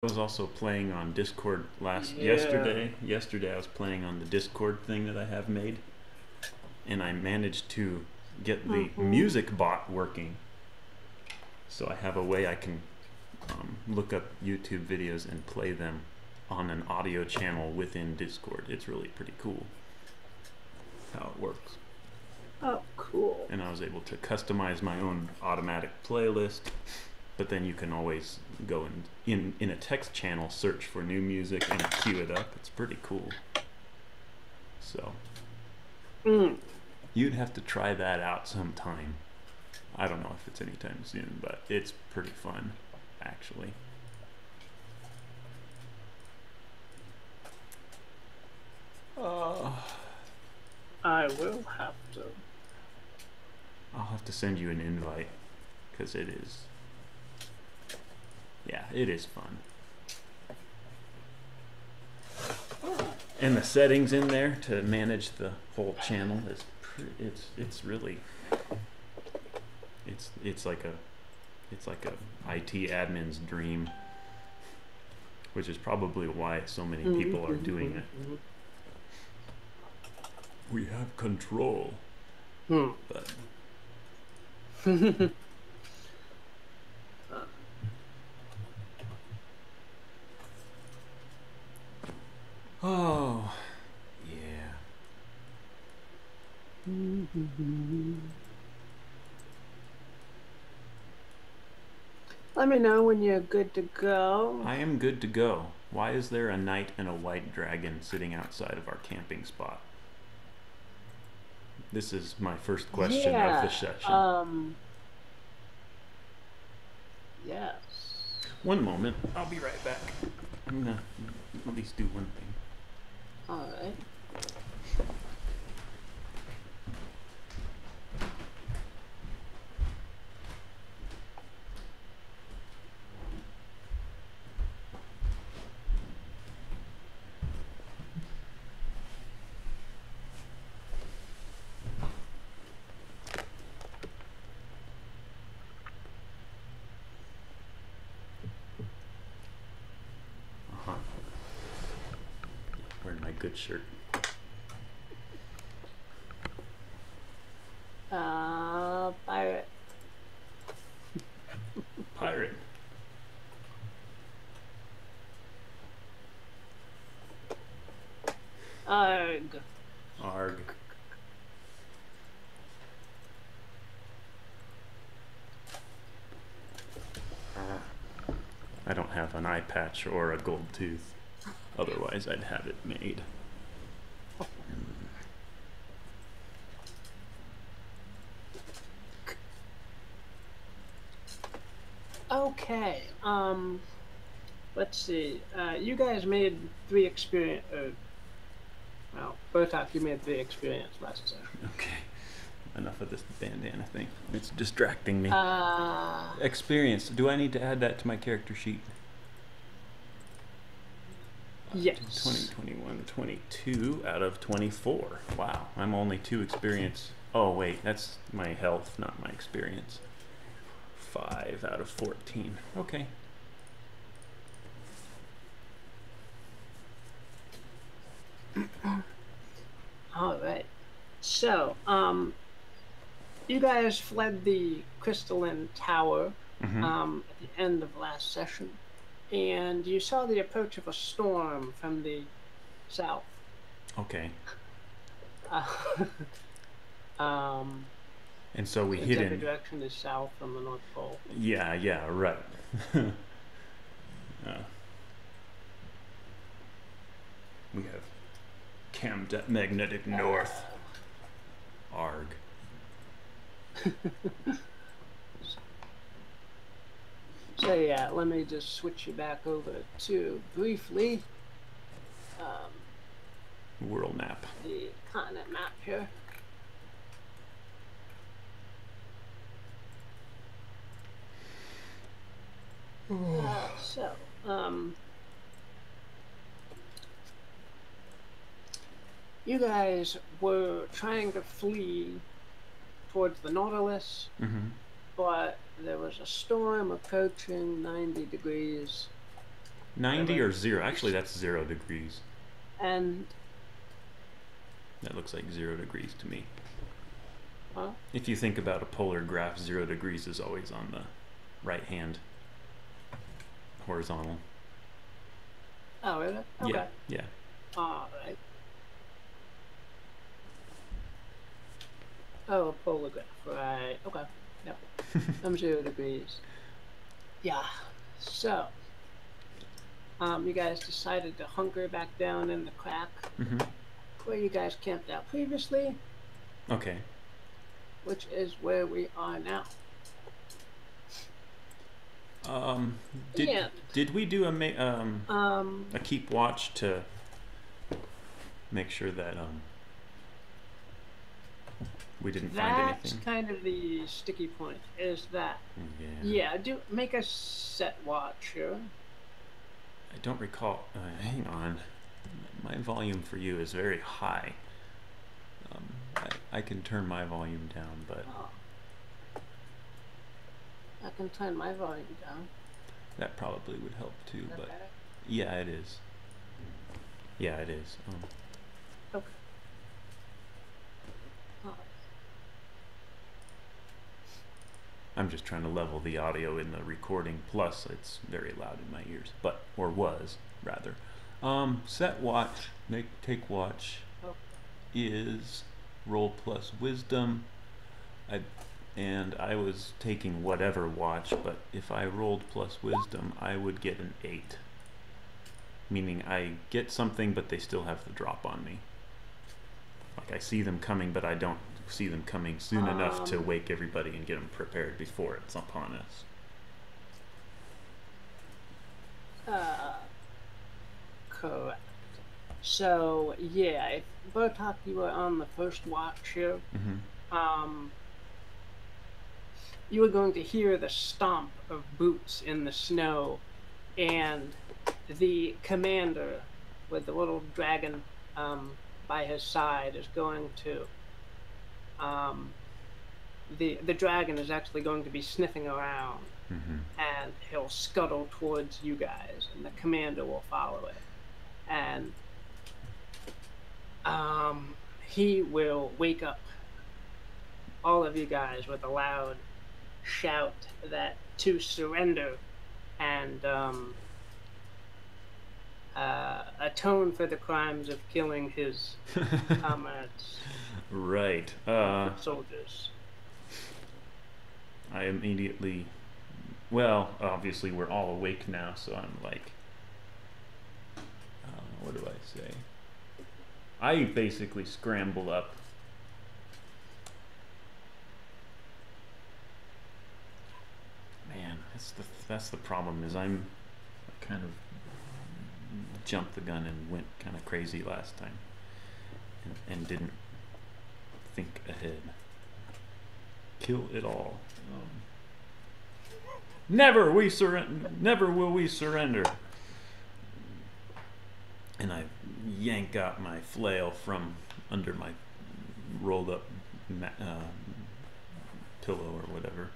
I was also playing on Discord yesterday. Yesterday I was playing on the Discord thing that I have made, and I managed to get the music bot working. So I have a way I can look up YouTube videos and play them on an audio channel within Discord. It's really pretty cool how it works. Oh, cool. And I was able to customize my own automatic playlist. But then you can always go in a text channel, search for new music and queue it up. It's pretty cool. So you'd have to try that out sometime. I don't know if it's anytime soon, but it's pretty fun, actually. I will have to. I'll have to send you an invite, because it is. Yeah, it is fun. And the settings in there to manage the whole channel is it's really it's like a IT admin's dream, which is probably why so many people are doing it. We have control. But oh, yeah. Let me know when you're good to go. I am good to go. Why is there a knight and a white dragon sitting outside of our camping spot? This is my first question of the session. Yes. One moment. I'll be right back. I'm gonna at least do one thing. Alright. Wearing my good shirt. Pirate. Pirate. Arg. Arg. I don't have an eye patch or a gold tooth. Otherwise, I'd have it made. Okay. Let's see. You guys made 3 experience. Well, Bertok, you made 3 experience last session. Okay. Enough of this bandana thing. It's distracting me. Experience. Do I need to add that to my character sheet? Yes. 20, 21, 22 out of 24. Wow. I'm only 2 experience. Oh, wait. That's my health, not my experience. 5 out of 14. Okay. Alright. So, you guys fled the crystalline tower at the end of last session, and you saw the approach of a storm from the south. Okay. And so we hid in. The direction is south from the North Pole. Yeah, right. We have camped at magnetic north. Arg. So yeah, let me just switch you back over to briefly world map. The continent map here. You guys were trying to flee towards the Nautilus, but there was a storm approaching 90 degrees, 90 or 0? Actually, that's 0 degrees. And that looks like 0 degrees to me. Huh? If you think about a polar graph, 0 degrees is always on the right hand horizontal. Oh, really? Okay. Yeah. All right. Oh, a polar graph, right? Okay. Yep. I'm 0 degrees. Yeah. So, you guys decided to hunker back down in the crack where you guys camped out previously. Okay. Which is where we are now. Did we do a keep watch to make sure that we didn't find anything? That's kind of the sticky point. Is that? Yeah. Do make a set watch here. I don't recall. Hang on. My volume for you is very high. I can turn my volume down, but I can turn my volume down. That probably would help too. But better? Yeah, it is. Yeah, it is. Okay. I'm just trying to level the audio in the recording. Plus, it's very loud in my ears. Or was rather. Set watch. Take watch. Is roll plus wisdom. I was taking whatever watch, but if I rolled plus wisdom, I would get an 8. Meaning I get something, but they still have the drop on me. Like I see them coming, but I don't see them coming soon enough to wake everybody and get them prepared before it's upon us. Correct. So yeah, if Bertok, you were on the first watch here. You were going to hear the stomp of boots in the snow, and the commander with the little dragon by his side is going to the dragon is actually going to be sniffing around, and he'll scuttle towards you guys, and the commander will follow it, and he will wake up all of you guys with a loud shout that to surrender, and atone for the crimes of killing his comrades. Right. Soldiers. I immediately, well, obviously we're all awake now, so I'm like, what do I say? I basically scramble up. Man, that's the problem, is I kind of jumped the gun and went kind of crazy last time, and didn't think ahead. Kill it all. Never will we surrender. And I yank out my flail from under my rolled up pillow or whatever,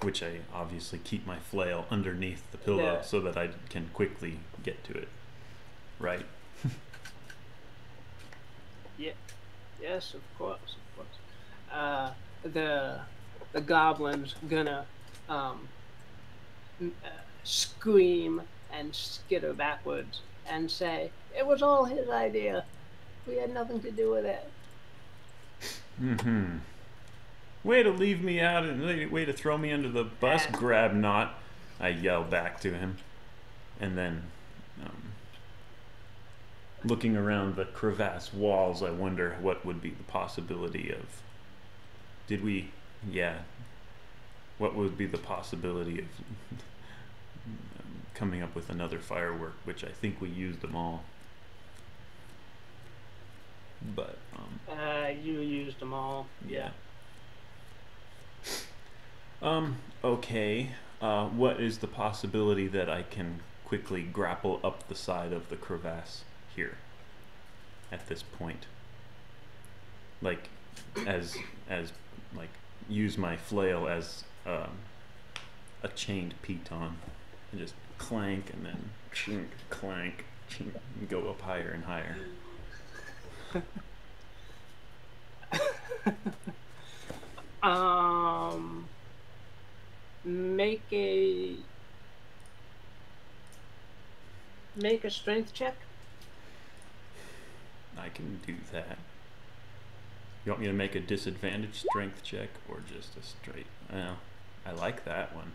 which I obviously keep my flail underneath the pillow so that I can quickly get to it. Right? Yeah. Yes, of course. The goblin's gonna scream and skitter backwards and say, "It was all his idea. We had nothing to do with it." Way to leave me out and way to throw me under the bus, grab knot. I yell back to him, and then looking around the crevasse walls, I wonder what would be the possibility of. What would be the possibility of coming up with another firework, which I think we used them all. But you used them all. Yeah. Okay. What is the possibility that I can quickly grapple up the side of the crevasse here at this point? Like, as like use my flail as a chained piton And just clank and then chink, clank, chink, and go up higher and higher. Make a strength check. I can do that. You want me to make a disadvantage strength check or just a straight? Well, I like that one.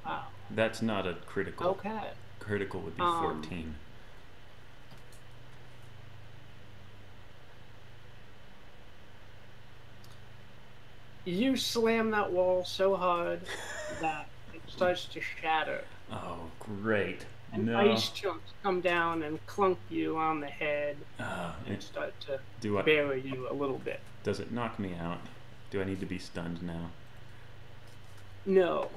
Wow. That's not a critical. Okay. Critical would be 14. You slam that wall so hard that it starts to shatter. Oh, great. And ice chunks come down and clunk you on the head and start to bury you a little bit. Does it knock me out? Do I need to be stunned now? No.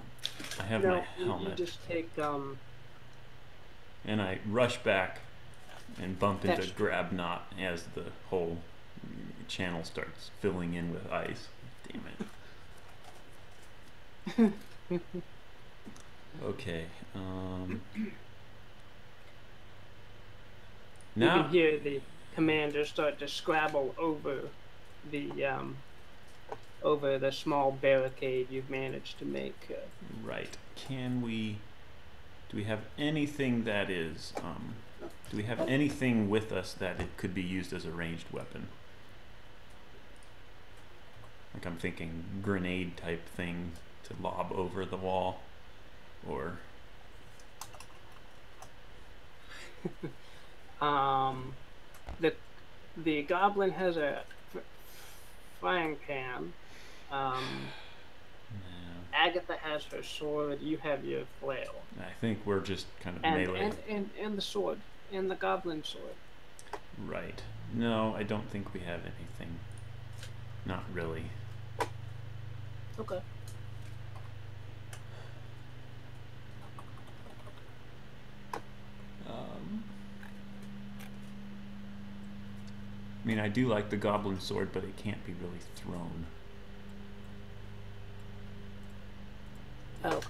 I have my helmet. You just take and I rush back and bump into Grabnot as the whole channel starts filling in with ice. Damn it. Okay. Now you can hear the commander start to scrabble over the small barricade you've managed to make. Right. Do we have anything that is, do we have anything with us that it could be used as a ranged weapon? Like I'm thinking grenade type thing to lob over the wall, or... the goblin has a frying pan. Agatha has her sword. You have your flail. I think we're just kind of melee. And the sword, and the goblin sword. Right. No, I don't think we have anything. Not really. Okay. I mean, I do like the goblin sword, but it can't be really thrown. Okay.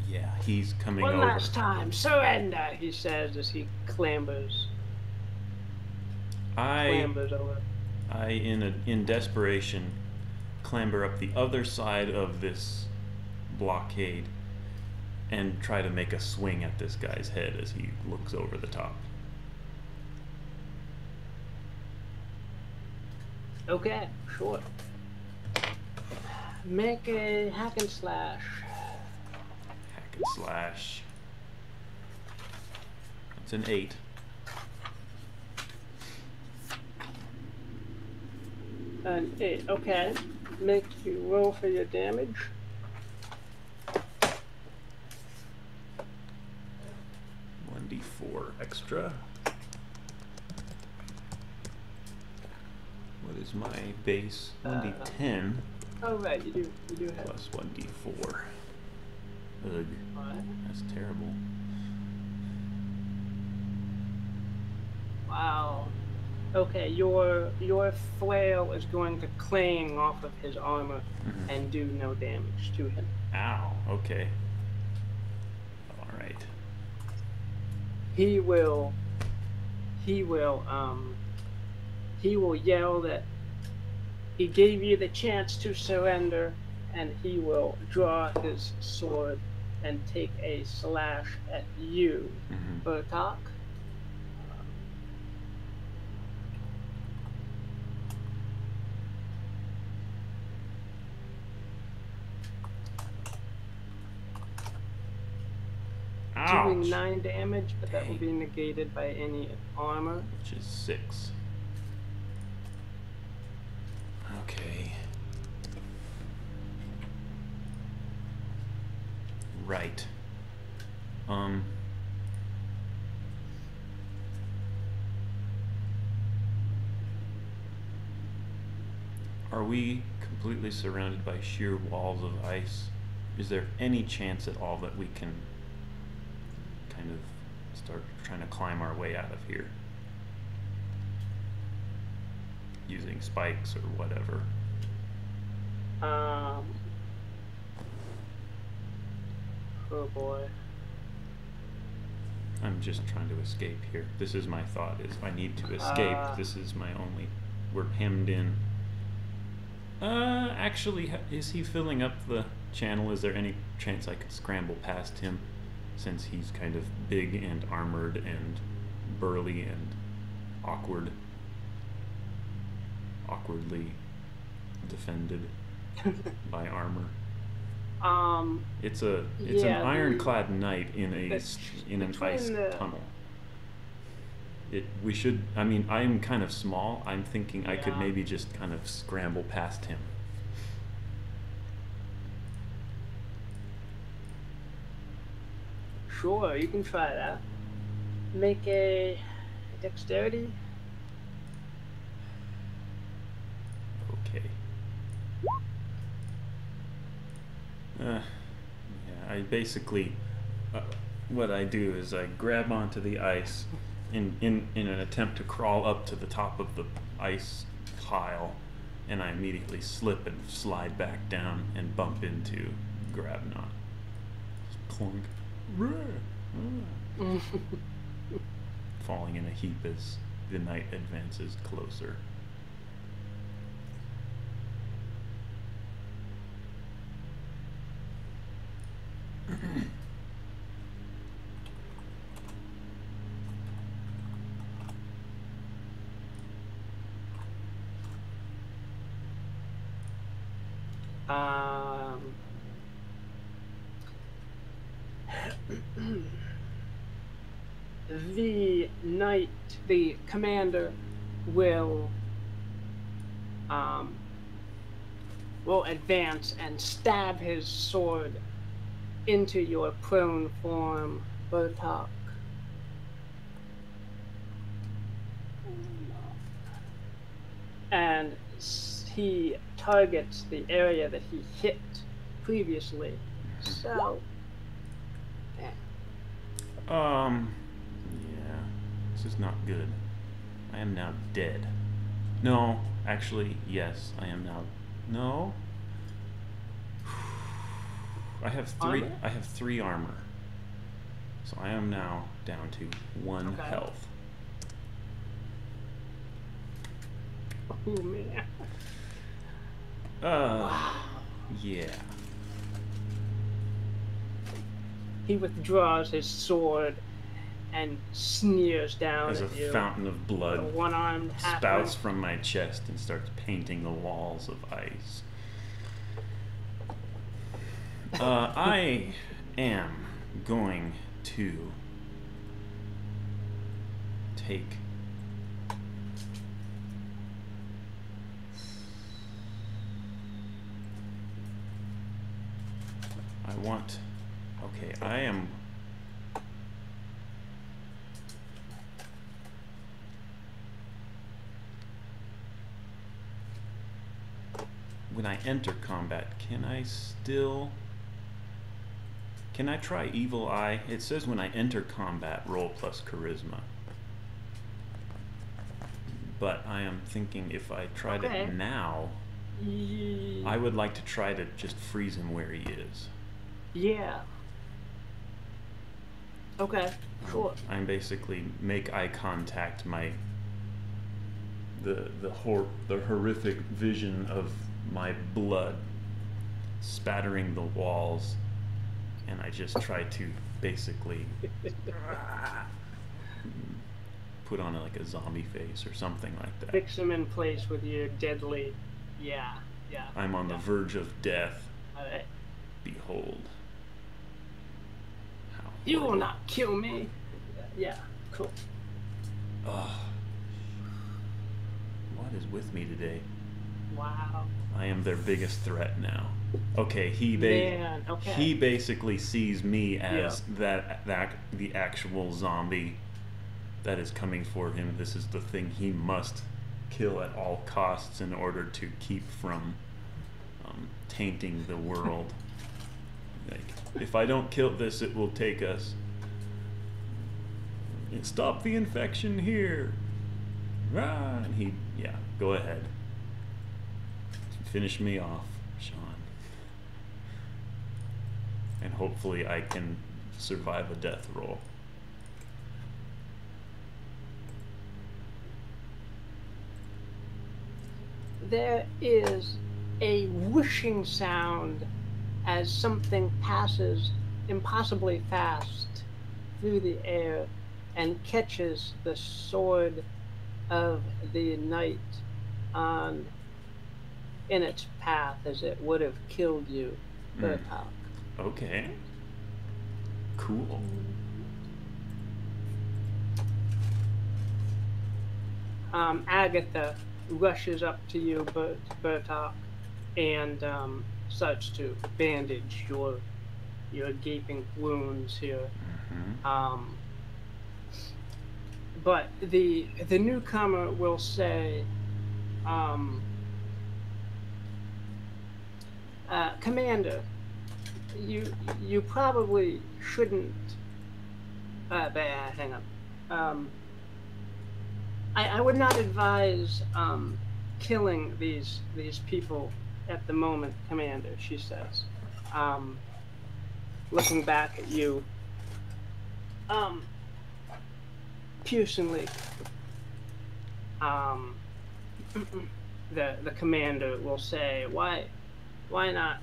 Yeah, he's coming over. One last time, surrender, he says as he clambers over. I, in desperation, clamber up the other side of this blockade and try to make a swing at this guy's head as he looks over the top. Okay, sure. Make a hack and slash. Hack and slash. It's an 8. An 8, okay. Make you roll for your damage. .1d4 extra. What is my base? 1d10. Oh right, you do have. Plus 1d4. Ugh. That's terrible. Wow. Okay, your flail is going to clang off of his armor and do no damage to him. Ow, okay. Alright. He will yell that he gave you the chance to surrender, and he will draw his sword and take a slash at you, Bertok. Doing 9 damage, but that will be negated by any armor. Which is 6. Okay. Right. Are we completely surrounded by sheer walls of ice. Is there any chance at all that we can kind of start trying to climb our way out of here? Using spikes or whatever. Oh boy. I'm just trying to escape here. This is my thought, is I need to escape. This is my only... We're hemmed in. Actually, is he filling up the channel? Is there any chance I could scramble past him? Since he's kind of big and armored and burly and awkwardly defended by armor. It's an ironclad knight in an ice tunnel. We should. I mean, I'm kind of small. I'm thinking I could maybe just kind of scramble past him. Sure, you can try that. Make a dexterity. Okay. Yeah, I basically, what I do is I grab onto the ice in an attempt to crawl up to the top of the ice pile, and I immediately slip and slide back down and bump into Grabnot. Clunk. Falling in a heap as the night advances closer. The knight, the commander, will advance and stab his sword into your prone form, Bertok. And he targets the area that he hit previously. So, yeah, this is not good. I am now dead. No, actually, yes, I am now. No, I have three. Armor? I have 3 armor, so I am now down to 1 health. Oh man. Yeah. He withdraws his sword and sneers down As a at you. fountain of blood One-armed spouts from my chest and starts painting the walls of ice. I am going to take okay, I am when I enter combat, can I try Evil Eye? It says when I enter combat, roll plus charisma. But I am thinking if I tried it now, I would like to try to just freeze him where he is. Yeah. Okay, sure. I'm basically make eye contact, the horrific vision of my blood spattering the walls, and I just try to basically put on like a zombie face or something like that. Fix him in place with your deadly. Yeah. I'm on the verge of death. All right. Behold. How You will not kill me. Yeah, cool. Oh. What is with me today? Wow. I am their biggest threat now. Okay, he basically sees me as the actual zombie that is coming for him. This is the thing he must kill at all costs in order to keep from tainting the world. Like, if I don't kill this, it will take us. Stop the infection here. Ah, and he, yeah, go ahead. Finish me off, Sean. And hopefully I can survive a death roll. There is a whooshing sound as something passes impossibly fast through the air and catches the sword of the knight in its path as it would have killed you, Bertok. Okay. Cool. Agatha rushes up to you, Bertok, and starts to bandage your gaping wounds here. But the newcomer will say, Commander, you probably shouldn't. Hang on. I would not advise killing these people at the moment, Commander, she says, looking back at you piercingly. The commander will say, why not?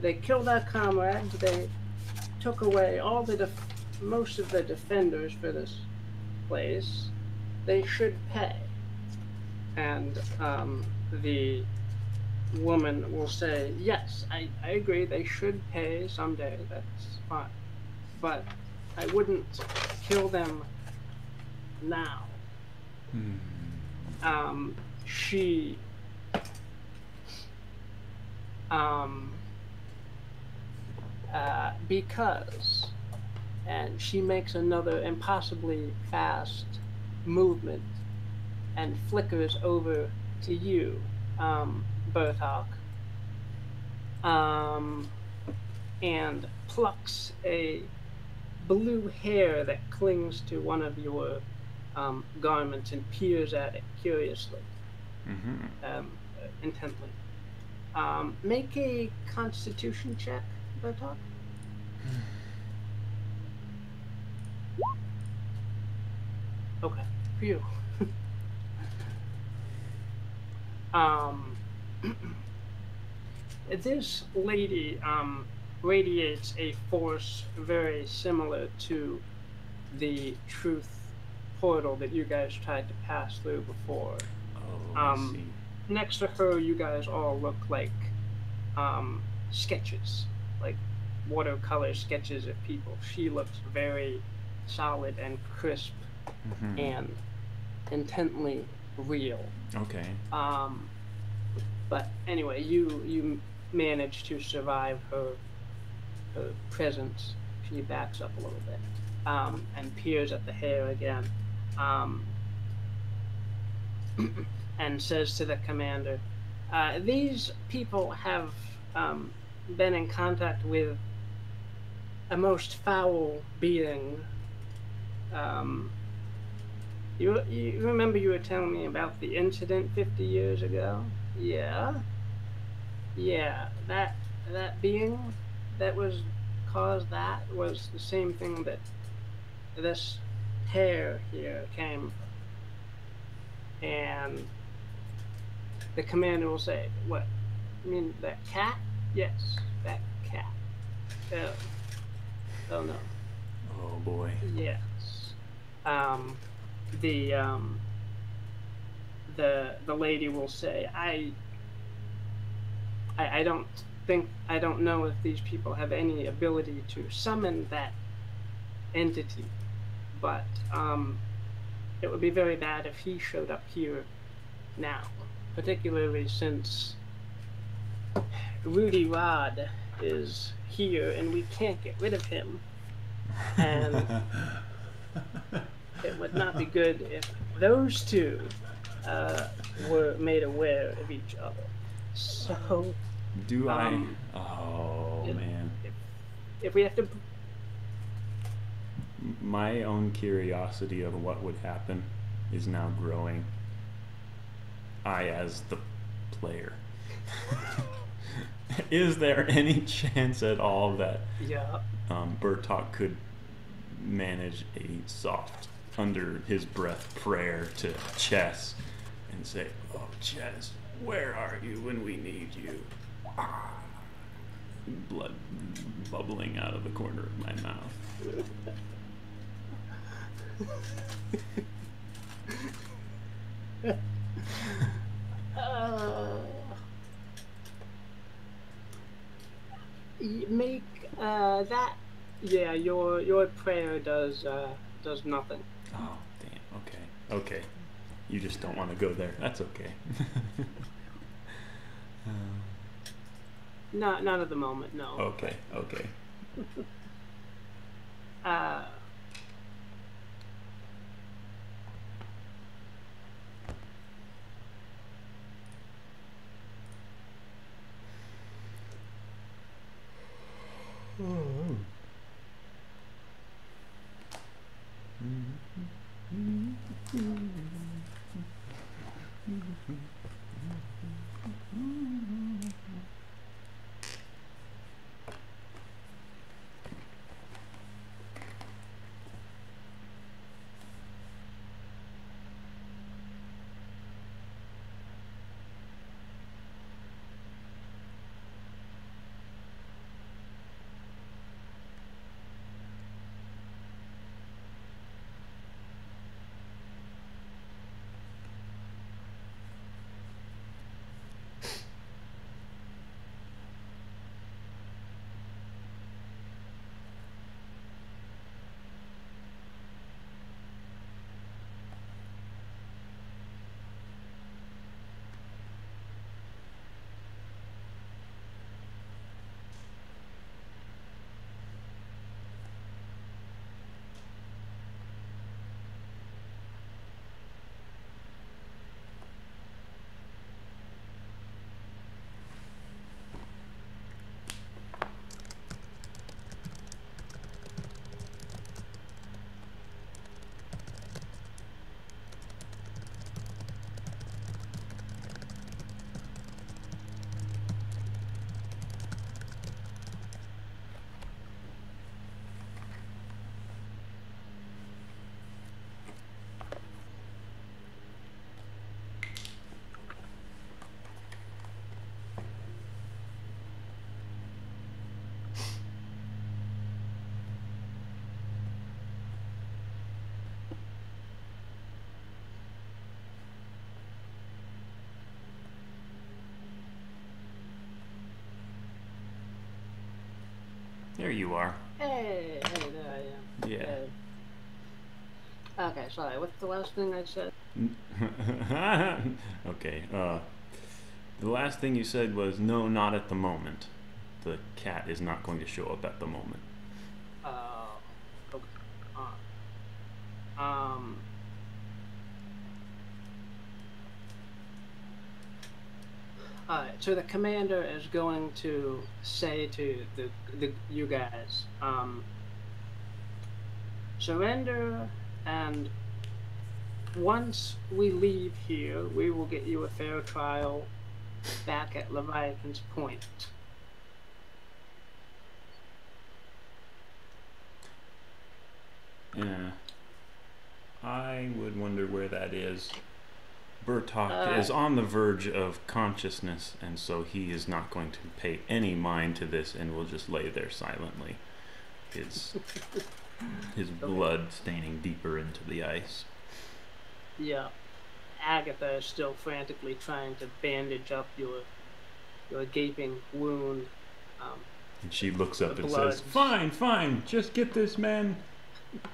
They killed our comrades. They took away all most of the defenders for this place. They should pay. And the woman will say, yes, I agree, they should pay someday, that's fine. But I wouldn't kill them now. She because, and she makes another impossibly fast movement and flickers over to you, Bertok, and plucks a blue hair that clings to one of your garments and peers at it curiously, intently. Make a Constitution check, Bertok. Okay, phew. This lady radiates a force very similar to the truth portal that you guys tried to pass through before. I see. Next to her, you guys all look like sketches, like watercolor sketches of people. She looks very solid and crisp and intently real. Okay. But anyway, you manage to survive her presence. She backs up a little bit and peers at the hair again, and says to the commander, these people have been in contact with a most foul being. You remember you were telling me about the incident 50 years ago? Yeah, that being that caused that was the same thing that this hair here came from. And the commander will say, what? You mean that cat? Yes, that cat. Oh no. Oh boy. Yes. The lady will say, I don't know if these people have any ability to summon that entity, but it would be very bad if he showed up here now, particularly since Rudy Rod is here and we can't get rid of him, and it would not be good if those two were made aware of each other. So, Do I? um, Oh if, man. if we have to, My own curiosity of what would happen is now growing. I, as the player. Is there any chance at all that yeah, Bertok could manage a soft, under his breath prayer to Chess and say, "Oh, Chess, where are you when we need you?" Ah, blood bubbling out of the corner of my mouth. make that. Yeah, your prayer does nothing. Oh, damn. Okay. Okay. You just don't want to go there. That's okay. Not at the moment. No. Okay. Okay. Uh, There you are. hey, there I am. Yeah. Okay, sorry. What's the last thing I said? Okay. The last thing you said was, "No, not at the moment. The cat is not going to show up at the moment." Okay. Um. Alright, so the commander is going to say to the you guys, surrender, and once we leave here, we will get you a fair trial back at Leviathan's Point. Yeah. I would wonder where that is. Bertok is on the verge of consciousness, and so he is not going to pay any mind to this and will just lay there silently. His blood staining deeper into the ice. Yeah. Agatha is still frantically trying to bandage up your gaping wound. And she looks up and blood. says, Fine, just get this man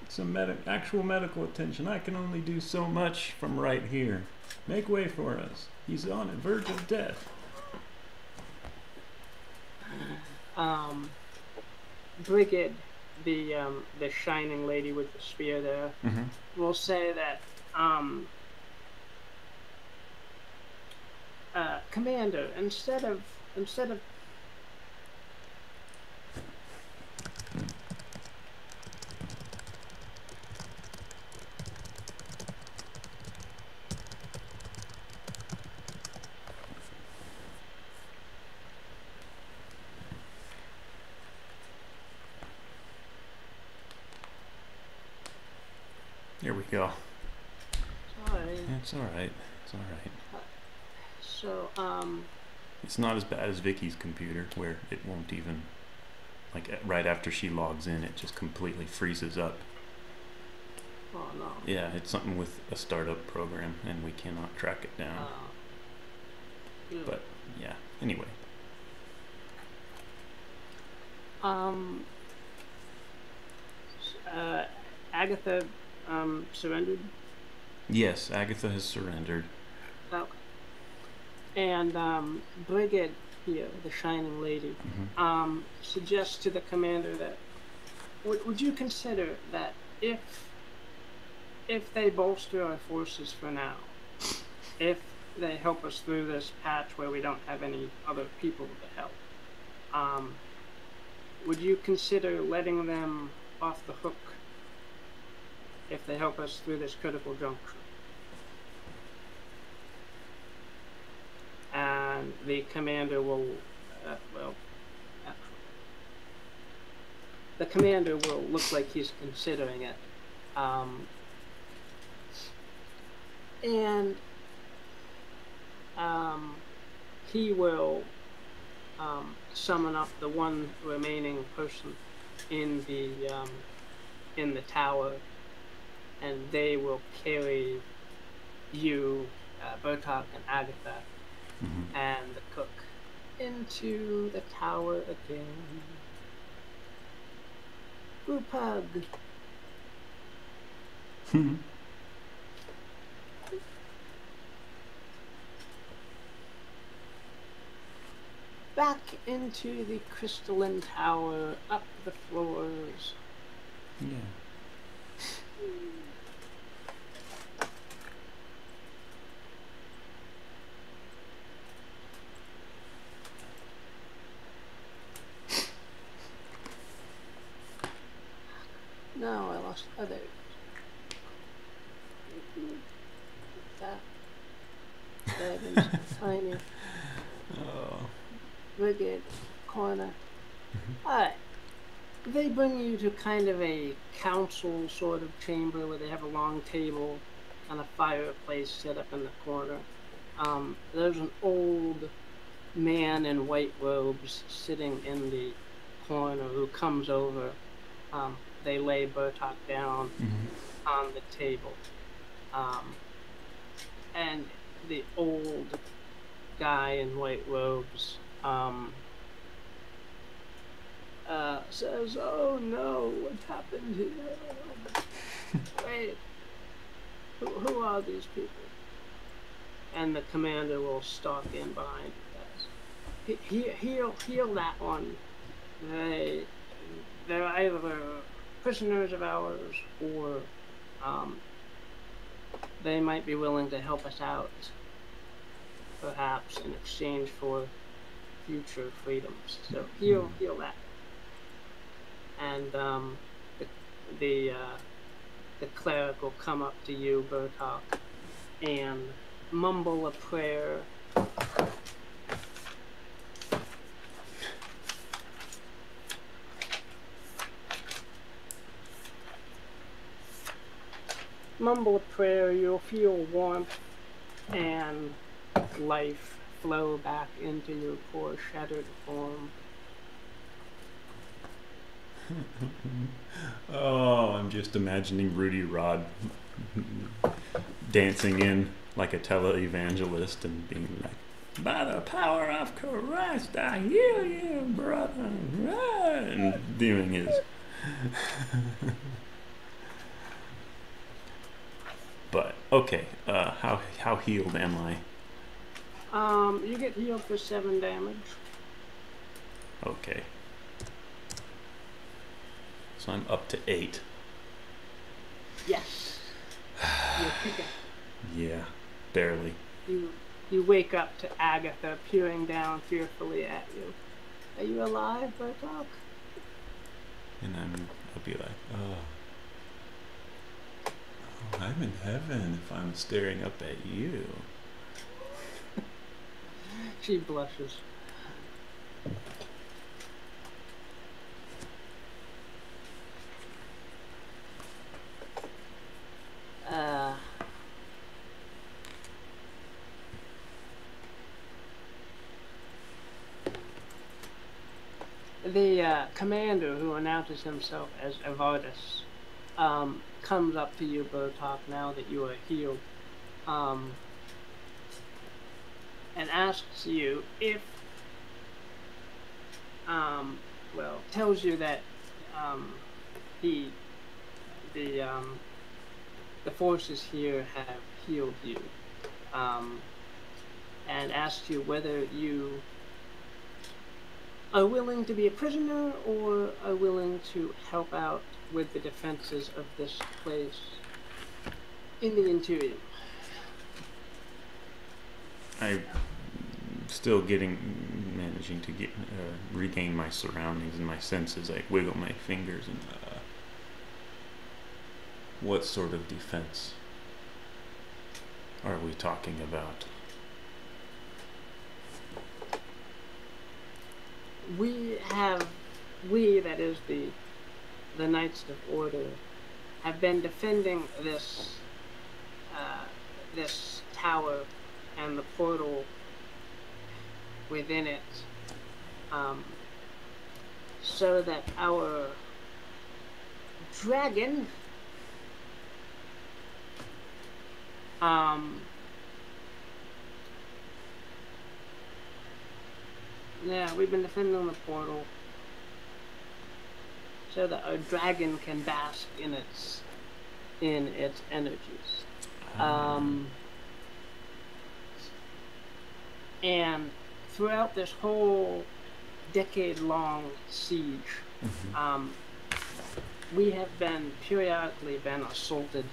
some actual medical attention. I can only do so much from right here. Make way for us. He's on the verge of death." Brigid, the shining lady with the spear there, will say that Commander, instead of Here we go. sorry. It's all right. It's all right. So It's not as bad as Vicky's computer, where it won't even, like right after she logs in, it just completely freezes up. oh no. Yeah, it's something with a startup program, and we cannot track it down. But yeah, anyway. Agatha surrendered. Yes, Agatha has surrendered. Okay. And Brigid here, the Shining Lady, suggests to the commander that would you consider that if they bolster our forces for now, if they help us through this patch where we don't have any other people to help, would you consider letting them off the hook if they help us through this critical juncture? And the commander will, the commander will look like he's considering it. And he will summon up the one remaining person in the tower, and they will carry you, Bertok and Agatha, and the cook into the tower again. Group hug. Back into the crystalline tower, up the floors. Yeah. No, I lost others. That is tiny. Oh. Wicked corner. Alright. They bring you to kind of a council sort of chamber where they have a long table and a fireplace set up in the corner. There's an old man in white robes sitting in the corner who comes over. They lay Bertok down on the table. And the old guy in white robes says, "Oh no, what happened here? Wait, who are these people?" And the commander will stalk in behind you guys. Heal that one. They're either prisoners of ours, or they might be willing to help us out, perhaps in exchange for future freedoms. So heal that. And the cleric will come up to you, Bertok, and mumble a prayer. Mumble a prayer, you'll feel warmth and life flow back into your poor shattered form. Oh, I'm just imagining Rudy Rod dancing in like a televangelist and being like, "By the power of Christ, I heal you, brother," and doing his. But okay, how healed am I? You get healed for 7 damage. Okay. So I'm up to 8. Yes. You're picking. Yeah, barely. You wake up to Agatha peering down fearfully at you. Are you alive, Bertok? And I'll be like, oh, I'm in heaven if I'm staring up at you. She blushes. The commander, who announces himself as Evardus, comes up to you, Bertok, now that you are healed, and asks you if, tells you that the forces here have healed you, and asks you whether you are willing to be a prisoner or are willing to help out with the defenses of this place in the interior. I'm still managing to regain my surroundings and my senses. I wiggle my fingers and what sort of defense are we talking about? We, that is the Knights of Order, have been defending this tower and the portal within it, so that our dragon we've been defending the portal so that our dragon can bask in its energies. And throughout this whole decade-long siege, we have periodically been assaulted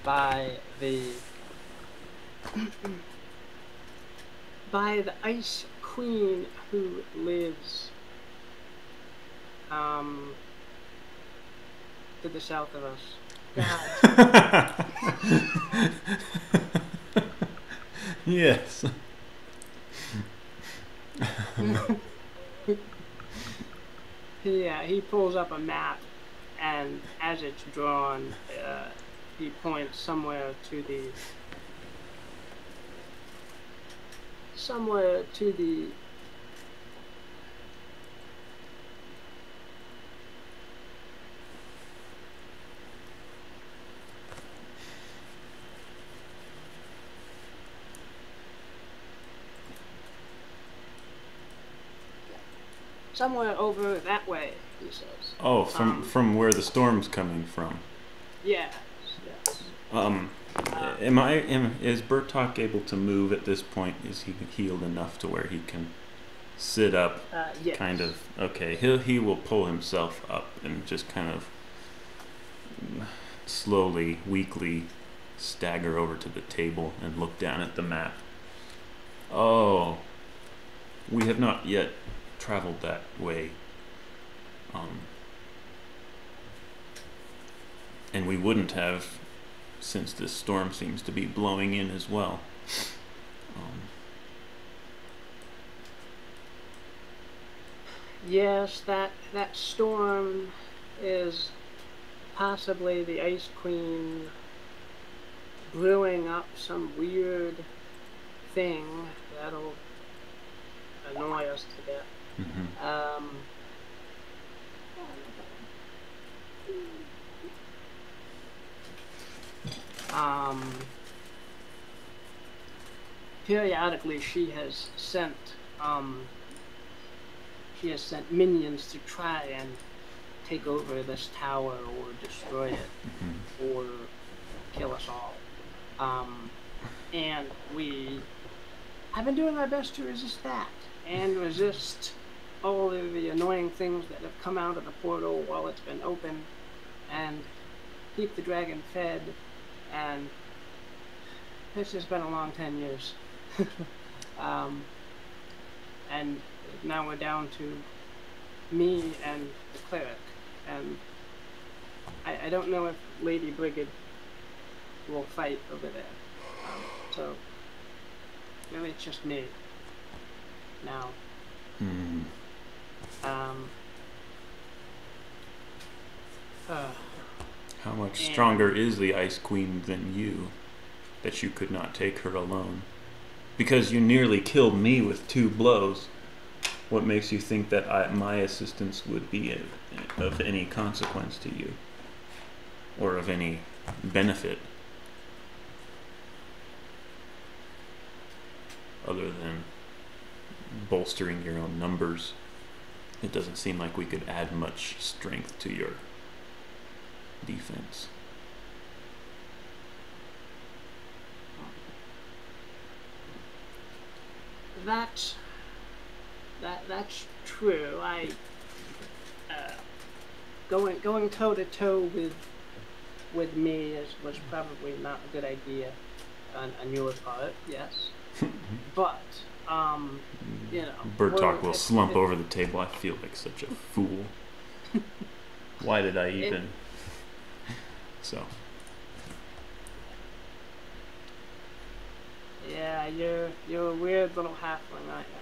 by the Ice Queen, who lives to the south of us. Yes. He pulls up a map, and as it's drawn, he points somewhere to the somewhere over that way, he says. Oh, from where the storm's coming from. Yes. Is Bertok able to move at this point? Is he healed enough to where he can sit up? Yes. Kind of. Okay. He will pull himself up and just kind of slowly, weakly stagger over to the table and look down at the map. Oh, we have not yet traveled that way. And we wouldn't have, since this storm seems to be blowing in as well. Yes, that storm is possibly the Ice Queen brewing up some weird thing that'll annoy us to death. Periodically, she has sent minions to try and take over this tower or destroy it or kill us all. And we have been doing our best to resist that and resist all of the annoying things that have come out of the portal while it's been open, and keep the dragon fed. And this has been a long 10 years. And now we're down to me and the cleric, and I don't know if Lady Brigid will fight over there. So really, it's just me now. How much stronger is the Ice Queen than you, that you could not take her alone? Because you nearly killed me with 2 blows. What makes you think that my assistance would be of any consequence to you? Or of any benefit? Other than bolstering your own numbers. It doesn't seem like we could add much strength to your defense. That's true. Going toe to toe with me was probably not a good idea on your part. Yes, but you know, Bertok will slump over the table. I feel like such a fool. Why did I even? So. Yeah, you're a weird little halfling, aren't you?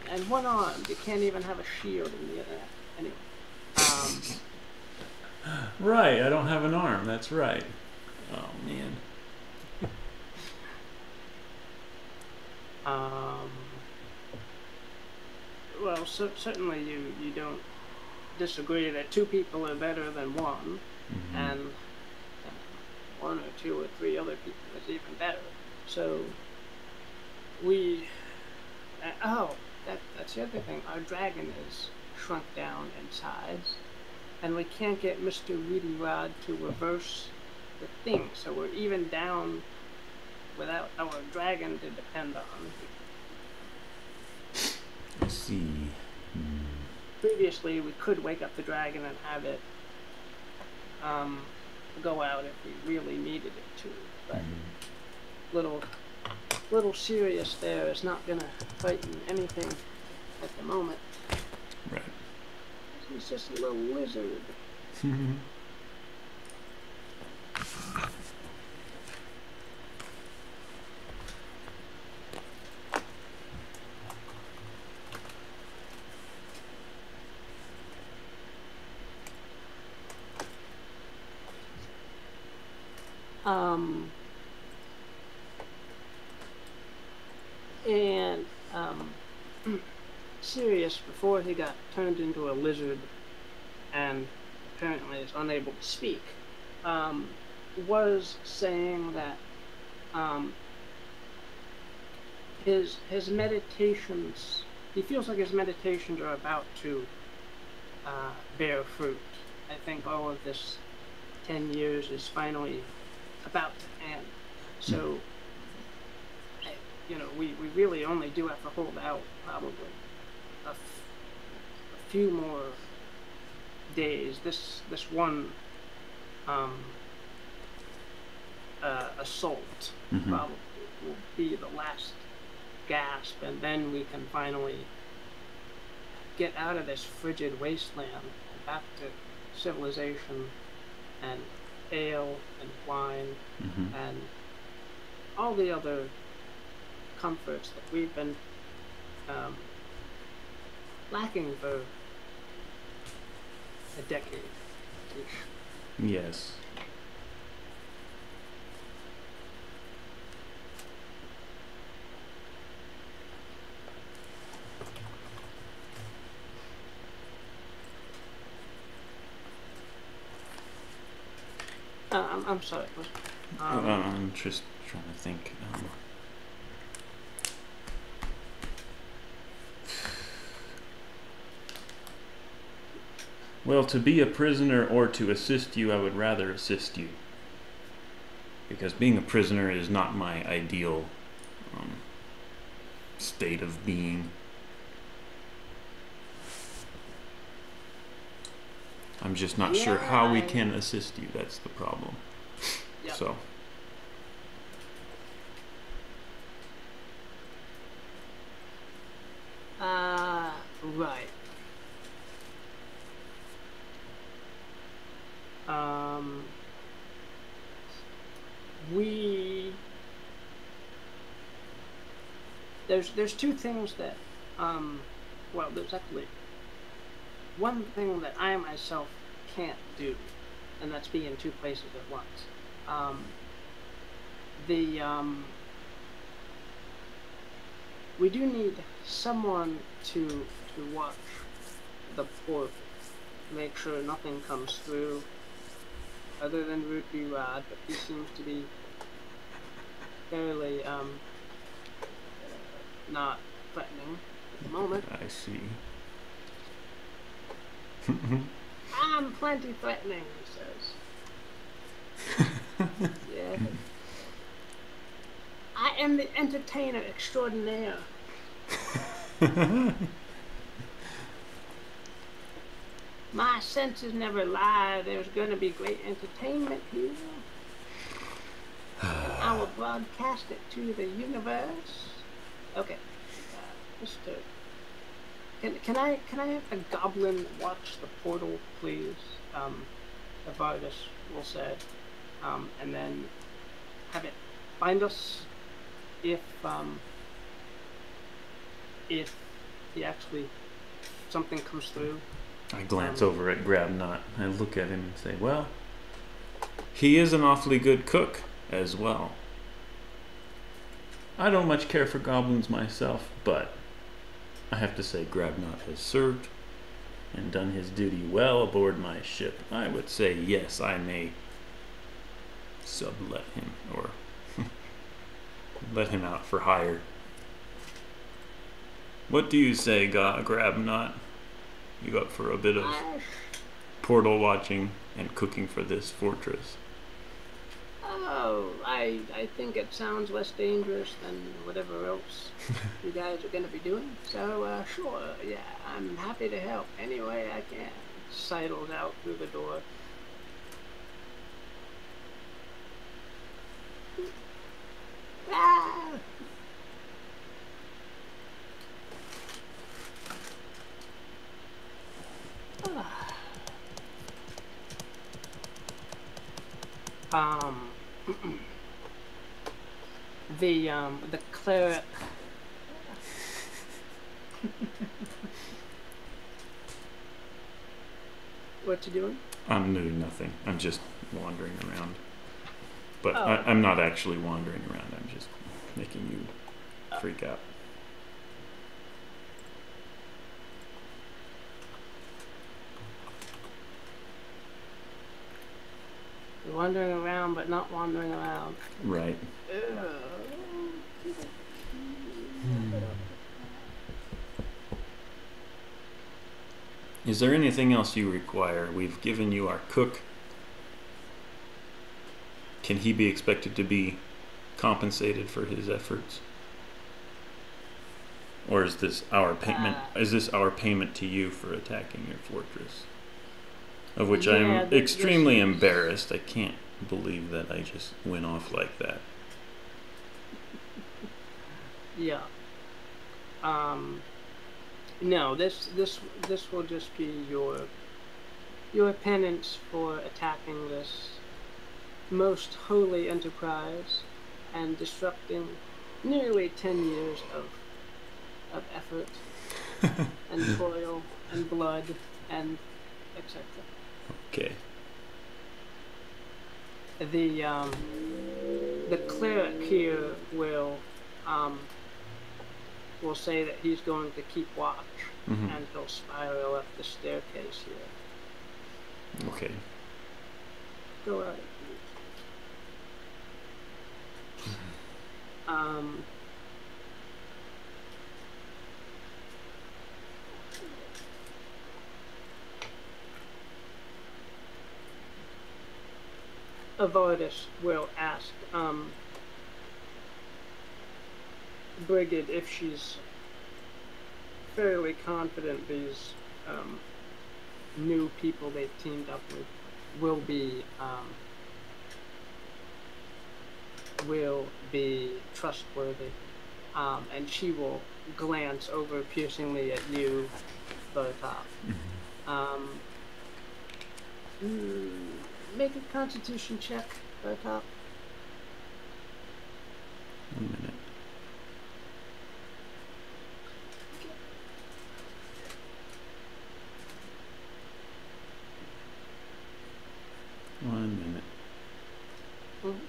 And one arm. You can't even have a shield in the other. Anyway. Right, I don't have an arm. That's right. Oh man. Well, certainly you don't disagree that 2 people are better than 1, and 1 or 2 or 3 other people is even better. So we that's the other thing. Our dragon is shrunk down in size, and we can't get Mr. Weedy Rod to reverse the thing. So we're even down without our dragon to depend on. I see. Previously, we could wake up the dragon and have it go out if we really needed it to, but little Sirius there is not gonna frighten anything at the moment. Right. He's just a little lizard. And Sirius, before he got turned into a lizard and apparently is unable to speak, was saying that his meditations, he feels like his meditations are about to bear fruit. I think all of this 10 years is finally about to end. So, you know, we really only do have to hold out probably a few more days. This one assault probably will be the last gasp, and then we can finally get out of this frigid wasteland and back to civilization and ale and wine and all the other comforts that we've been lacking for a decade. Yes. I'm sorry. I'm just trying to think. Well, to be a prisoner or to assist you, I would rather assist you. Because being a prisoner is not my ideal state of being. I'm just not sure how we can assist you. That's the problem. Yep. So. Right. We there's two things that well, there's actually one thing that I myself can't do, and that's be in two places at once. The we do need someone to watch the port, make sure nothing comes through other than Ruby Rod, but he seems to be fairly not threatening at the moment. I see. I'm plenty threatening, he says. Yeah. I am the entertainer extraordinaire. My senses never lie. There's going to be great entertainment here. And I will broadcast it to the universe. Okay. Mr. Can I have a goblin watch the portal, please? Evardus will say. And then have it find us if he actually something comes through. I glance over at Grabnot. I look at him and say, well, he is an awfully good cook as well. I don't much care for goblins myself, but I have to say Grabnot has served and done his duty well aboard my ship. I would say, yes, I may sublet him or let him out for hire. What do you say, Grabnot? You up for a bit of portal watching and cooking for this fortress? Oh, I think it sounds less dangerous than whatever else you guys are going to be doing. So, sure, yeah, I'm happy to help any way I can. Sidles out through the door. Ah! The cleric. What you doing? I'm doing nothing. I'm just wandering around. But Oh. I'm not actually wandering around. I'm just making you freak out. You're wandering around, but not wandering around. Right. Is there anything else you require? We've given you our cook. Can he be expected to be compensated for his efforts? Or is this our payment? Is this our payment to you for attacking your fortress? Of which Yeah, I'm extremely embarrassed. I can't believe that I just went off like that. Yeah. No, this will just be your penance for attacking this most holy enterprise and disrupting nearly 10 years of effort and toil and blood and etc. Okay. The cleric here will say that he's going to keep watch, and he'll spiral up the staircase here. Okay. Go out. Evardus will ask Brigid if she's fairly confident these new people they've teamed up with will be trustworthy, and she will glance over piercingly at you, Bertok. Make a Constitution check, Bertok. 1 minute. Mm-hmm.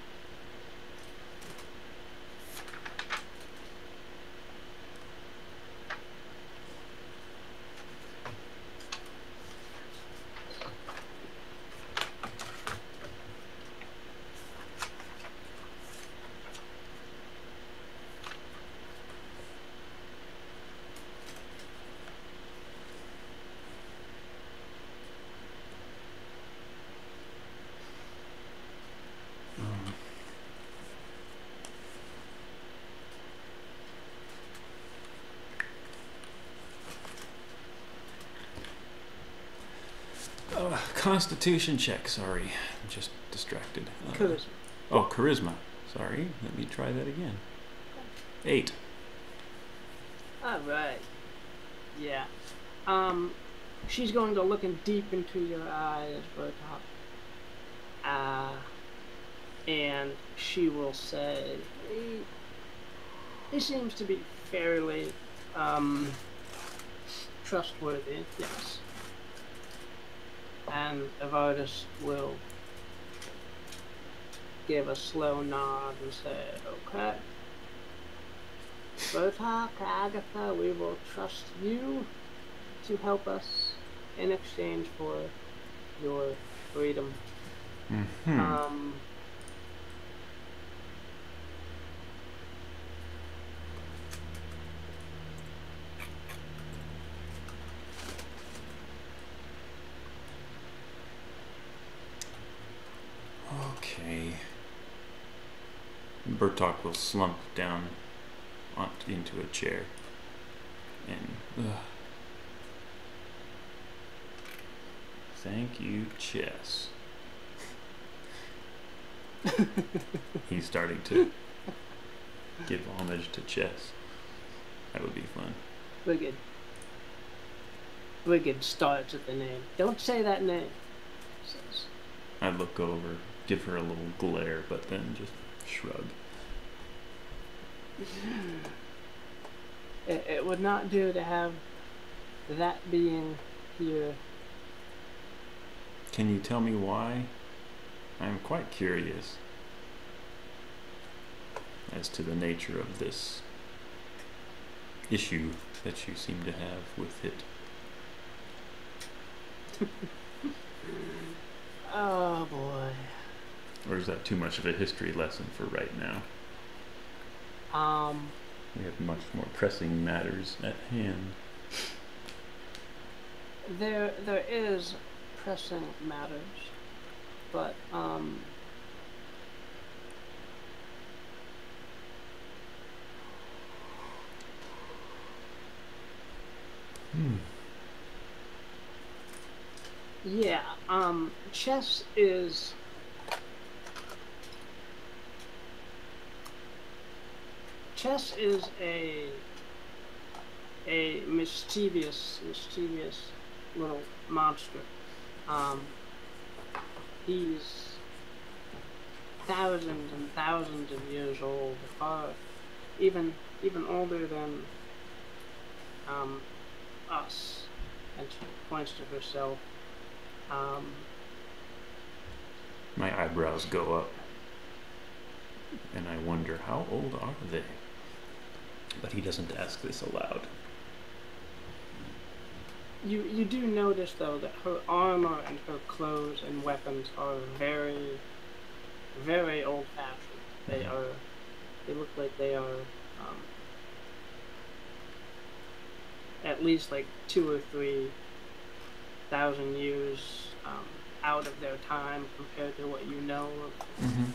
Constitution check, sorry. I'm just distracted. Charisma. Oh, charisma. Sorry. Let me try that again. 8. Alright. Yeah. She's going to look in deep into your eyes, Bertok. And she will say, he seems to be fairly, trustworthy, yes. And Evardus will give a slow nod and say, okay. Bertok, Agatha, we will trust you to help us in exchange for your freedom. Mm-hmm. Okay. Bertok will slump down into a chair and thank you, chess. He's starting to give homage to chess. That would be fun. Brigid. Brigid starts at the name. Don't say that name, says. I look over, give her a little glare, but then just shrug. It would not do to have that being here. Can you tell me why? I'm quite curious as to the nature of this issue that you seem to have with it. Oh boy. Or is that too much of a history lesson for right now? We have much more pressing matters at hand. There is pressing matters, but yeah, chess is a mischievous little monster. He's thousands and thousands of years old, far even older than us. And she points to herself. My eyebrows go up, and I wonder, how old are they? But he doesn't ask this aloud. You do notice, though, that her armor and her clothes and weapons are very, very old-fashioned. They look like they are at least like 2,000 or 3,000 years out of their time compared to what you know of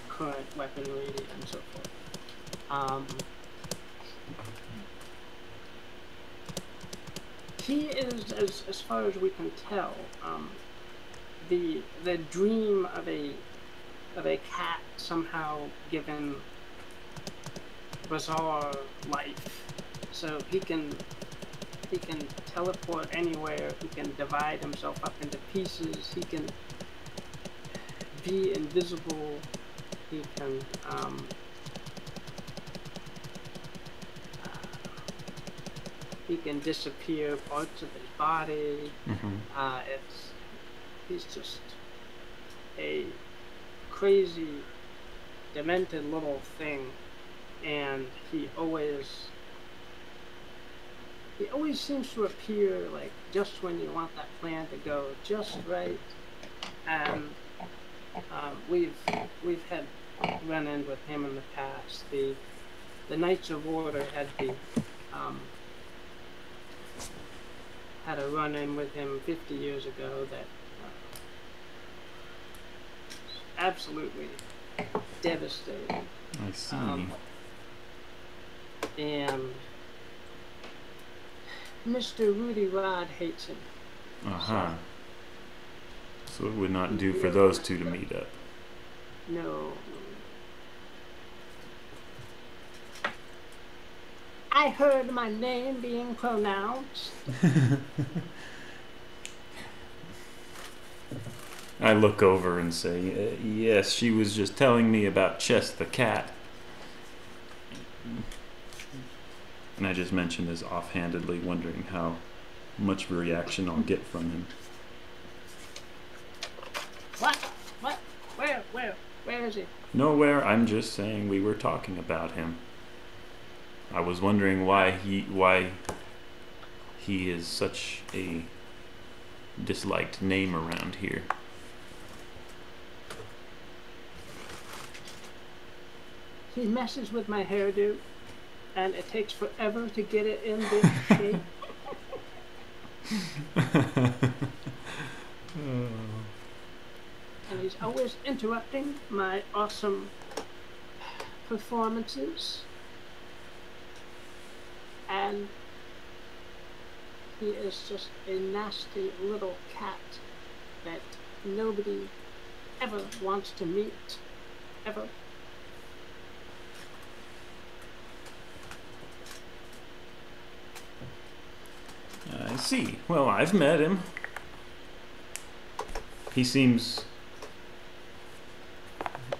current weaponry and so forth. He is, as far as we can tell, the dream of a cat somehow given bizarre life so he can teleport anywhere. He can divide himself up into pieces. He can be invisible. He can disappear parts of his body. He's just a crazy, demented little thing, and he always seems to appear like just when you want that plan to go just right. And we've had run-in with him in the past. The Knights of Order had a run-in with him 50 years ago that was absolutely devastating. I see. And Mr. Rudy Rod hates him. So it would not do for those two to meet up. No. I heard my name being pronounced. I look over and say, yes, she was just telling me about Chess the cat. And I just mentioned this offhandedly, wondering how much of a reaction I'll get from him. What? Where is he? Nowhere, I'm just saying we were talking about him. I was wondering why he is such a disliked name around here. He messes with my hairdo, and it takes forever to get it in this shape. And he's always interrupting my awesome performances. And he is just a nasty little cat that nobody ever wants to meet. Ever. I see. Well, I've met him. He seems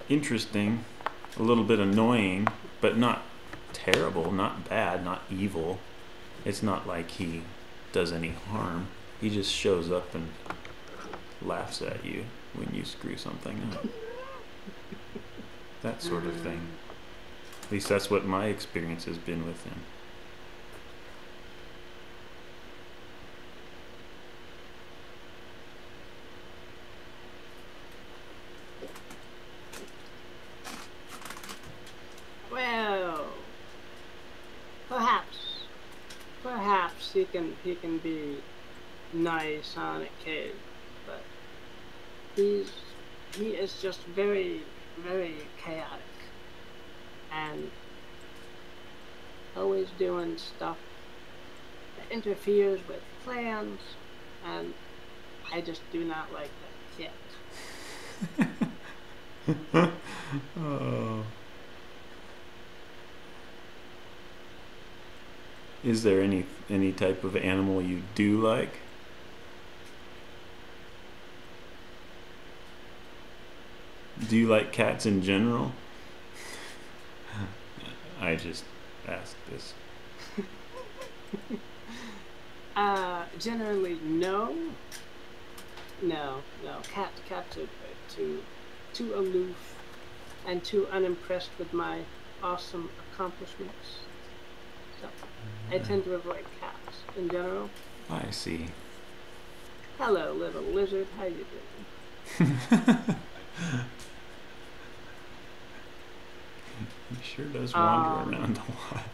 interesting, a little bit annoying, but not terrible, not bad, not evil. It's not like he does any harm. He just shows up and laughs at you when you screw something up. That sort of thing. At least that's what my experience has been with him. Well, perhaps he can be nice on occasion, but he is just very, very chaotic and always doing stuff that interferes with plans, and I just do not like that kid. Oh. Is there any type of animal you do like? Do you like cats in general? I just asked this. Generally, no. No. Cats are too aloof and too unimpressed with my awesome accomplishments. So I tend to avoid cats in general. I see. Hello, little lizard. How you doing? He sure does wander around a lot.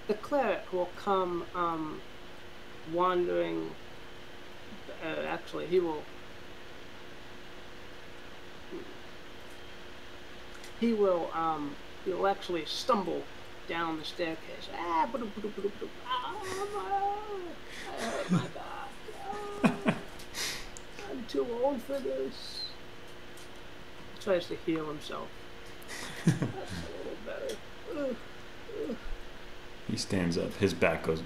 The cleric will come wandering. Actually, he will actually stumble down the staircase. Oh my God. too old for this. He tries to heal himself. That's a little better. Ugh. Ugh. He stands up. His back goes.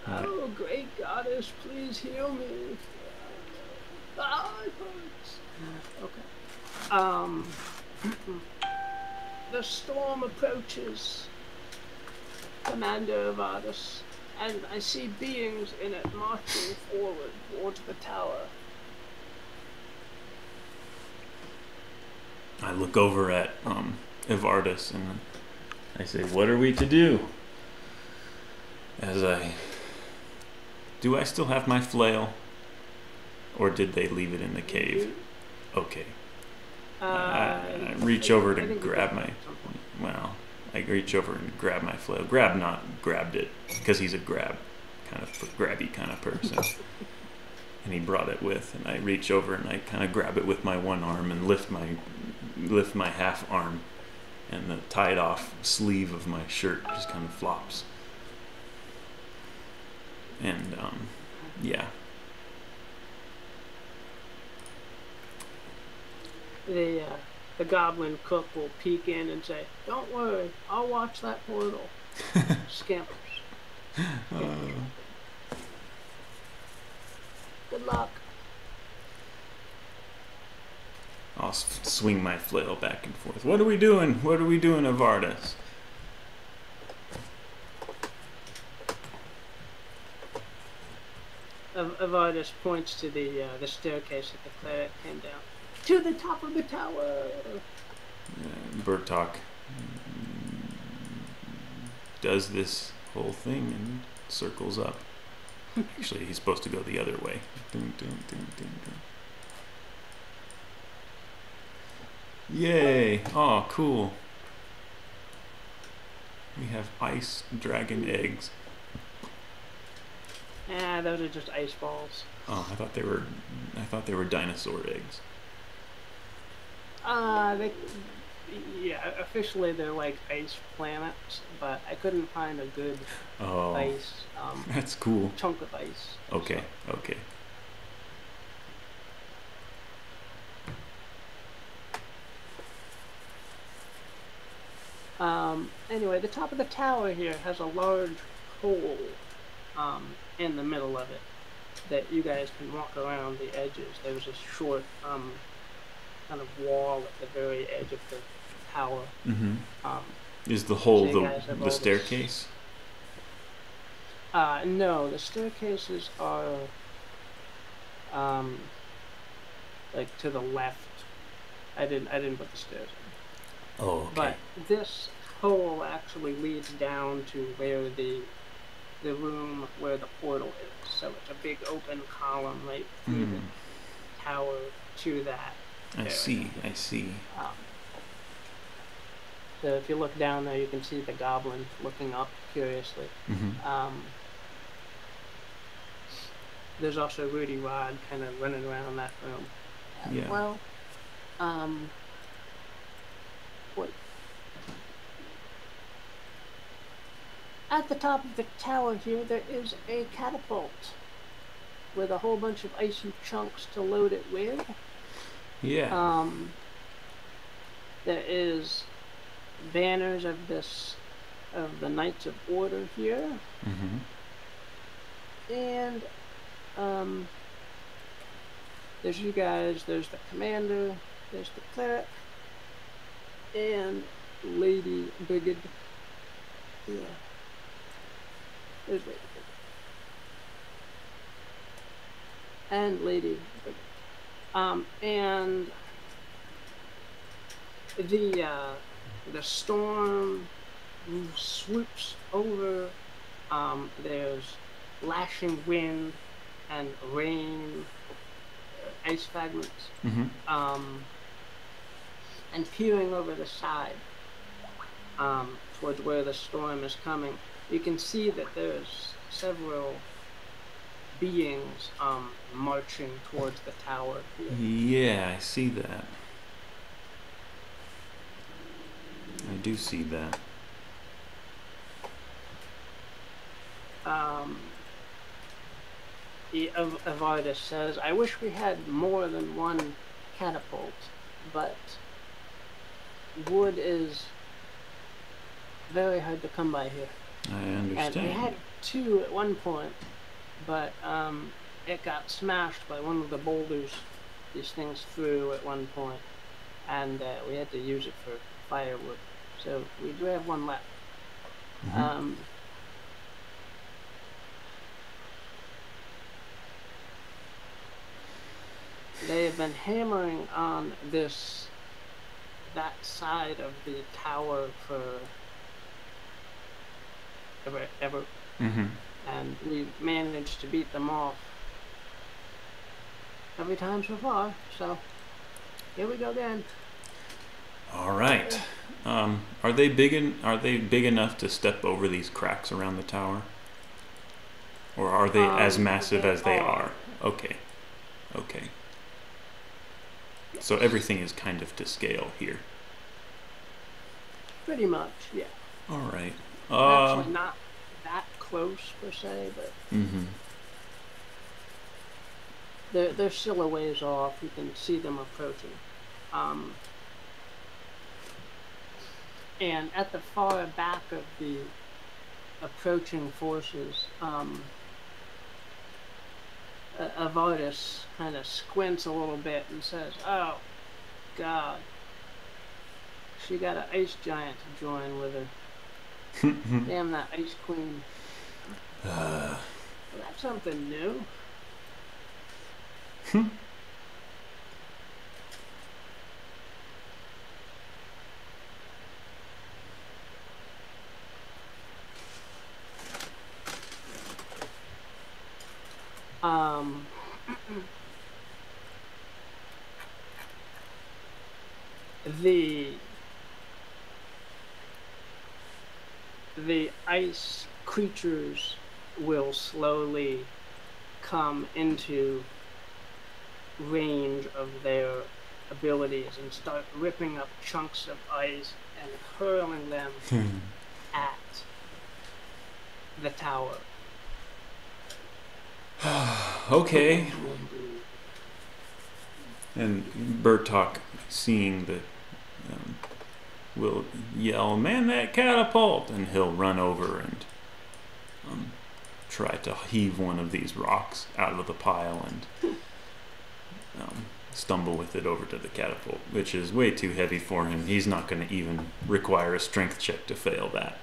Oh, great goddess, please heal me. Ah, it hurts. Okay. The storm approaches, Commander Evardus, and I see beings in it marching forward towards the tower. I look over at Evardus and I say, "What are we to do?" Do I still have my flail, or did they leave it in the cave? Okay. I reach over to grab my. Well, I reach over and grab my flail. Grabbed it, because he's a grabby kind of person. And he brought it with, and I reach over and I kind of grab it with my one arm and lift my half arm, and the tied off sleeve of my shirt just kind of flops. And yeah. The goblin cook will peek in and say, "Don't worry, I'll watch that portal." Scampers. Good luck. I'll swing my flail back and forth. What are we doing? What are we doing, Evardus? Evardus points to the staircase that the cleric came down. To the top of the tower! Bertok does this whole thing and circles up. Actually, he's supposed to go the other way. Dun, dun, dun, dun, dun. Yay! Oh, cool. We have ice dragon eggs. Those are just ice balls. Oh, I thought they were dinosaur eggs. Officially they're like ice planets, but I couldn't find a good ice. That's cool. Chunk of ice. Okay, okay. Anyway, the top of the tower here has a large hole in the middle of it that you guys can walk around the edges. There's a short kind of wall at the very edge of the tower. Mm-hmm. Is the hole so the staircase? No, the staircases are like to the left. I didn't put the stairs in. Oh, okay. But this hole actually leads down to where the room where the portal is. So it's a big open column right through the tower to that. I see. So if you look down there, you can see the goblin looking up curiously. Mm-hmm. There's also Rudy Rod kind of running around that room. Yeah. Well, what? At the top of the tower here, there is a catapult with a whole bunch of icy chunks to load it with. Yeah. There is banners of the Knights of Order here. Mm-hmm. And there's you guys, there's the commander, there's the cleric, and Lady Bigot. Yeah. There's Lady Bigot. And Lady Bigot. And the storm swoops over. There's lashing wind and rain, ice fragments, and peering over the side towards where the storm is coming. You can see that there's several beings marching towards the tower here. Yeah, I see that. I do see that. Evardus says, "I wish we had more than one catapult, but wood is very hard to come by here. I understand. And we had two at one point, but it got smashed by one of the boulders these things threw at one point, and we had to use it for firewood. So we do have one left." Mm-hmm. They have been hammering on that side of the tower for ever, Mm-hmm. and we've managed to beat them off every time so far. So here we go again. All right. Are they big enough to step over these cracks around the tower, or are they as massive as they are? Okay. Okay. So everything is kind of to scale here. Pretty much, yeah. All right. Actually, not that close per se, but Mm-hmm. they're still a ways off. You can see them approaching. And at the far back of the approaching forces, Evardus kind of squints a little bit and says, "Oh, God. She got an ice giant to join with her. Damn that ice queen. Well, that's something new." The ice creatures will slowly come into range of their abilities and start ripping up chunks of ice and hurling them at the tower. Okay. And Bertok, seeing the, will yell, "Man that catapult!" and he'll run over and try to heave one of these rocks out of the pile and stumble with it over to the catapult, which is way too heavy for him. He's not going to even require a strength check to fail that.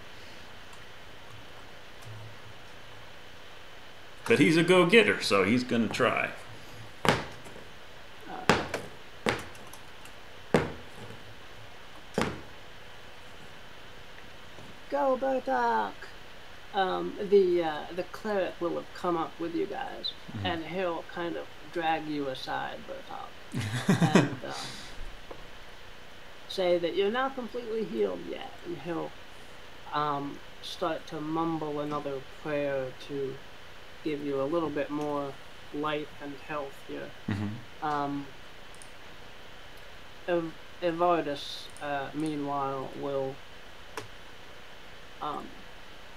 But he's a go-getter, so he's going to try. Go, Bertok! The cleric will have come up with you guys, and he'll kind of drag you aside, Bertok, and say that you're not completely healed yet, and he'll start to mumble another prayer to give you a little bit more life and health here. Evardus, meanwhile, will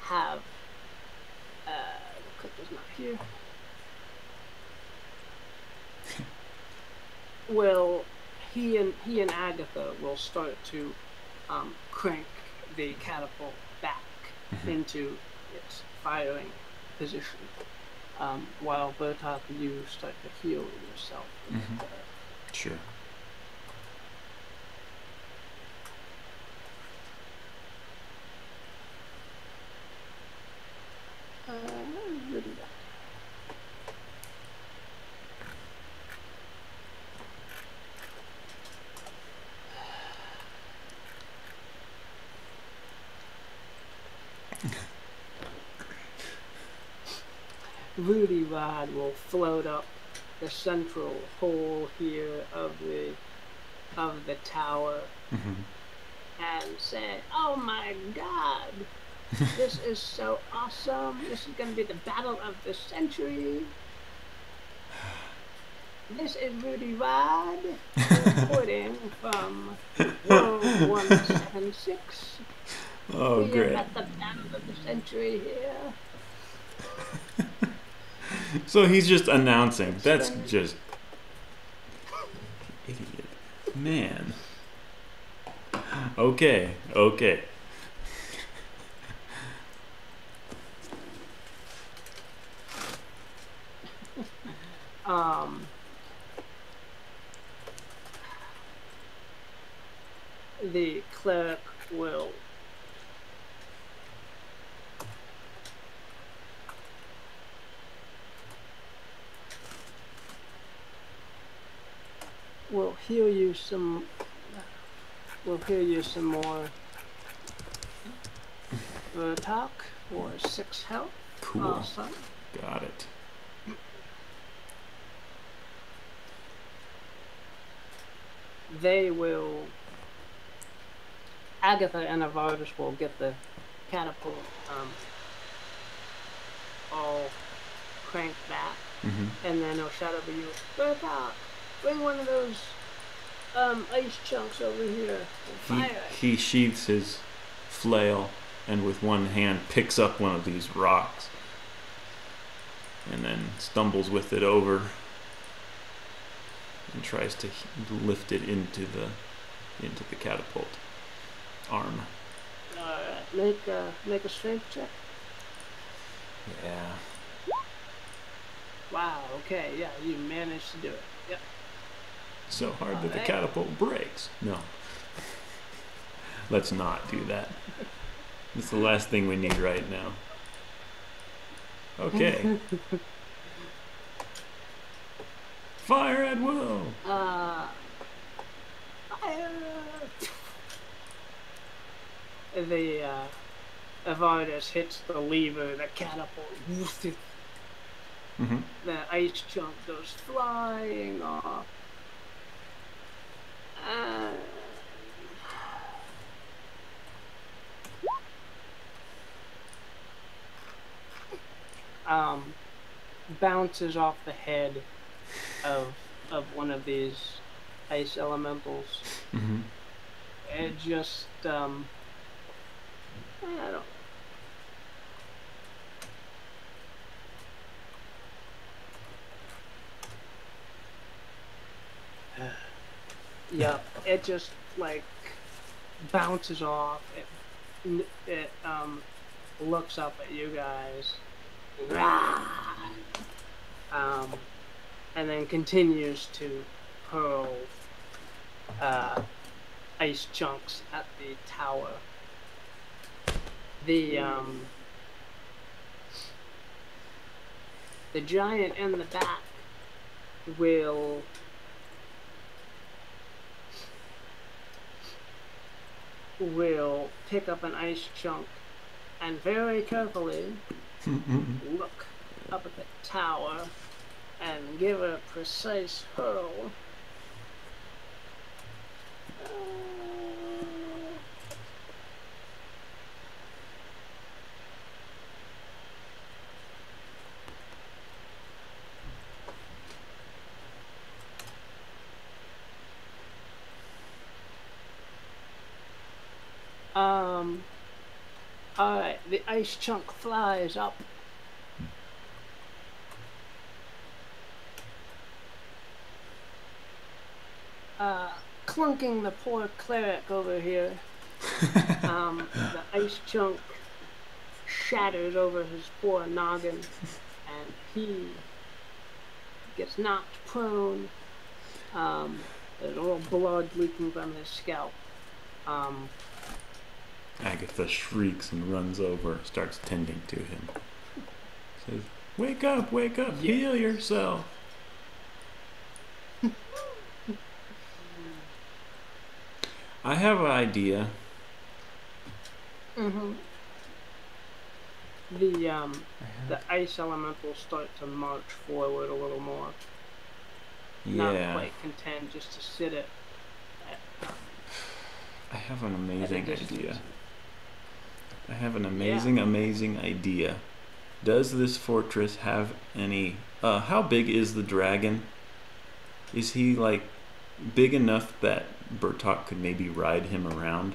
have the clicker's not here. He and Agatha will start to crank the catapult back into its firing position, while Bertok, you start to heal yourself. Sure. Rudy Rod will float up the central hole here of the tower and say, "Oh my God, this is so awesome! This is going to be the battle of the century. This is Rudy Rod reporting from World 176. Oh, we great! are at the battle of the century here." So he's just announcing. That's just idiot, man. Okay, okay. The cleric will heal you some. We'll heal you some more Bertok for 6 health. Cool. Awesome. Got it. They will. Agatha and Evardus will get the catapult all cranked back, and then he'll shout over you, Bertok, bring one of those ice chunks over here and fire it. He sheaths his flail and with one hand picks up one of these rocks and then stumbles with it over and tries to lift it into the catapult arm. Alright, make a strength check. Yeah. Wow, okay, yeah, you managed to do it. Yep. So hard that the catapult breaks. No. Let's not do that. It's the last thing we need right now. Okay. Fire at will! Fire! The Evardus hits the lever, the catapult. The ice chunk goes flying off. Bounces off the head of one of these ice elementals. It just I don't. Yeah, it just like bounces off. It looks up at you guys, and then continues to hurl ice chunks at the tower. The giant in the back will pick up an ice chunk and very carefully look up at the tower and give it a precise hurl. Alright, the ice chunk flies up. Clunking the poor cleric over here. The ice chunk shatters over his poor noggin, and he gets knocked prone. There's a little blood leaking from his scalp. Agatha shrieks and runs over, starts tending to him. Says, wake up, heal yourself. I have an idea. The ice elementals start to march forward a little more. Yeah. Not quite content just to sit at I have an amazing idea. I have an amazing idea. Does this fortress have any... how big is the dragon? Is he, like, big enough that Bertok could maybe ride him around?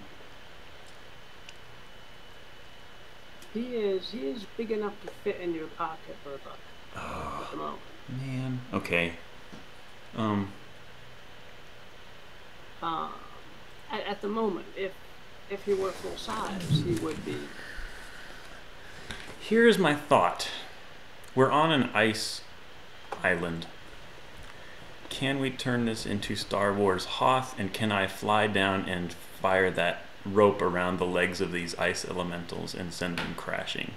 He is big enough to fit in your pocket, Bertok. Oh, at the moment. man. Okay. At the moment, if he were full size, he would be. Here's my thought. We're on an ice island. Can we turn this into Star Wars Hoth, and can I fly down and fire that rope around the legs of these ice elementals and send them crashing?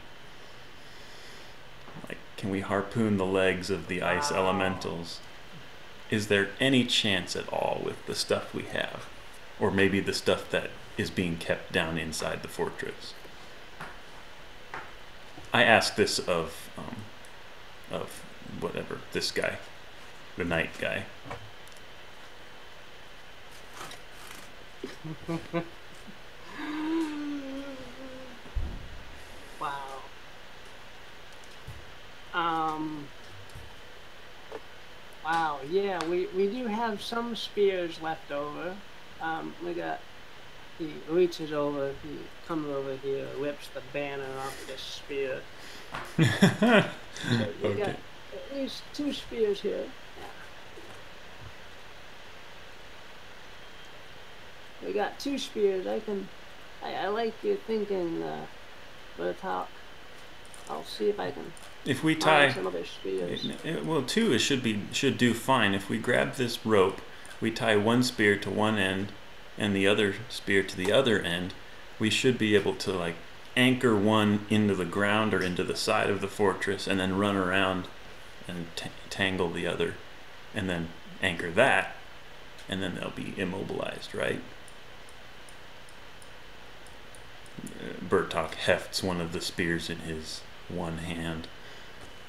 Like, can we harpoon the legs of the ice elementals? Is there any chance at all with the stuff we have? Or maybe the stuff that is being kept down inside the fortress? I asked this of whatever, this guy, the knight guy. Wow. Wow, yeah, we do have some spears left over. We got, he reaches over, he comes over here, rips the banner off the spear. So we got at least 2 spears here. Yeah. We got 2 spears. I like your thinking, Bertok. I'll see if I can. If we tie, some other spears. well, 2 should do fine. If we grab this rope, we tie one spear to one end and the other spear to the other end, we should be able to like anchor one into the ground or into the side of the fortress and then run around and tangle the other and then anchor that, and then they'll be immobilized, right? Bertok hefts one of the spears in his one hand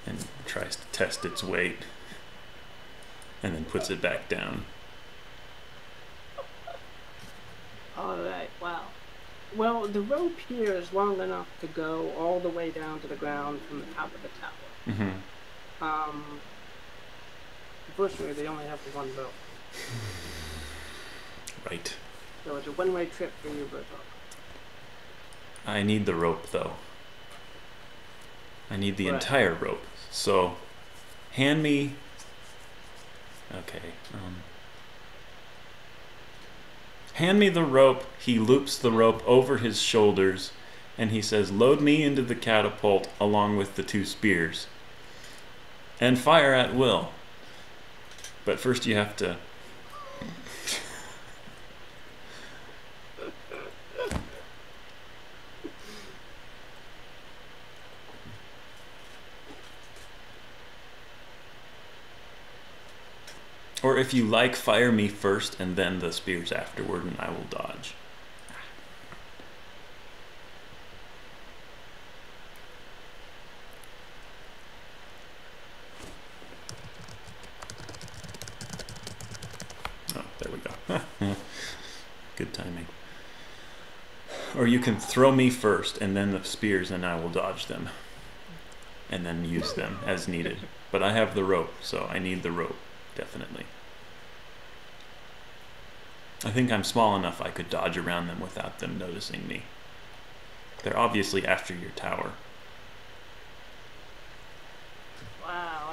and tries to test its weight and then puts it back down. Alright, wow. Well, the rope here is long enough to go all the way down to the ground from the top of the tower. Mm-hmm. Unfortunately, they only have the one rope. Right. So it's a one-way trip for you, Bertok. I need the rope, though. I need the entire rope. So, hand me... Okay. Hand me the rope. He loops the rope over his shoulders, and he says, load me into the catapult along with the 2 spears. And fire at will. But first you have to... Or if you like, fire me first and then the spears afterward, and I will dodge. Oh, there we go. Good timing. Or you can throw me first and then the spears, and I will dodge them. And then use them as needed. But I have the rope, so I need the rope, definitely. I think I'm small enough I could dodge around them without them noticing me. They're obviously after your tower. Wow,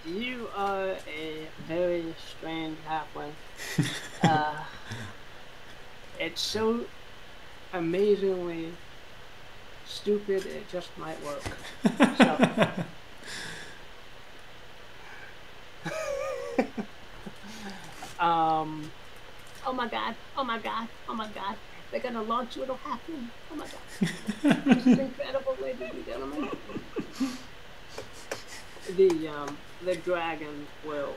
you are a very strange halfling. It's so amazingly stupid, it just might work. So. Oh my god, oh my god, oh my god. They're gonna launch you, it'll happen. Oh my god. This is incredible, ladies and gentlemen. The dragon will.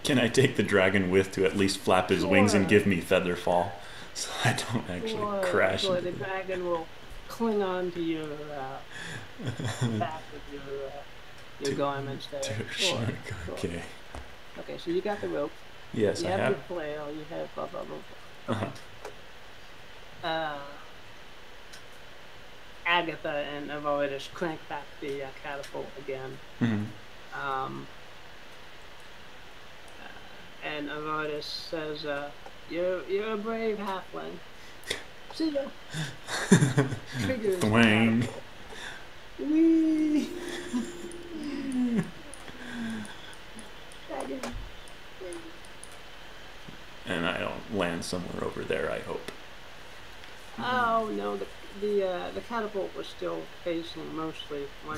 Can I take the dragon with to at least flap his wings and give me feather fall, so I don't actually crash? Sure, the dragon will cling on to your back with your garments there. Sure. Okay. Okay, so you got the rope. Yes, you I have. You have. have your flail. You have blah blah blah. Okay. Agatha and Evardus crank back the catapult again. Mm-hmm. And Evardus says, "You're a brave halfling. See ya. Triggers. Twang. Wee. Dragon. And I don't land somewhere over there, I hope. Oh no, the catapult was still facing mostly one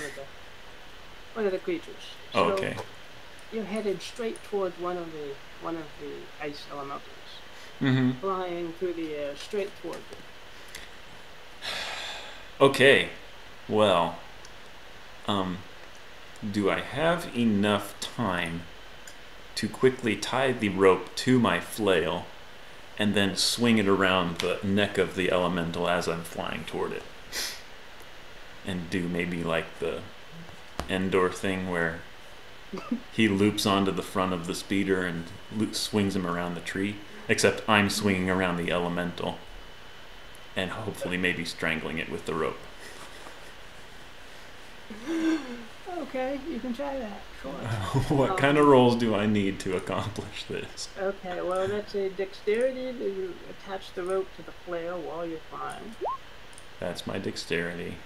of the creatures. So Okay. you're headed straight towards one of the ice elementals, flying through the air straight towards it. Okay. Well, do I have enough time to quickly tie the rope to my flail and then swing it around the neck of the elemental as I'm flying toward it? And do maybe like the Endor thing where he loops onto the front of the speeder and swings him around the tree, except I'm swinging around the elemental and hopefully maybe strangling it with the rope. Okay, you can try that. Sure. What kind of rolls do I need to accomplish this? Okay, well, that's a dexterity to attach the rope to the flail while you're flying. That's my dexterity.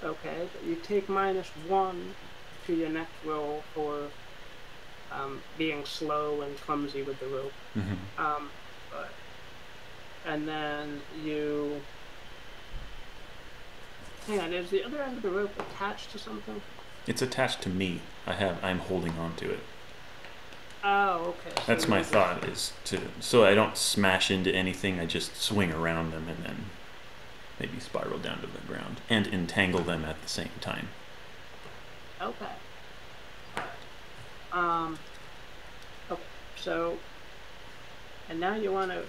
Okay, but you take -1 to your next roll for being slow and clumsy with the rope. And then you... Hang on, is the other end of the rope attached to something? It's attached to me. I'm holding on to it. Oh, okay. So That's my thought, is so I don't smash into anything, I just swing around them and then maybe spiral down to the ground and entangle them at the same time. Okay. Okay, so... And now you want to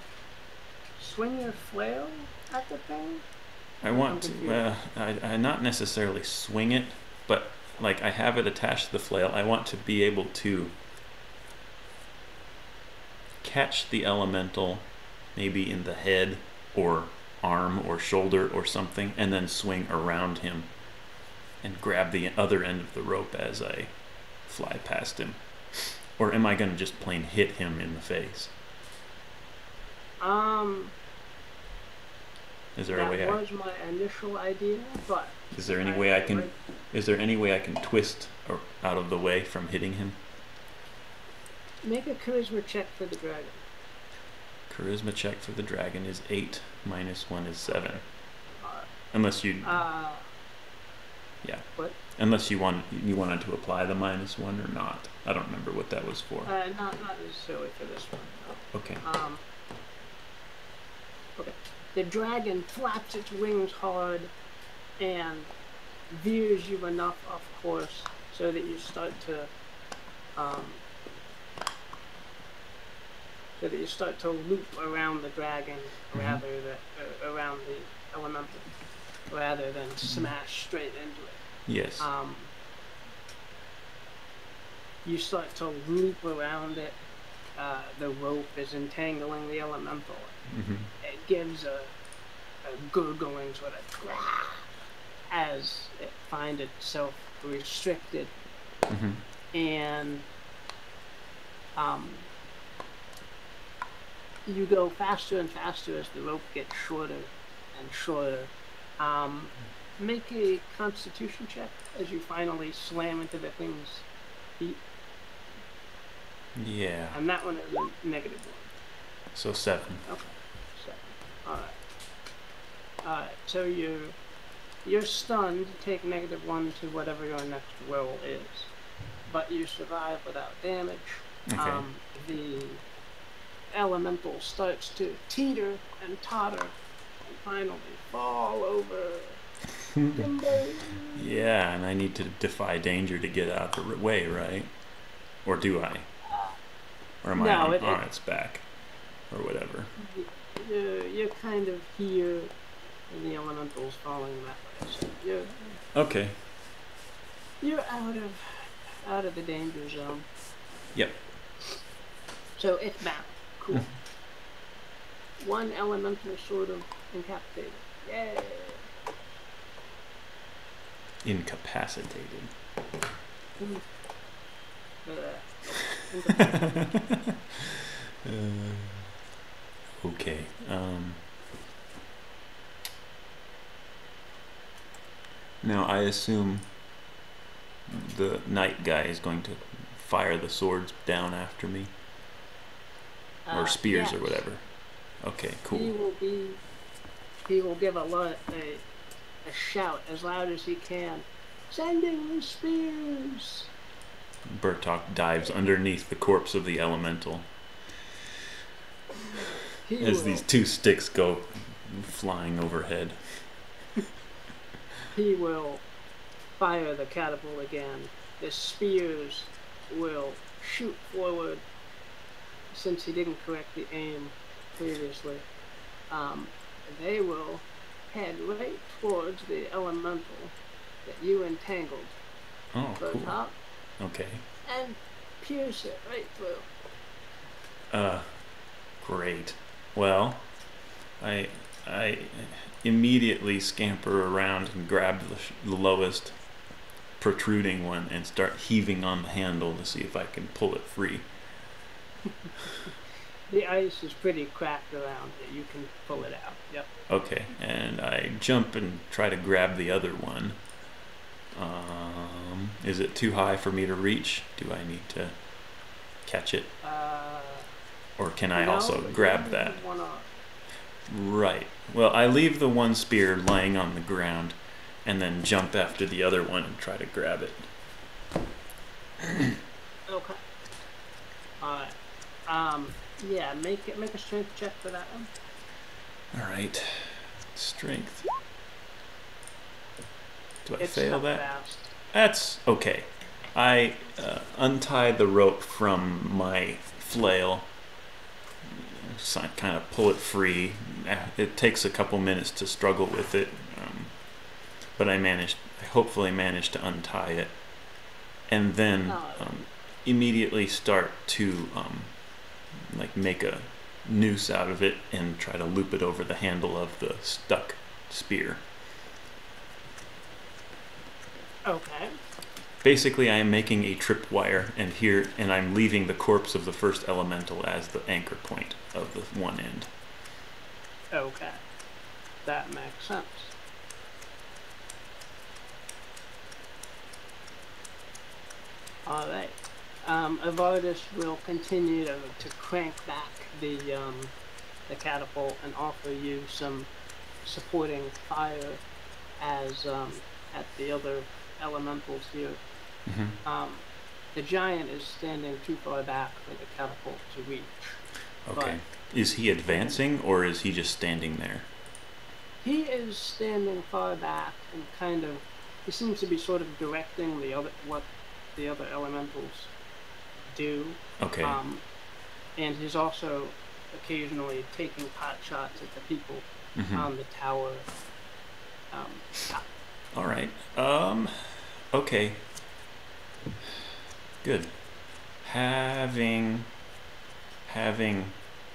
swing your flail at the thing? I want to, I not necessarily swing it, but like I have it attached to the flail. I want to be able to catch the elemental maybe in the head or arm or shoulder or something, and then swing around him and grab the other end of the rope as I fly past him. Or am I going to just plain hit him in the face? Is there a way that was my initial idea, but is there any way I can twist or out of the way from hitting him? Make a charisma check for the dragon. Charisma check for the dragon is 8, -1 is 7. Unless you yeah. What? Unless you wanted to apply the -1 or not. I don't remember what that was for. Not necessarily for this one. No. Okay. Okay. The dragon flaps its wings hard and veers you enough off course so that you start to loop around the dragon rather than around the elemental, rather than smash straight into it. Yes. You start to loop around it. The rope is entangling the elemental. It gives a gurgling sort of as it finds itself restricted, and you go faster and faster as the rope gets shorter and shorter. Make a Constitution check as you finally slam into the thing's feet. Yeah. And that one is a -1. So 7. Okay. 7. Alright, so you're stunned. Take -1 to whatever your next roll is. But you survive without damage. Okay. The elemental starts to teeter and totter and finally fall over. Yeah, and I need to defy danger to get out of the way, right? Or do I? Or am I on its back? Or whatever. You're kind of here, and the elemental's falling that way. So okay. You're out of the danger zone. Yep. So it's back. Cool. One elemental sort of incapacitated. Yay! Incapacitated. Incapacitated. Okay. Now, I assume the knight guy is going to fire the swords down after me. Or spears, yes. or whatever. Okay, cool. He will give a shout as loud as he can. Sending the spears! Bertok dives underneath the corpse of the elemental. These two sticks go flying overhead. He will fire the catapult again. The spears will shoot forward, since he didn't correctly aim previously. They will head right towards the elemental that you entangled. Oh, cool. Top, okay. and pierce it right through. Great. Well, I immediately scamper around and grab the lowest protruding one and start heaving on the handle to see if I can pull it free. The ice is pretty cracked around it. You can pull it out. Yep. Okay, and I jump and try to grab the other one. Is it too high for me to reach? Do I need to catch it? Or can I also grab that? Right. Well, I leave the one spear laying on the ground and then jump after the other one and try to grab it. Okay. Alright. Yeah, make a strength check for that one. Alright. Strength. Do I It's fail not that? fast. That's okay. I untie the rope from my flail, so I kind of pull it free. It takes a couple minutes to struggle with it, but I hopefully managed to untie it, and then immediately start to like make a noose out of it and try to loop it over the handle of the stuck spear. Okay. Basically, I am making a tripwire, and I'm leaving the corpse of the first elemental as the anchor point of the one end. Okay. That makes sense. Alright. Evardus will continue to crank back the catapult and offer you some supporting fire as at the other elementals here. Mm-hmm. The giant is standing too far back for the catapult to reach. Okay. Is he advancing, or is he just standing there? He is standing far back and he seems to be sort of directing what the other elementals do. Okay. And he's also occasionally taking pot shots at the people on the tower top. All right. Okay. Good. Having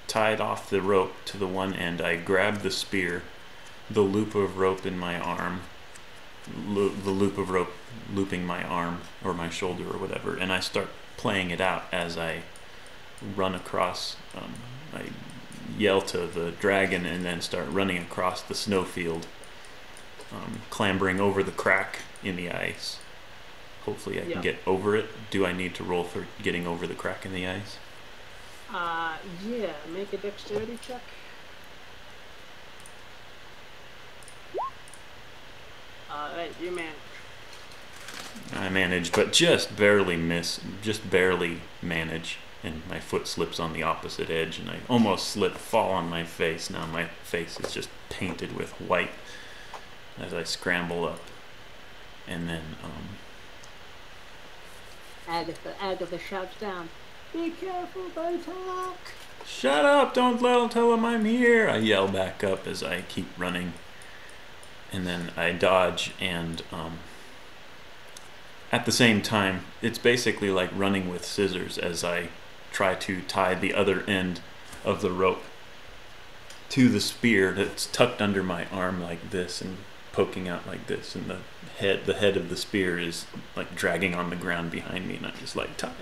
tied off the rope to the one end, I grab the spear, the loop of rope in my arm, the loop of rope looping my arm or my shoulder or whatever, and I start playing it out as I run across. I yell to the dragon and then start running across the snowfield, clambering over the crack in the ice. Hopefully I can get over it. Do I need to roll for getting over the crack in the ice? Yeah, make a dexterity check. Alright, you manage. I manage, but just barely manage, and my foot slips on the opposite edge, and I almost fall on my face. Now my face is just painted with white as I scramble up, and then Agatha shouts down, "Be careful, Bertok!" "Shut up! Don't tell him I'm here!" I yell back up as I keep running, and then I dodge, and at the same time, it's basically like running with scissors as I try to tie the other end of the rope to the spear that's tucked under my arm like this and poking out like this, and the head of the spear is like dragging on the ground behind me, and I'm just like tie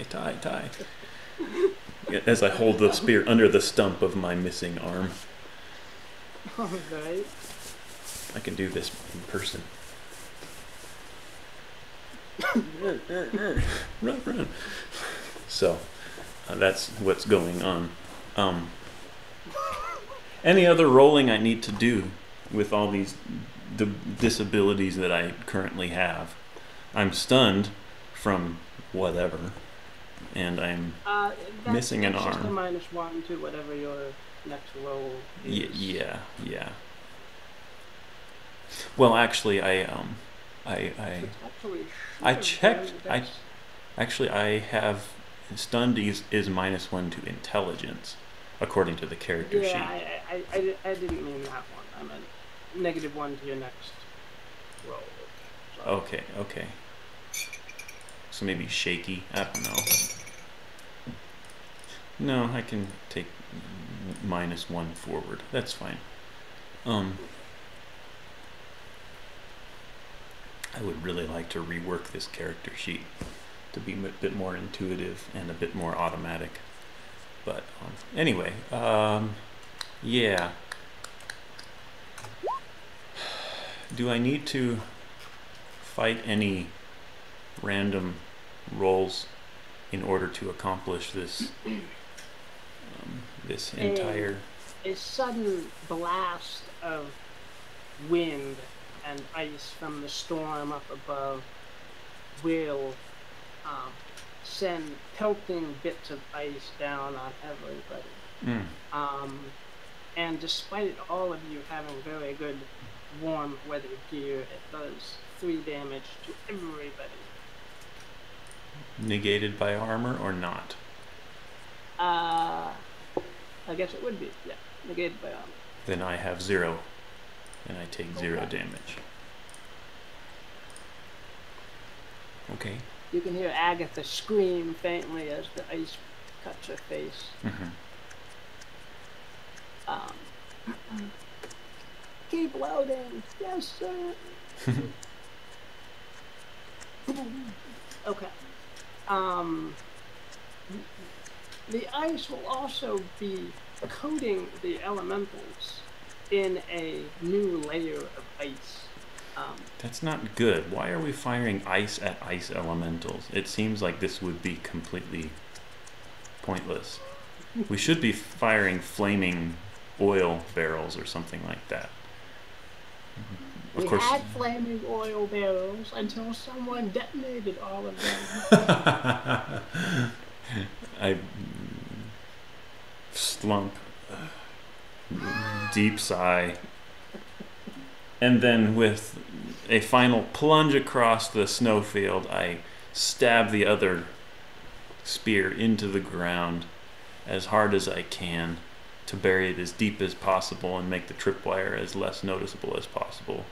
as I hold the spear under the stump of my missing arm. Alright. I can do this in person. Run. So that's what's going on. Any other rolling I need to do with all the disabilities that I currently have? I'm stunned from whatever, and I'm missing an arm. Just a -1 to whatever your next roll is. Yeah. Well, actually, I checked. I have stunned is -1 to intelligence, according to the character sheet. I didn't mean that one. I meant -1 to your next roll. So. Okay. So maybe shaky. I don't know. No, I can take -1 forward. That's fine. I would really like to rework this character sheet to be a bit more intuitive and a bit more automatic. But anyway, yeah. Do I need to fight any random rolls in order to accomplish this this entire... A sudden blast of wind and ice from the storm up above will send pelting bits of ice down on everybody. And despite all of you having very good warm weather gear, it does 3 damage to everybody. Negated by armor or not? I guess it would be, yeah. Negated by armor. Then I have 0. And I take 0 damage. Okay. You can hear Agatha scream faintly as the ice cuts her face. Keep loading! Yes, sir! Okay. The ice will also be coating the elementals in a new layer of ice. That's not good. Why are we firing ice at ice elementals? It seems like this would be completely pointless. We should be firing flaming oil barrels or something like that. Of course. We had flaming oil barrels until someone detonated all of them. I slump. Deep sigh. And then with a final plunge across the snowfield, I stab the other spear into the ground as hard as I can to bury it as deep as possible and make the tripwire as less noticeable as possible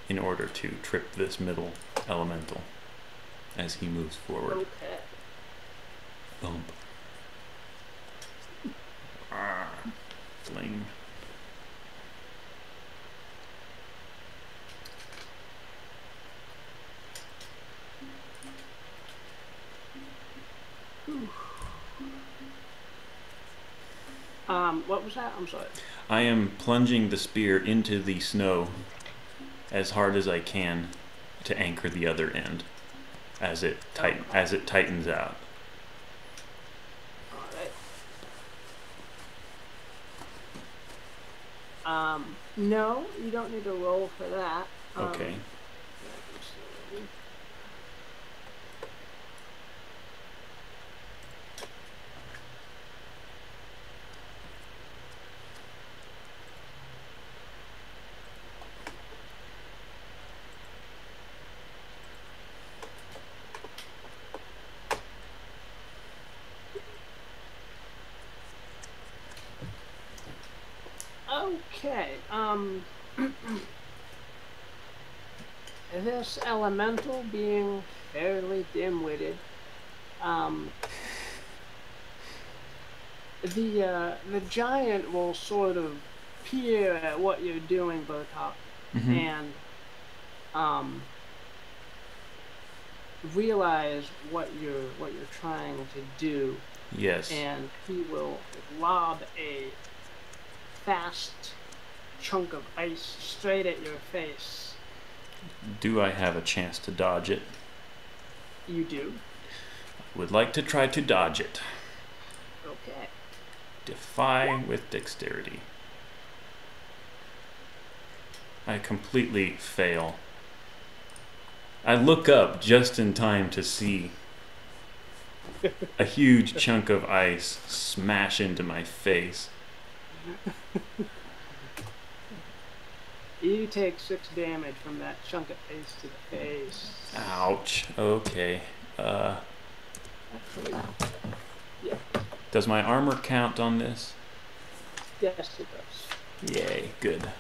in order to trip this middle elemental as he moves forward. Okay. Bump. Fling. What was that? I'm sorry. I am plunging the spear into the snow as hard as I can to anchor the other end as it tightens out. All right. No, you don't need to roll for that. Okay. Okay, this elemental being fairly dim-witted, the giant will sort of peer at what you're doing, Bertok, and realize what you're trying to do. Yes. And he will lob a fast chunk of ice straight at your face. Do I have a chance to dodge it? You do. Would like to try to dodge it. Okay. Defy with dexterity. I completely fail. I look up just in time to see a huge chunk of ice smash into my face. You take 6 damage from that chunk of ice to the face. Ouch. Okay. Actually, yeah. Does my armor count on this? Yes, it does. Yay, good.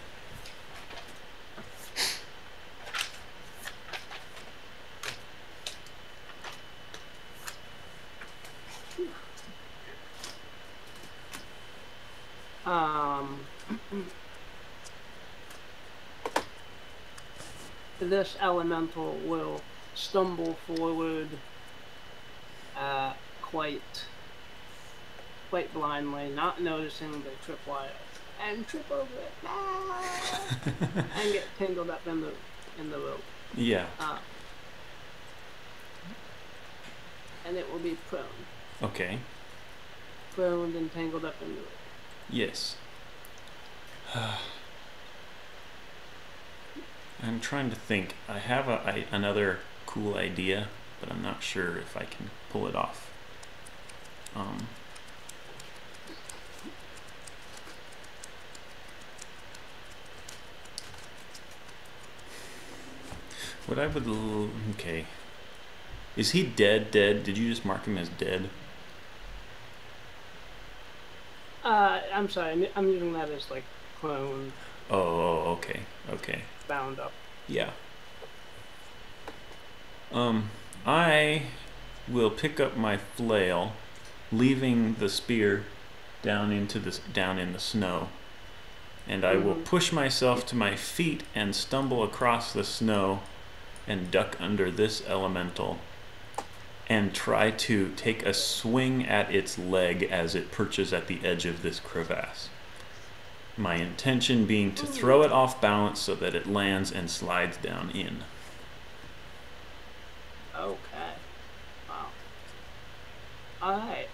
This elemental will stumble forward quite blindly, not noticing the tripwire, and trip over it, and get tangled up in the rope. Yeah. And it will be prone. Okay. Prone and tangled up in the rope. Yes. I'm trying to think. I have another cool idea, but I'm not sure if I can pull it off. What I would... Okay. Is he dead? Did you just mark him as dead? I'm sorry. I'm using that as like prone. Oh, okay. Okay. Bound up. Yeah. I will pick up my flail, leaving the spear down in the snow, and I will push myself to my feet and stumble across the snow and duck under this elemental and try to take a swing at its leg as it perches at the edge of this crevasse. My intention being to throw it off balance so that it lands and slides down in. Okay. Wow. Alright,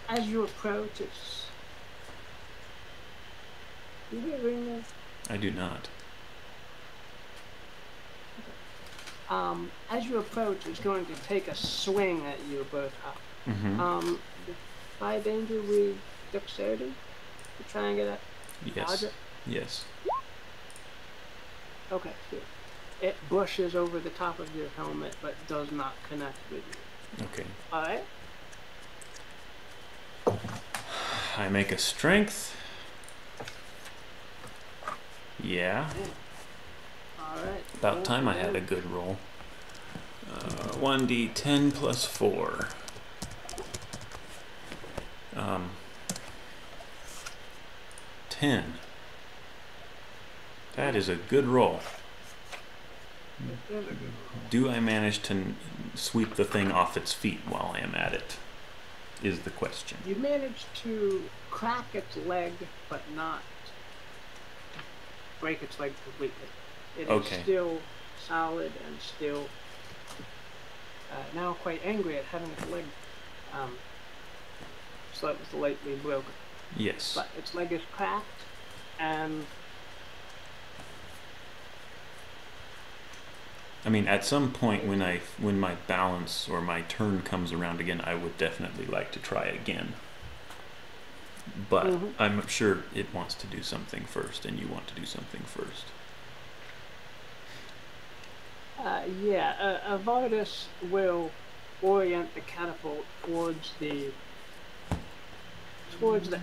as you approach, it's... Do you hear ring there? I do not. As you approach, it's going to take a swing at you, Bertok. By danger with dexterity to try and get at Yes. Yes. Okay, good. It brushes over the top of your helmet, but does not connect with you. Okay. Alright. I make a strength. Yeah. Alright. About time I had a good roll. 1d10 plus 4. 10. That is a good roll. Do I manage to sweep the thing off its feet while I am at it? Is the question. You managed to crack its leg, but not break its leg completely. It is still solid and still now quite angry at having its leg slightly broken. Yes. But its leg is cracked, and I mean, at some point when my balance or my turn comes around again, I would definitely like to try again. But I'm sure it wants to do something first, and you want to do something first. Evardus will orient the catapult towards the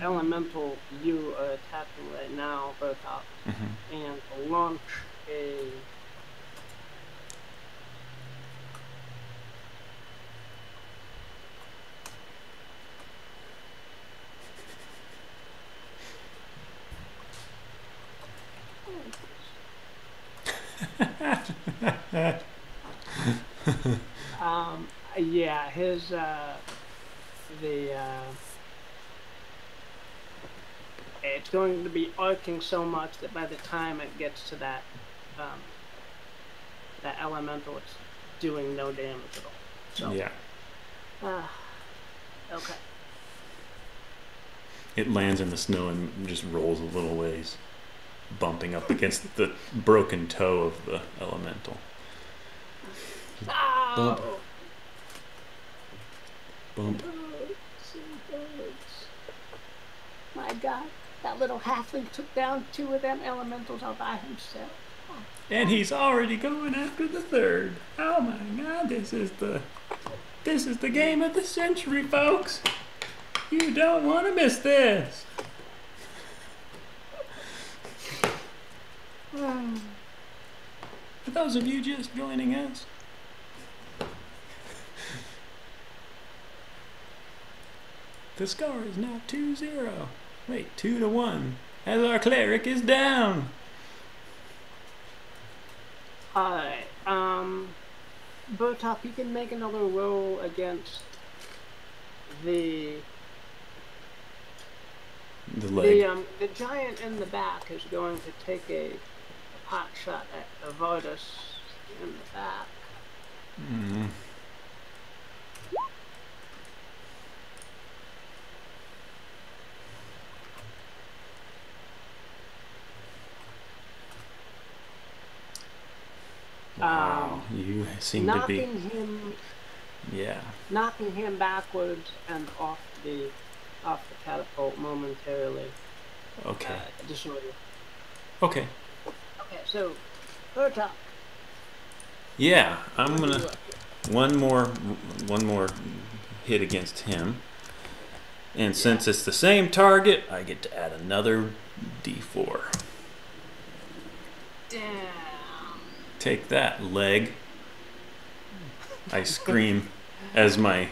elemental you are attacking right now, Bertok, and launch a it's going to be arcing so much that by the time it gets to that that elemental, doing no damage at all. So, yeah. Okay. It lands in the snow and just rolls a little ways, bumping up against the broken toe of the elemental. Bump. Oh. Bump. My God, that little halfling took down 2 of them elementals all by himself. And he's already going after the 3rd. Oh my God, this is the game of the century, folks. You don't want to miss this. For those of you just joining us, the score is now 2-0. Wait, 2-1. As our cleric is down. Alright, Bertok, you can make another roll against the leg. The giant in the back is going to take a pot shot at Evardus in the back. Mm. Wow, you seem to be knocking him backwards and off the catapult momentarily. Okay. Disorder. Okay. Okay, so Bertok. Yeah, I'm gonna one more hit against him, and since it's the same target, I get to add another D4. Damn. Take that, leg. I scream as my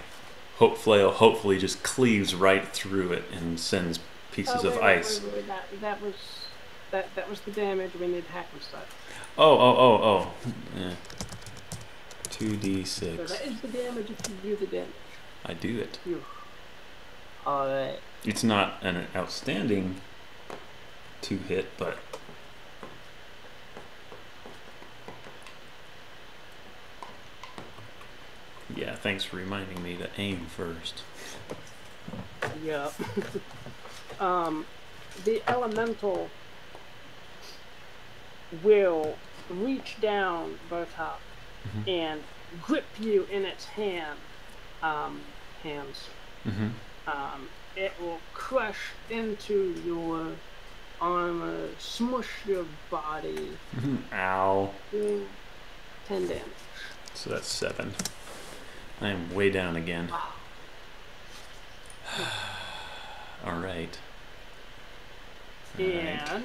hope flail hopefully just cleaves right through it and sends pieces of ice. Wait. That was the damage. We need hack and stuff. Oh. Yeah. 2d6. So that is the damage if you do the damage. I do it. Alright. It's not an outstanding 2-hit, but yeah, thanks for reminding me to aim first. Yeah. The elemental will reach down Bertok and grip you in its hands. It will crush into your armor, smush your body. Ow. Doing 10 damage. So that's 7. I am way down again. Wow. All right. And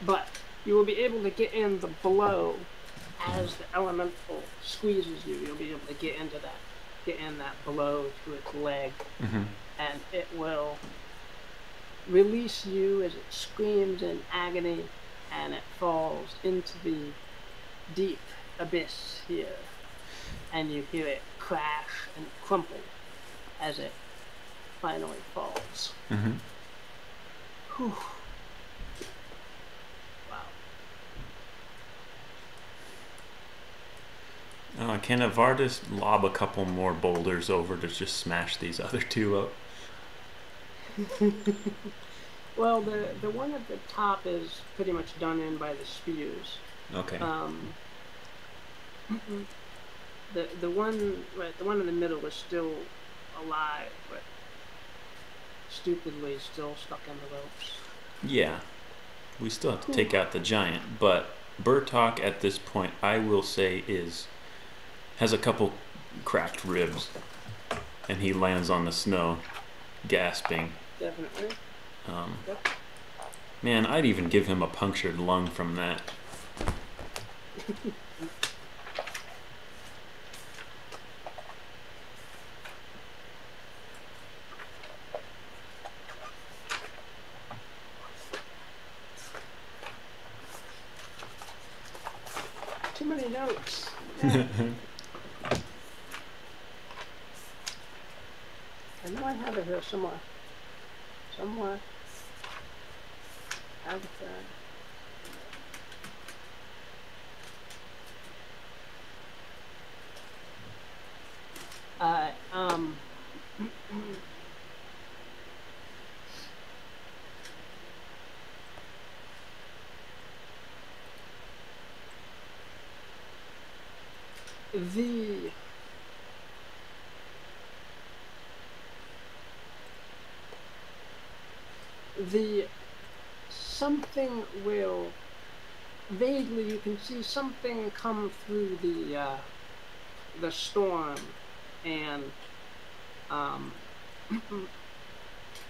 but you will be able to get in the blow as the elemental squeezes you. You'll be able to get in that blow to its leg, and it will release you as it screams in agony, and it falls into the deep abyss here, and you hear it crash and crumple as it finally falls. Whew. Wow. Can Evardus lob a couple more boulders over to just smash these other 2 up? Well, the one at the top is pretty much done in by the spears. Okay. The one in the middle is still alive, but stupidly still stuck in the ropes. Yeah, we still have to take out the giant, but Bertok at this point, I will say, has a couple cracked ribs, and he lands on the snow, gasping. Definitely. Yep. Man, I'd even give him a punctured lung from that. Too many notes. Yeah. I know I have it here somewhere. Agatha. Uh, the something will vaguely, you can see something come through the storm and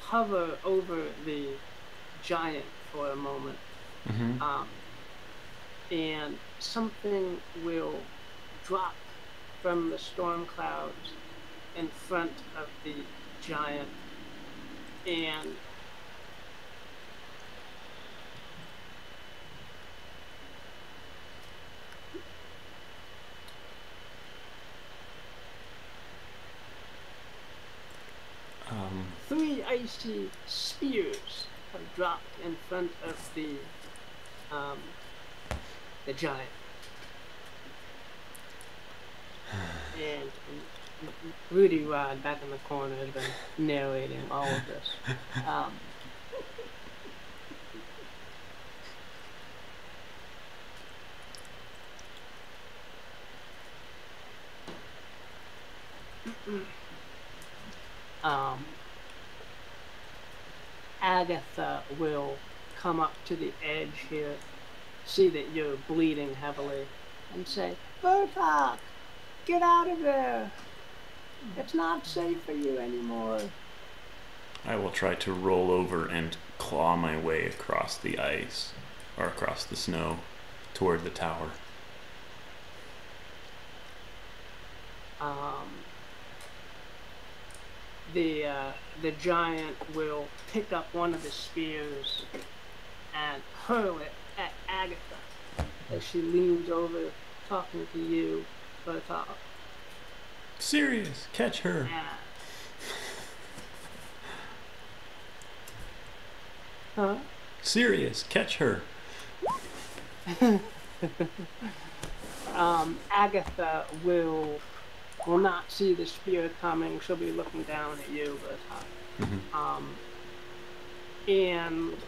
hover over the giant for a moment. And something will drop from the storm clouds in front of the giant, and three icy spears have dropped in front of the giant. And Rudy Rod, back in the corner, has been narrating all of this. Agatha will come up to the edge here, see that you're bleeding heavily, and say, "Bertok, get out of there! It's not safe for you anymore." I will try to roll over and claw my way across the ice, or across the snow, toward the tower. The giant will pick up one of the spears and hurl it at Agatha as she leans over, talking to you, Bertok. Sirius, catch her. Huh? Sirius, catch her. Agatha will not see the spear coming. She'll be looking down at you, Bertok. And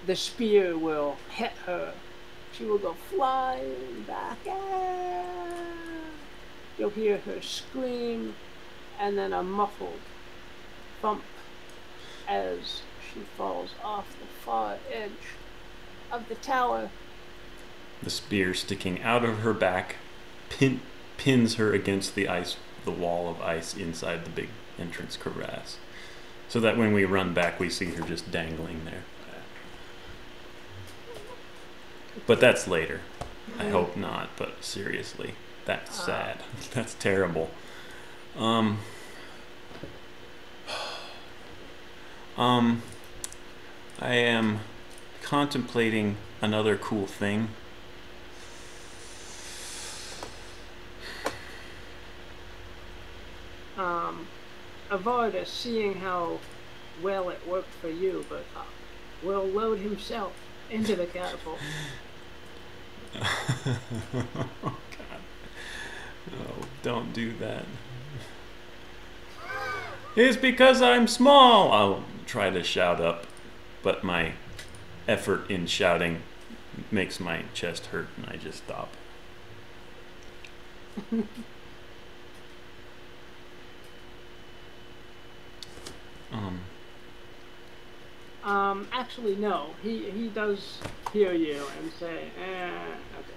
the spear will hit her. She will go flying back. You'll hear her scream, and then a muffled thump as she falls off the far edge of the tower. The spear sticking out of her back pins her against the ice, the wall of ice inside the big entrance crevasse, so that when we run back, we see her just dangling there. But that's later. I hope not, but seriously, that's sad. That's terrible. I am contemplating another cool thing. Evardus, seeing how well it worked for you, but will load himself into the catapult. Oh, God. Oh, don't do that. It's because I'm small. I'll try to shout up, but my effort in shouting makes my chest hurt, and I just stop. Actually, no. He does hear you and say, okay.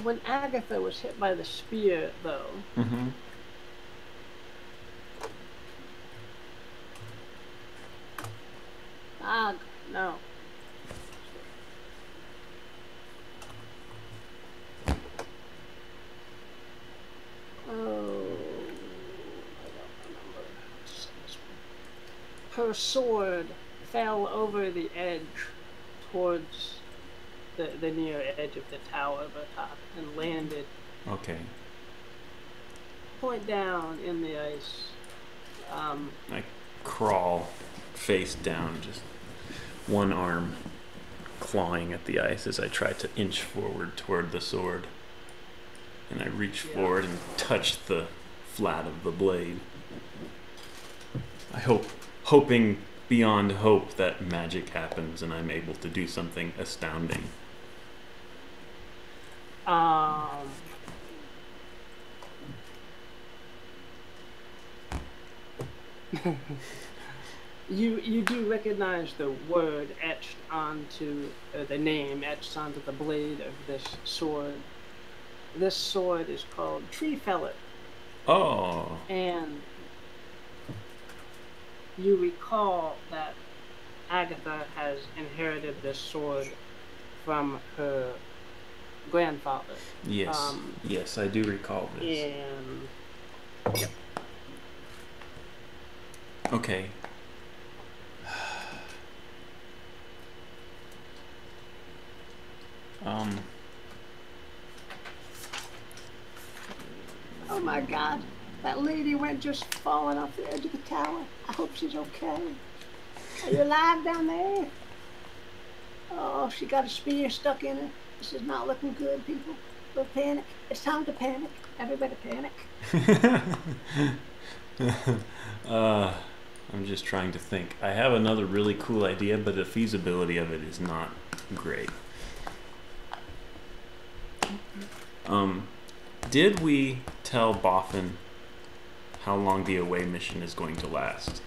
When Agatha was hit by the spear, though, no. Oh, I don't remember. Her sword fell over the edge towards the near edge of the tower, and landed. Okay. Point down in the ice. I crawl face down, just one arm clawing at the ice as I try to inch forward toward the sword. And I reach forward and touch the flat of the blade. Hoping beyond hope that magic happens and I'm able to do something astounding. You do recognize the word etched onto the name etched onto the blade of this sword. This sword is called Tree Feller. Oh. And you recall that Agatha has inherited this sword from her grandfather. Yes. Yes, I do recall this. And yep. Okay. Oh my God, that lady went just falling off the edge of the tower. I hope she's okay. Are you alive down there? Oh, she got a spear stuck in her. This is not looking good, people. We'll panic. It's time to panic. Everybody panic. I'm just trying to think. I have another really cool idea, but the feasibility of it is not great. Did we tell Boffin how long the away mission is going to last?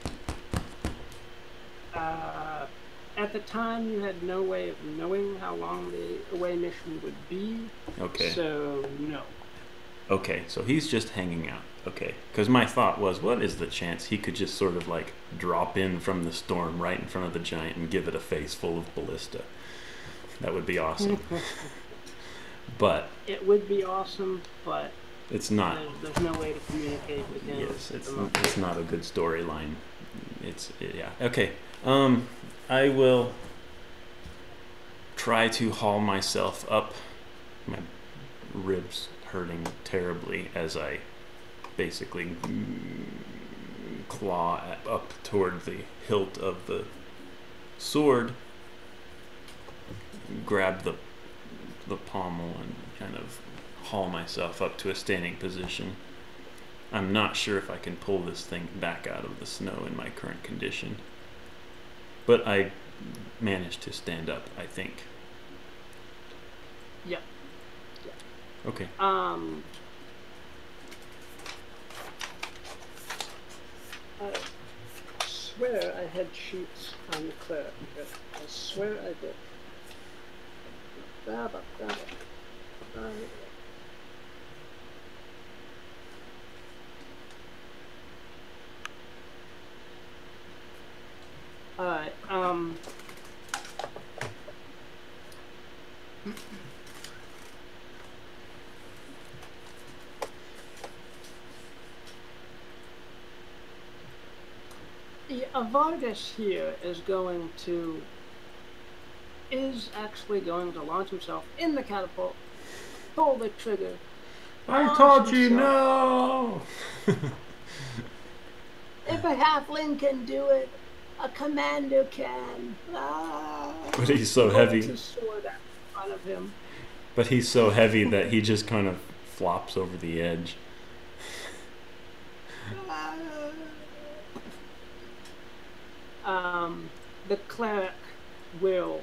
At the time, you had no way of knowing how long the away mission would be. Okay. So, no. Okay, so he's just hanging out. Okay, because my thought was, what is the chance he could just sort of like drop in from the storm right in front of the giant and give it a face full of ballista? That would be awesome. But it would be awesome, but it's not. There's no way to communicate with him. Yes, it's not a good storyline. Yeah. Okay. I will try to haul myself up. My ribs hurting terribly as I basically claw up toward the hilt of the sword, grab the pommel and kind of haul myself up to a standing position. I'm not sure if I can pull this thing back out of the snow in my current condition, but I managed to stand up, I think. Yeah. Okay. I swear I had sheets on the cleric. I swear I did. Grab it. Alright, Evardus here is actually going to launch himself in the catapult, pull the trigger. I told you no! If a halfling can do it, a commander can. But he's so heavy. His sword out in front of him. But he's so heavy that he just kind of flops over the edge. The cleric will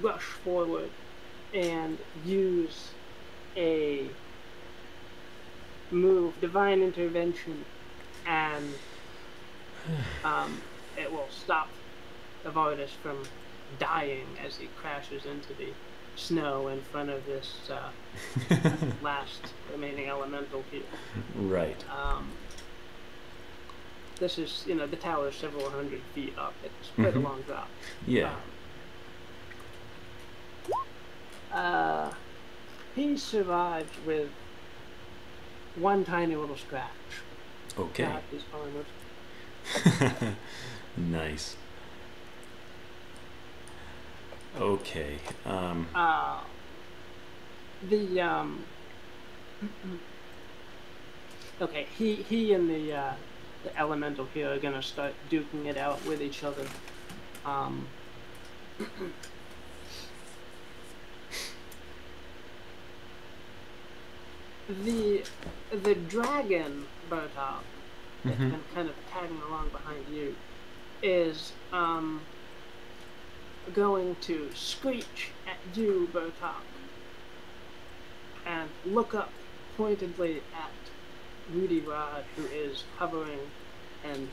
rush forward and use a move, divine intervention, and it will stop Evardus from dying as he crashes into the snow in front of this last remaining elemental here. Right. This is, the tower is several hundred feet up. It's quite a long drop. Yeah. He survived with one tiny little scratch. Okay. Got his armor. Nice. Okay. Okay, he and the the elemental here are gonna start duking it out with each other. The dragon, Bertok, that's been kind of tagging along behind you, is going to screech at you, Bertok, and look up pointedly at Rudy Rod, who is hovering and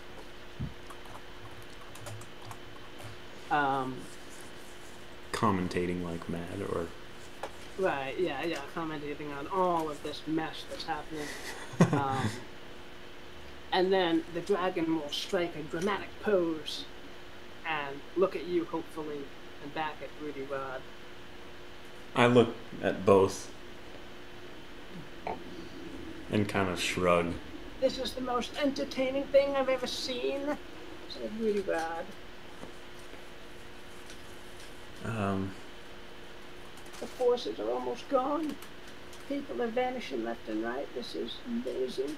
commentating like mad, or right, yeah, commentating on all of this mess that's happening. And then the dragon will strike a dramatic pose and look at you hopefully, and back at Rudy Rod. I look at both and kind of shrug. This is the most entertaining thing I've ever seen, said Rudy Rod. The forces are almost gone. People are vanishing left and right. This is amazing.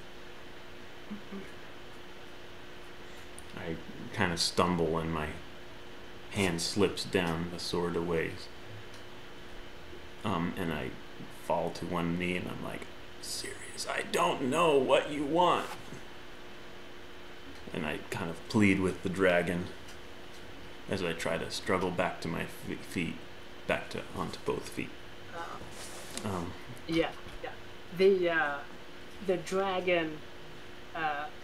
I kind of stumble and my hand slips down the sword away. And I fall to one knee and I'm like, serious, I don't know what you want. And I kind of plead with the dragon as I try to struggle back to my feet, onto both feet. Yeah. The dragon,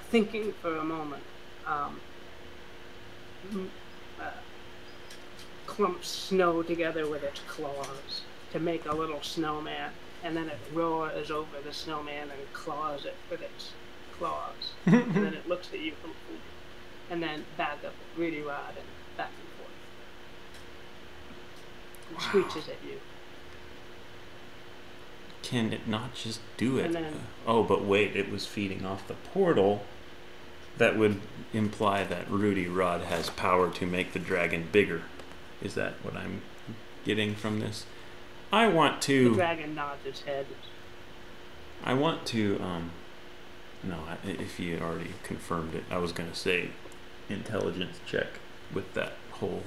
thinking for a moment, clumps snow together with its claws to make a little snowman, and then it roars over the snowman and claws it with its claws. And then it looks at you hopefully, and then back up at Rudy Rod and back and forth. It screeches at you. Can it not just do it? Then, oh, but wait, it was feeding off the portal. That would imply that Rudy Rod has power to make the dragon bigger. Is that what I'm getting from this? I want to... The dragon nods its head. I want to... no, if you already confirmed it, I was going to say intelligence check with that whole...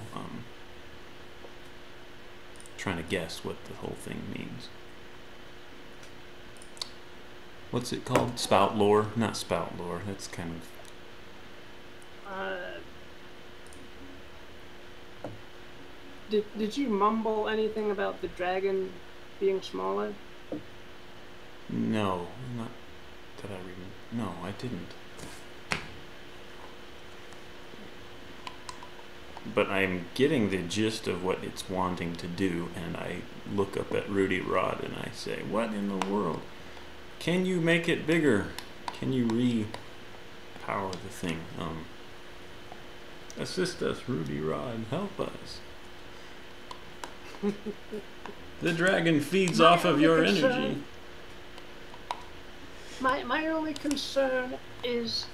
trying to guess what the whole thing means. What's it called? Spout lore? Not spout lore. That's kind of... Did you mumble anything about the dragon being smaller? No, not that I remember. No, I didn't. But I'm getting the gist of what it's wanting to do, and I look up at Rudy Rod and I say, what in the world? Can you make it bigger? Can you re-power the thing? Assist us, Rudy Rod. Help us. The dragon feeds off of your energy. My only concern is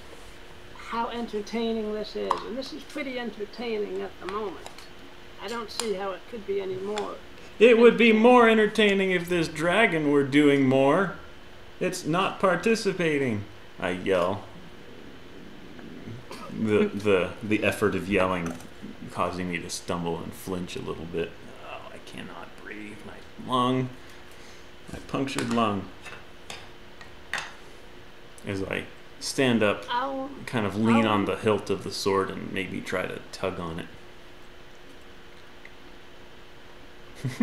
how entertaining this is, and this is pretty entertaining at the moment. I don't see how it could be any more. It would be more entertaining if this dragon were doing more. It's not participating, I yell. The effort of yelling causing me to stumble and flinch a little bit. Oh, I cannot breathe. My punctured lung. As I stand up, kind of lean on the hilt of the sword and maybe try to tug on it.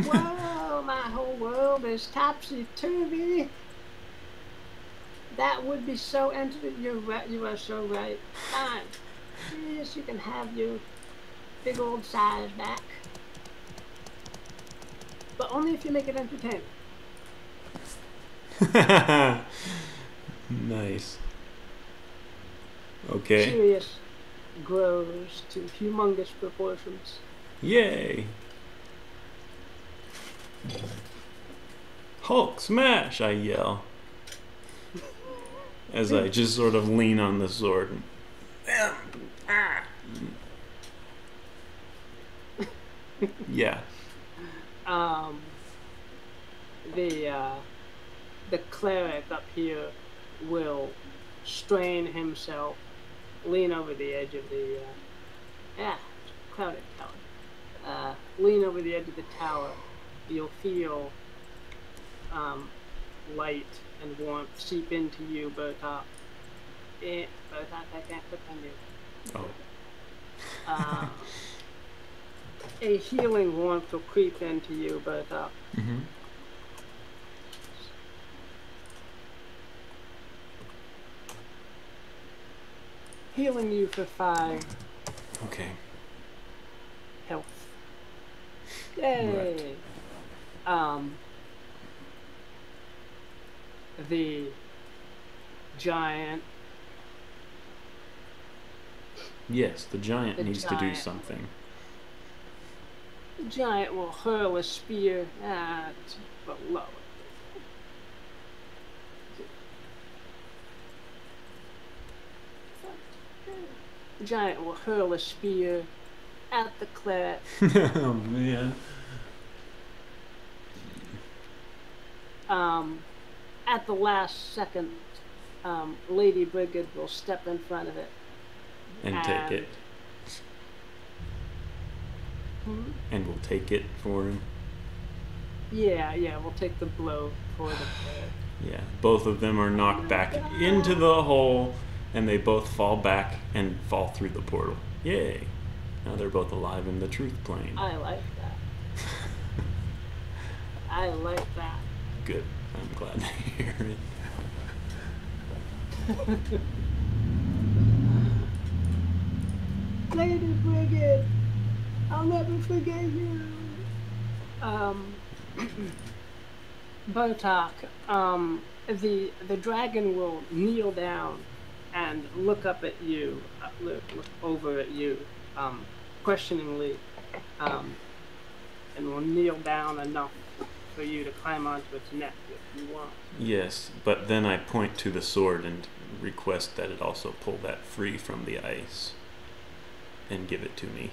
Whoa, my whole world is topsy-turvy. That would be so entertaining. You're right, you are so right. Fine. Yes, you can have your big old size back. But only if you make it entertaining. Nice. Okay. Sirius grows to humongous proportions. Yay! Hulk smash! I yell. As I just sort of lean on the sword. Yeah. The cleric up here will strain himself lean over the edge of the crowded tower. Lean over the edge of the tower. You'll feel light and warmth seep into you, Bertok. Bertok, I can't click on you. Oh. A healing warmth will creep into you, Bertok. Mm-hmm. Healing you for 5 Okay. health. Yay! Right. The giant. Yes, the giant needs to do giant. something. The giant will hurl a spear at below. The giant will hurl a spear at the cleric. Oh man. At the last second, Lady Brigid will step in front of it. And take it. And we'll take it for him. Yeah, we'll take the blow for the cleric. Yeah, both of them are knocked back into the hole, and they both fall back and fall through the portal. Yay! Now they're both alive in the truth plane. I like that. I like that. Good. I'm glad to hear it. Lady Brigid, I'll never forget you. Bertok, the dragon will kneel down and look up at you, look over at you, questioningly, and will kneel down enough for you to climb onto its neck if you want. Yes, but then I point to the sword and request that it also pull that free from the ice and give it to me.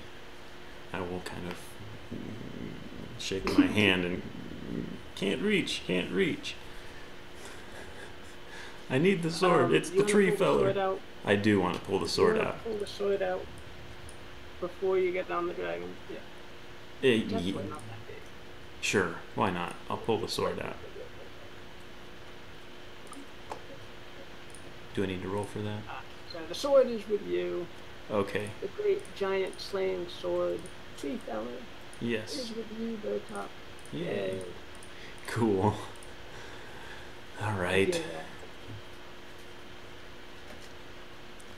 I will kind of shake my hand and can't reach. I need the sword. It's the tree feller. I do want to pull the sword out. Pull the sword out before you get down the dragon. Yeah. Definitely not that big. Sure, why not? I'll pull the sword out. Do I need to roll for that? So the sword is with you. Okay. The great giant slaying sword, tree feller, yes, is with you, Bertok. Yay. Cool. All right.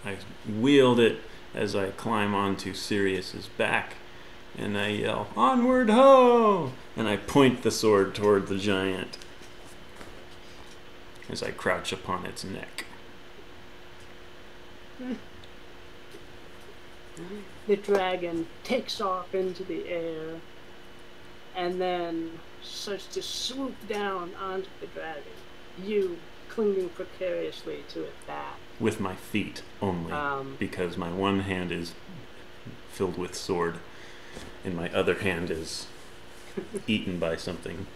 I wield it as I climb onto Sirius's back, and I yell, "Onward ho!" And I point the sword toward the giant as I crouch upon its neck. The dragon takes off into the air and then starts to swoop down onto the dragon, you clinging precariously to its back. With my feet only, because my one hand is filled with sword and my other hand is eaten by something.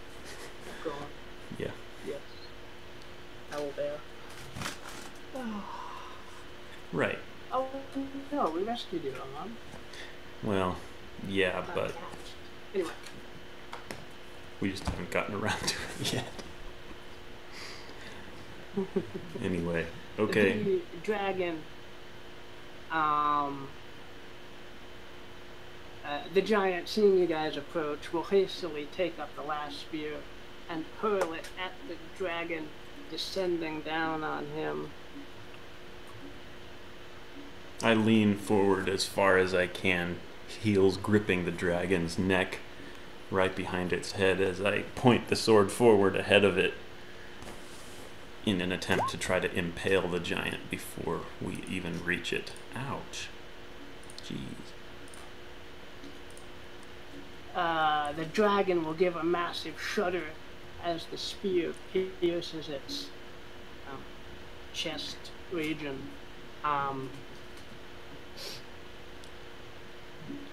Go on. Yeah. Yes. Owl bear. Right. Oh, no, we rescued you, Mom. Well, yeah, but anyway, we just haven't gotten around to it yet. Anyway, okay. The dragon, the giant, seeing you guys approach, will hastily take up the last spear and hurl it at the dragon, descending down on him. I lean forward as far as I can, heels gripping the dragon's neck right behind its head as I point the sword forward ahead of it in an attempt to try to impale the giant before we even reach it. Ouch. Jeez. The dragon will give a massive shudder as the spear pierces its chest region.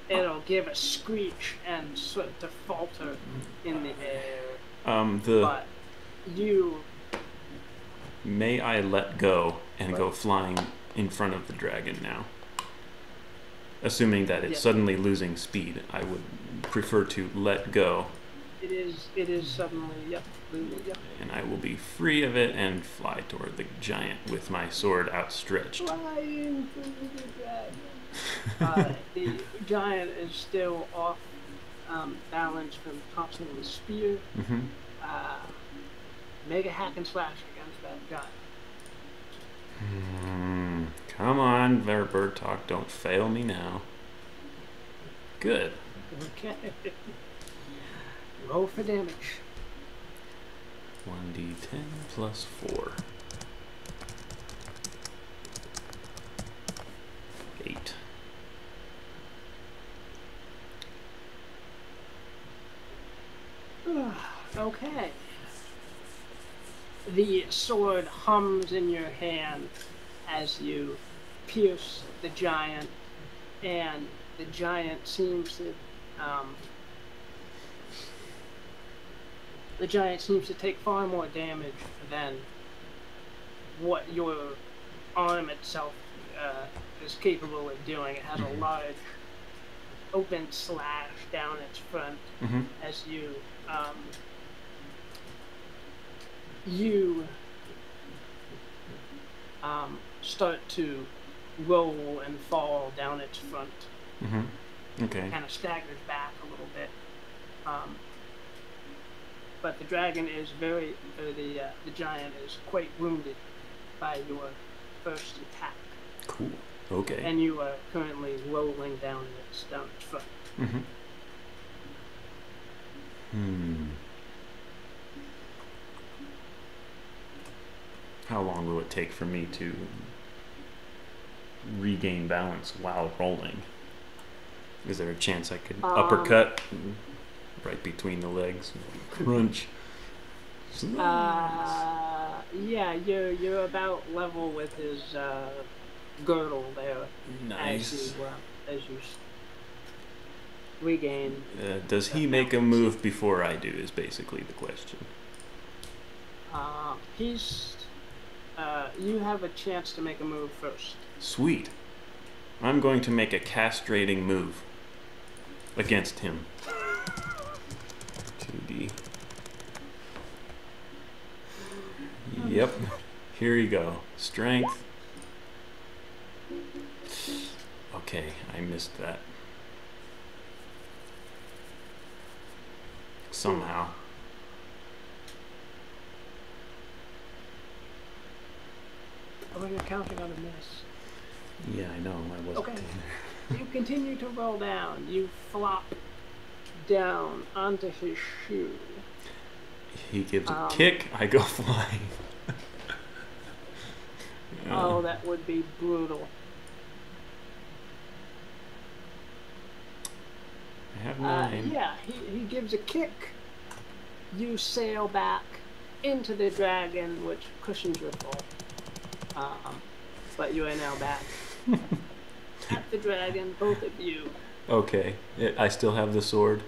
It'll give a screech and sort of falter in the air. But you... May I let go and go flying in front of the dragon now. Assuming that it's Yes. suddenly losing speed, I would prefer to let go. It is suddenly, yep, losing, yep. And I will be free of it and fly toward the giant with my sword outstretched. Flying through the dragon. The giant is still off balance from tossing the spear. Mm-hmm. Make a hack and slash against that giant. Come on, Bertok, don't fail me now. Good. Okay. Roll for damage. 1d10 plus 4. 8. Okay. The sword hums in your hand as you pierce the giant, and the giant seems to take far more damage than what your arm itself is capable of doing. It has a large open slash down its front as you start to roll and fall down its front. Okay. Kind of staggers back a little bit. But the dragon is the giant is quite wounded by your first attack. Cool. Okay. And you are currently rolling down its front. How long will it take for me to regain balance while rolling? Is there a chance I could uppercut right between the legs? Crunch. Yeah, you're about level with his girdle there. Nice. As you regain. Does he make a move before I do is basically the question. You have a chance to make a move first. Sweet. I'm going to make a castrating move against him. 2D. Yep. Here you go. Strength. Okay, I missed that. Somehow. Oh, you're counting on a miss. Yeah, I know. I wasn't. Okay. You continue to roll down. You flop down onto his shoe. He gives a kick. I go flying. Oh, that would be brutal. I have 9. Yeah, he gives a kick. You sail back into the dragon, which cushions your fall. But you are now back at the dragon, both of you. Okay. I still have the sword.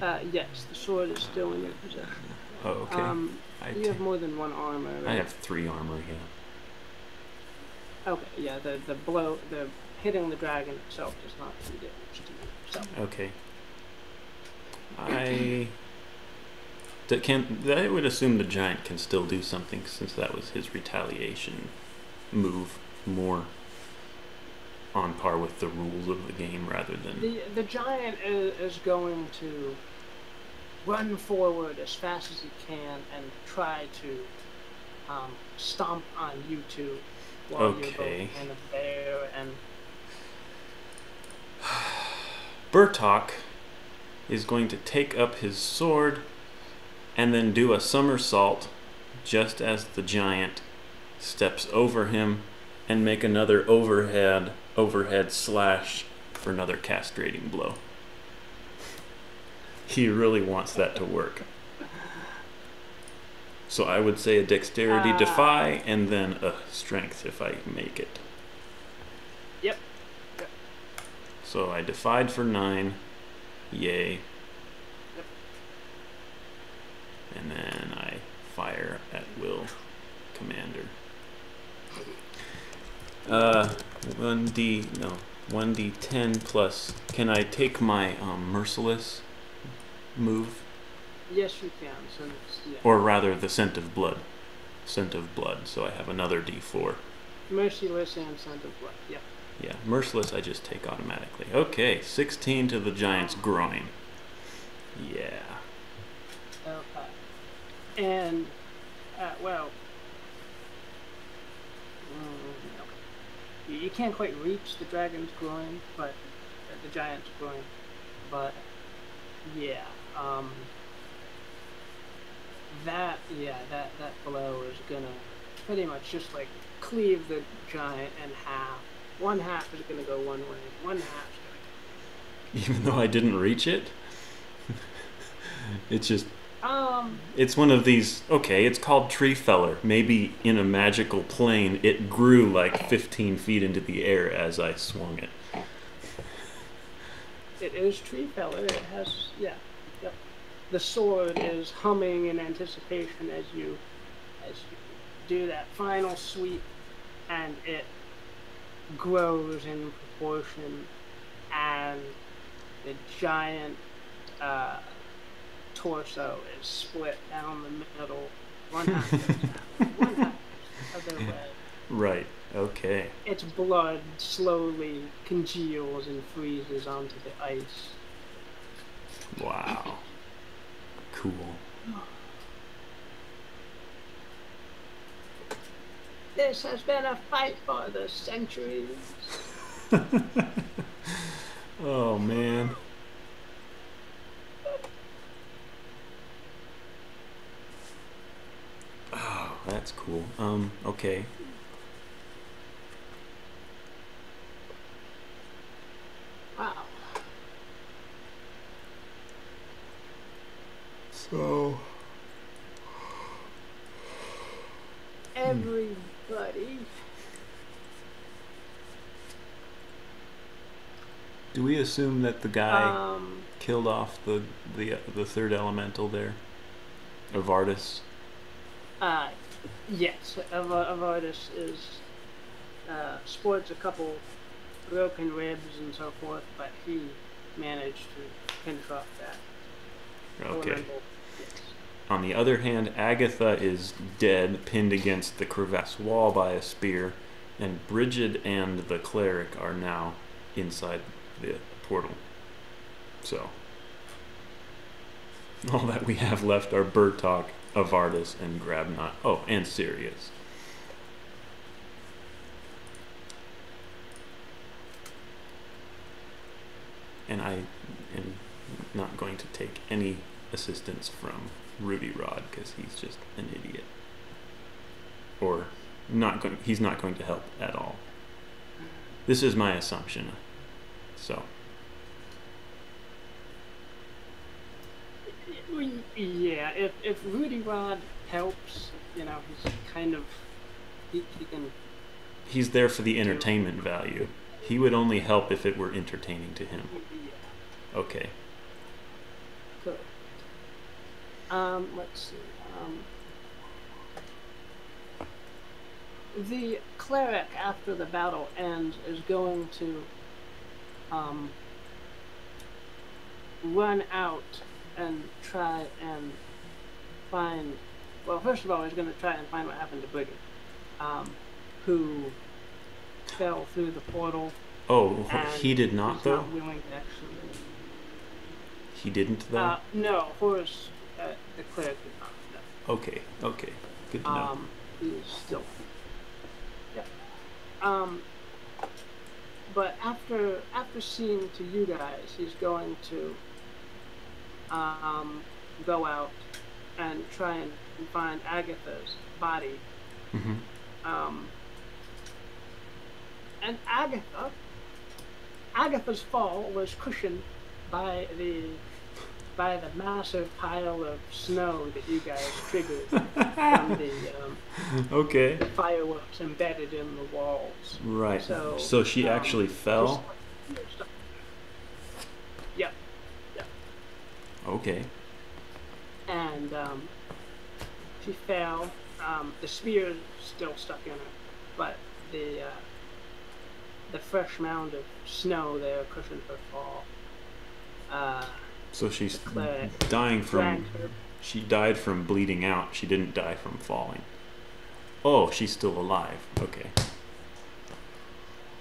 Yes, the sword is still in your possession. Oh, okay. You have more than one armor, right? I have 3 armor, yeah. Okay, yeah, the hitting the dragon itself does not do damage to you. So. Okay. I would assume the giant can still do something since that was his retaliation move, more on par with the rules of the game rather than... The giant is going to run forward as fast as he can and try to stomp on you two while you're both kind of there. And Bertok is going to take up his sword and then do a somersault just as the giant steps over him and make another overhead slash for another castrating blow. He really wants that to work. So I would say a dexterity defy and then a strength if I make it. Yep. So I defied for 9. Yay. Yep. And then I fire at will, Commander. 1d10 plus. Can I take my merciless move? Yes, you can. Since, yeah. Or rather, the scent of blood. Scent of blood. So I have another d4. Merciless and scent of blood. Yep. Yeah, merciless I just take automatically. Okay, 16 to the giant's groin. Yeah. Okay. And, well, okay. You can't quite reach the dragon's groin, but the giant's groin. But yeah, that blow is gonna pretty much just like cleave the giant in half. One half is gonna go one way, one half's gonna Even though I didn't reach it? It's just... It's one of these... Okay, it's called Tree Feller. Maybe in a magical plane, it grew like 15 feet into the air as I swung it. It is Tree Feller. It has... Yeah. Yep. The sword is humming in anticipation as you do that final sweep, and it grows in proportion, and the giant torso is split down the middle. One half goes down, one half goes the other way. Right, okay. Its blood slowly congeals and freezes onto the ice. Wow. Cool. This has been a fight for the centuries. Oh, man. Oh, that's cool. Okay. Wow. So... Everybody. Do we assume that the guy killed off the third elemental there? Evardus? Yes. Evardus is sports a couple broken ribs and so forth, but he managed to finish off that. Okay. On the other hand, Agatha is dead, pinned against the crevasse wall by a spear, and Bridget and the cleric are now inside the portal. So, all that we have left are Bertok, Evardus, and Grabnot. Oh, and Sirius. And I am not going to take any assistance from Rudy Rod because he's just an idiot. Or he's not going to help at all. This is my assumption. So. Yeah, if Rudy Rod helps, he's kind of he can. He's there for the entertainment value. He would only help if it were entertaining to him. Yeah. Okay. Good. Let's see. The cleric, after the battle ends, is going to run out and try and find. Well, first of all, he's going to try and find what happened to Bridget, who fell through the portal. Oh, he did not, though? Not willing to actually. He didn't, though? No, Horace, the cleric did not. No. Okay, good to know. He's still. Yeah. But after seeing to you guys, he's going to go out and try and find Agatha's body. Mm-hmm. And Agatha's fall was cushioned by the massive pile of snow that you guys triggered from the fireworks embedded in the walls. Right. So she actually fell? Yep. Okay. And she fell. The spear is still stuck in her. but the fresh mound of snow there cushioned her fall. So she's The cleric dying from. dragged her. She died from bleeding out. She didn't die from falling. Oh, she's still alive. Okay.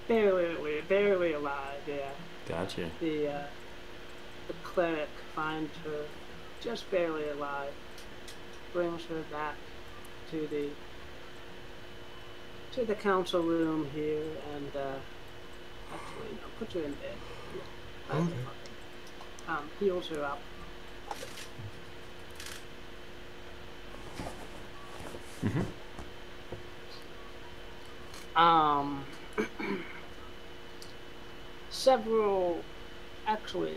Barely alive. Yeah. Gotcha. The cleric finds her just barely alive, brings her back to the council room here, and actually, no, puts her in bed. Yeah. Okay. Heals her up. Mm-hmm. Several, actually,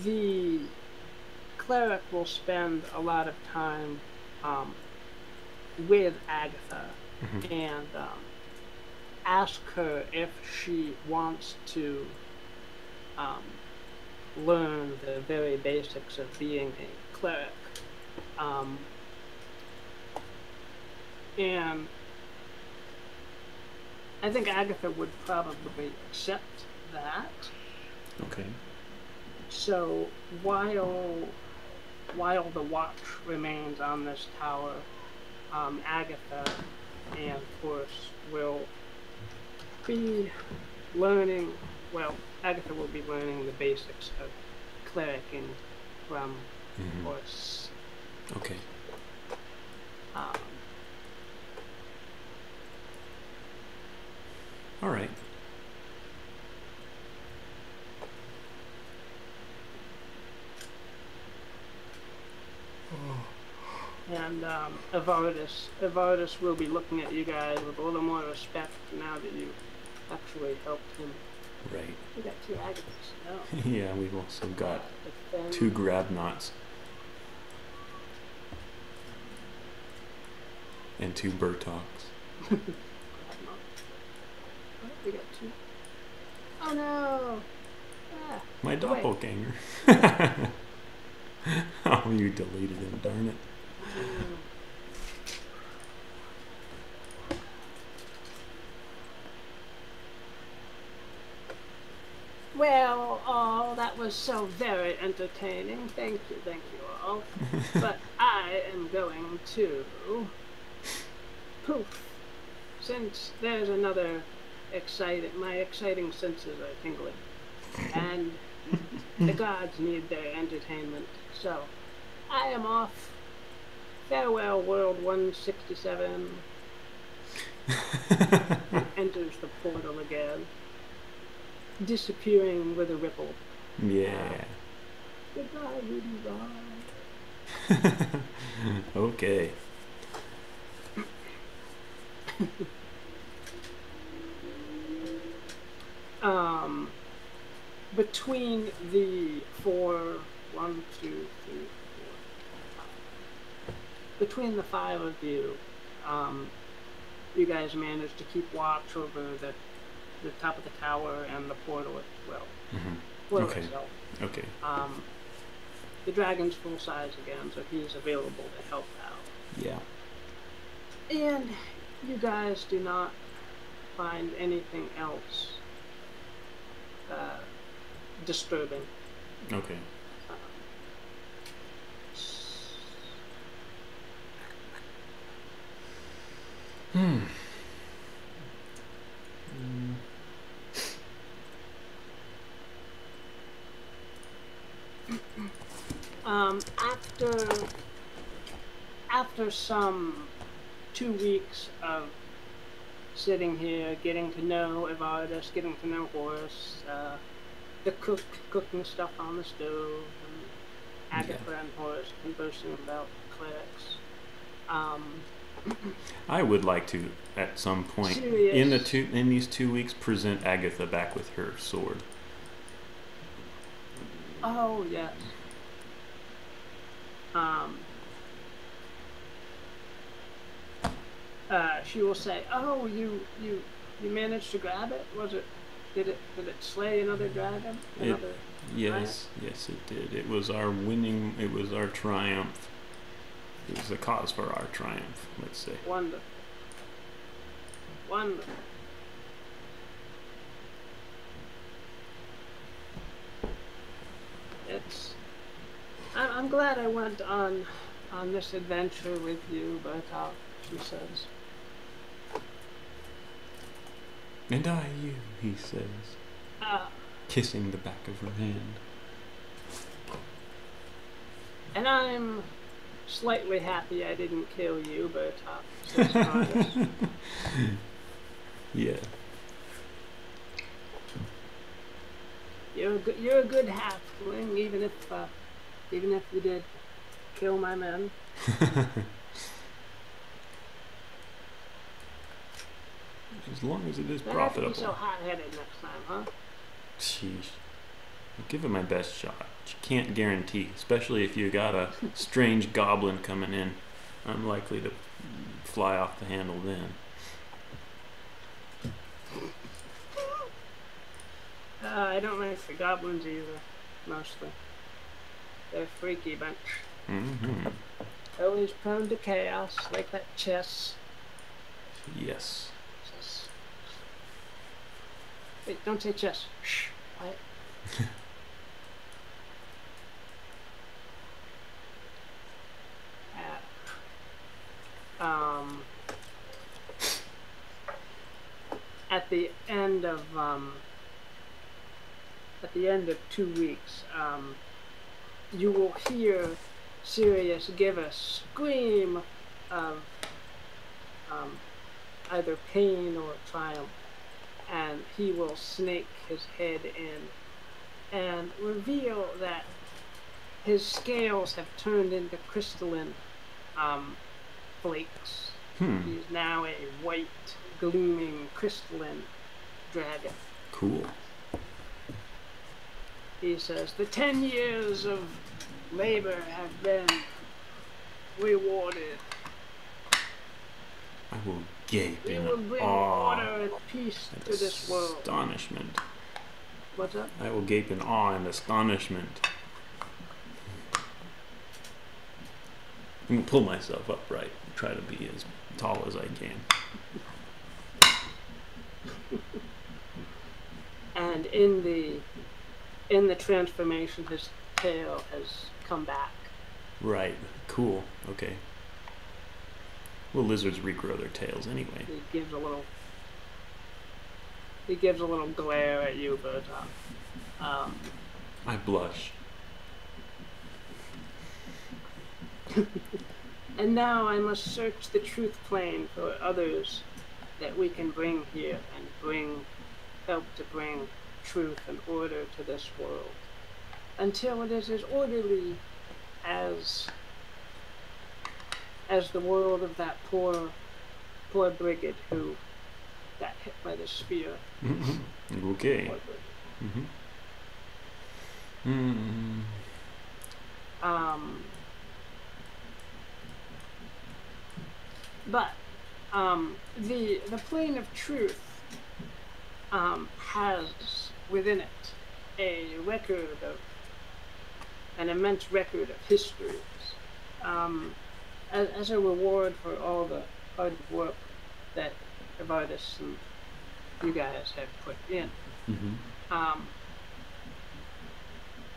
the cleric will spend a lot of time with Agatha Mm-hmm. and ask her if she wants to learn the very basics of being a cleric. And I think Agatha would probably accept that. Okay. So while the watch remains on this tower, Agatha and Force will be learning. Well, Agatha will be learning the basics of clericing from Mm-hmm. Force. Okay. All right. And Evardus will be looking at you guys with a little more respect now that you actually helped him. Right. We got 2 Agathas. No. Yeah, we've also got Defend. 2 grab knots and 2 Bertoks. We got 2. Oh no! Ah, My doppelganger. Oh, you deleted him, darn it. Well, oh, that was so very entertaining. Thank you all. But I am going to poof. Since there's another my exciting senses are tingling, and the gods need their entertainment. So I am off. Farewell, World 167. Enters the portal again, disappearing with a ripple. Yeah. Goodbye, Rudy Bye. Okay. Between the 4, 1, 2, 3, 4, 5. Between the 5 of you, you guys managed to keep watch over the top of the tower and the portal as well. Mm-hmm. Portal Okay. itself. Okay. The dragon's full size again, so he's available to help out. Yeah. And you guys do not find anything else disturbing. Okay. After some 2 weeks of sitting here, getting to know Evardus, getting to know Horace, the cooking stuff on the stove, and Agatha and Horace conversing about clerics. I would like to, at some point, Serious. in these 2 weeks, present Agatha back with her sword. Oh yes. She will say, "Oh, you managed to grab it? Did it slay another dragon? Yes, it did. It was our winning. It was our triumph. is the cause for our triumph, let's say. Wonderful. Wonderful. I'm glad I went on this adventure with you, Bertok, she says. And I you, he says, kissing the back of her hand. And I'm slightly happy I didn't kill you, Bertok, says Evardus. Yeah. You're a good halfling, even if you did kill my men. As long as it is Don't profitable. have to be so hot-headed next time, huh? Sheesh. I'll give it my best shot. You can't guarantee, especially if you got a strange goblin coming in. I'm likely to fly off the handle then. I don't like the goblins either, mostly. They're a freaky bunch. Mm-hmm. Always prone to chaos, like that chess. Yes. Chess. Wait, don't say chess. Shh, quiet. At the end of 2 weeks, you will hear Sirius give a scream of either pain or triumph, and he will snake his head in and reveal that his scales have turned into crystalline flakes. He is now a white, gleaming, crystalline dragon. Cool. He says, the 10 years of labor have been rewarded. I will gape We in will bring awe order and peace and to this world. astonishment. What's up? I will gape in awe and astonishment. I'm gonna pull myself upright and try to be as tall as I can. And in the transformation, his tail has come back. Right. Cool. Okay. Well, lizards regrow their tails anyway. He gives a little glare at you, Bertok. I blush. And now I must search the truth plane for others that we can bring here and help to bring truth and order to this world, until it is as orderly as the world of that poor brigand who got hit by the spear. Mm-hmm. Okay. Mm-hmm. Mm-hmm. But the plane of truth has within it an immense record of histories. As a reward for all the hard work that Evardus and you guys have put in. Mm-hmm.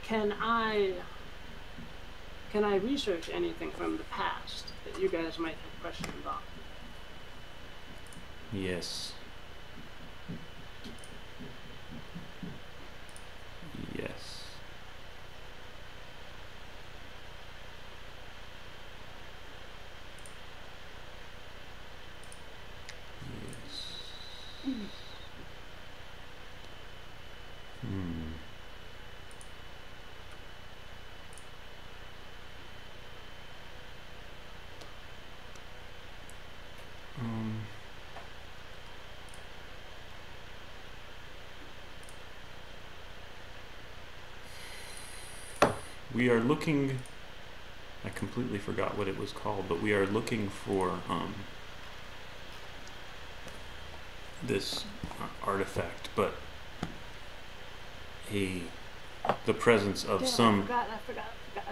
Can I research anything from the past that you guys might have questions on? Yes. Yes. Yes. We are looking, I completely forgot what it was called, but we are looking for this artifact, but the presence of Damn, some... I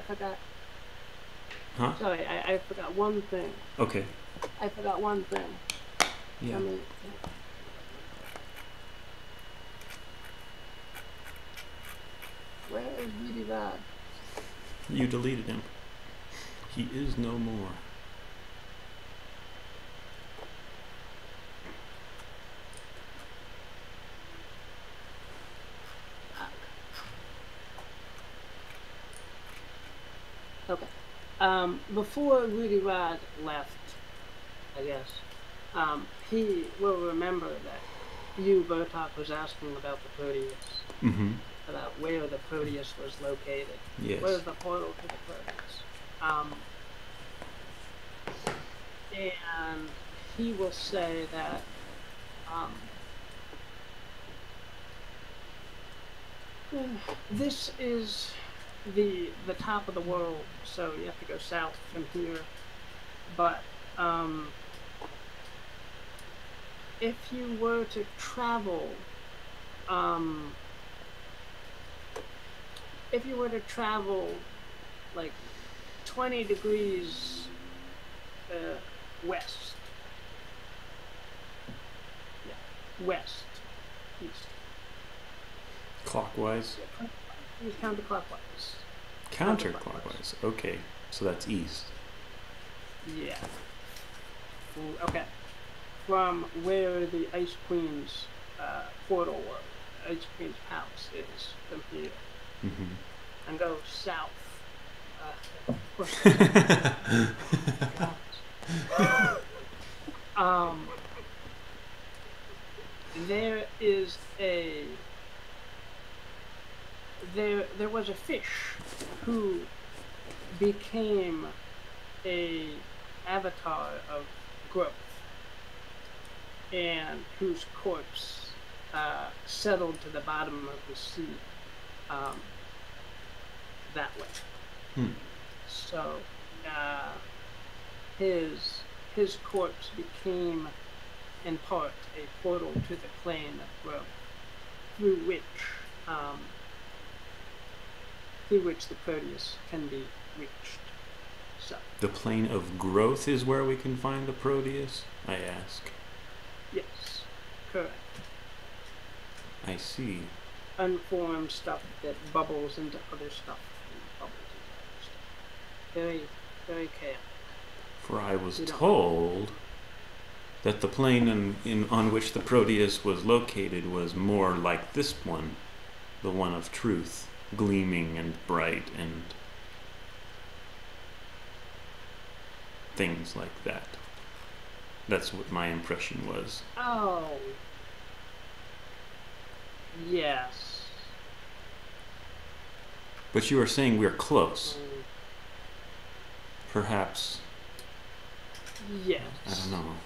forgot. Huh? Sorry, I forgot one thing. Okay. I forgot one thing. Yeah. Where is Really Rod? You deleted him. He is no more. Okay. Before Rudy Rod left, I guess, he will remember that you, Bertok, was asking about the Proteus. Mm-hmm. About where the Proteus was located. Yes. Where's the portal to the Proteus? And he will say that this is the top of the world, so you have to go south from here. But if you were to travel, like 20 degrees west, west, east. Clockwise? Yeah, counterclockwise. Counterclockwise. Okay, so that's east. Yeah. Okay. From where the Ice Queen's portal was, Ice Queen's house is from here. Mm-hmm. And go south. There is a there was a fish who became a avatar of growth and whose corpse settled to the bottom of the sea that way. So his corpse became in part a portal to the plane of growth through which the Proteus can be reached. So the plane of growth is where we can find the Proteus, I ask. Yes, correct. I see. Unformed stuff that bubbles into other stuff. Very, very chaotic. For I was told that the plane on which the Proteus was located was more like this one, the one of truth, gleaming and bright and things like that. That's what my impression was. Oh. Yes. But you were saying we're close. Perhaps. Yes. I don't know.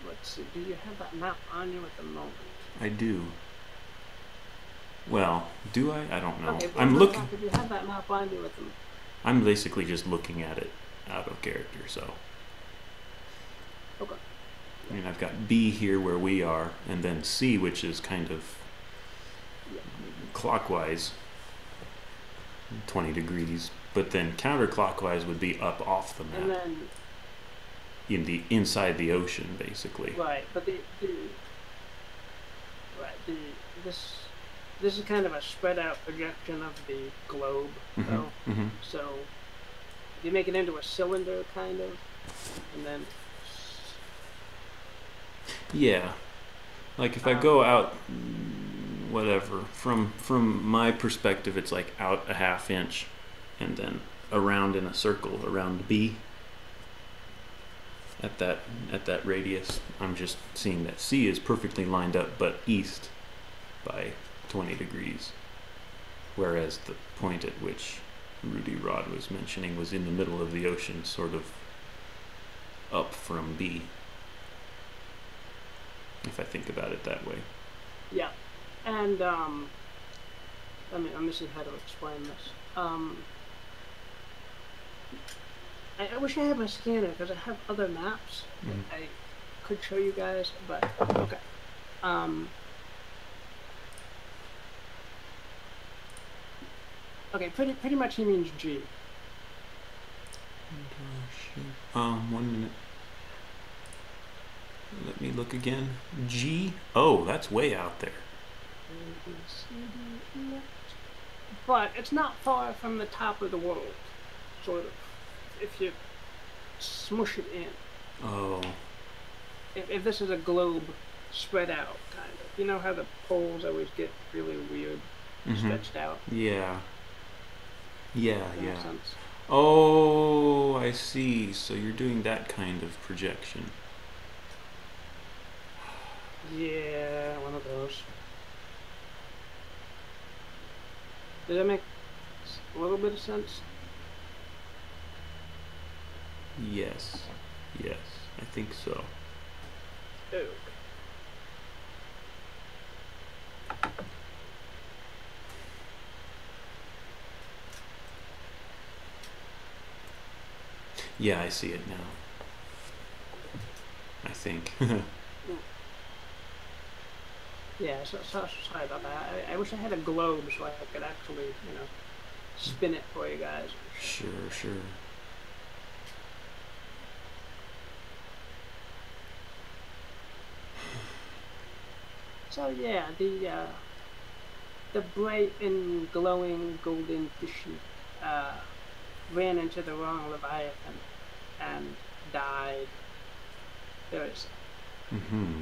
Let's see. Do you have that map on you at the moment? I do. Well, do I? I don't know. Okay, I'm looking. If you have that map on you at the moment. I'm basically just looking at it out of character, so. Okay. I mean, I've got B here where we are, and then C, which is kind of clockwise, 20 degrees, but then counterclockwise would be up off the map. And then inside the ocean, basically. Right, but this is kind of a spread out projection of the globe, though. Mm-hmm. So you make it into a cylinder, kind of, and then. Yeah, like if I go out, whatever, from my perspective, it's like out a half inch, and then around in a circle around B. At that radius, I'm just seeing that C is perfectly lined up, but east by 20 degrees, whereas the point at which Rudy Rod was mentioning was in the middle of the ocean, sort of up from B. If I think about it that way. Yeah, and I'm missing how to explain this. I wish I had my scanner because I have other maps that I could show you guys, but okay. Okay, pretty much he means G. 1 minute. Let me look again. G. Oh, that's way out there. A, B, C, D, E, F. But it's not far from the top of the world, sort of. If you smush it in. Oh. If this is a globe spread out, kind of. You know how the poles always get really weird, stretched out? Yeah. Yeah, Does that yeah. make sense? Oh, I see. So you're doing that kind of projection. Yeah, one of those. Does that make a little bit of sense? Yes. Yes, I think so. Oh. Yeah, I see it now. I think. Yeah, so sorry about that. I wish I had a globe so I could actually, spin it for you guys. Sure, sure. So yeah, the bright and glowing golden fishy ran into the wrong Leviathan and died very sad.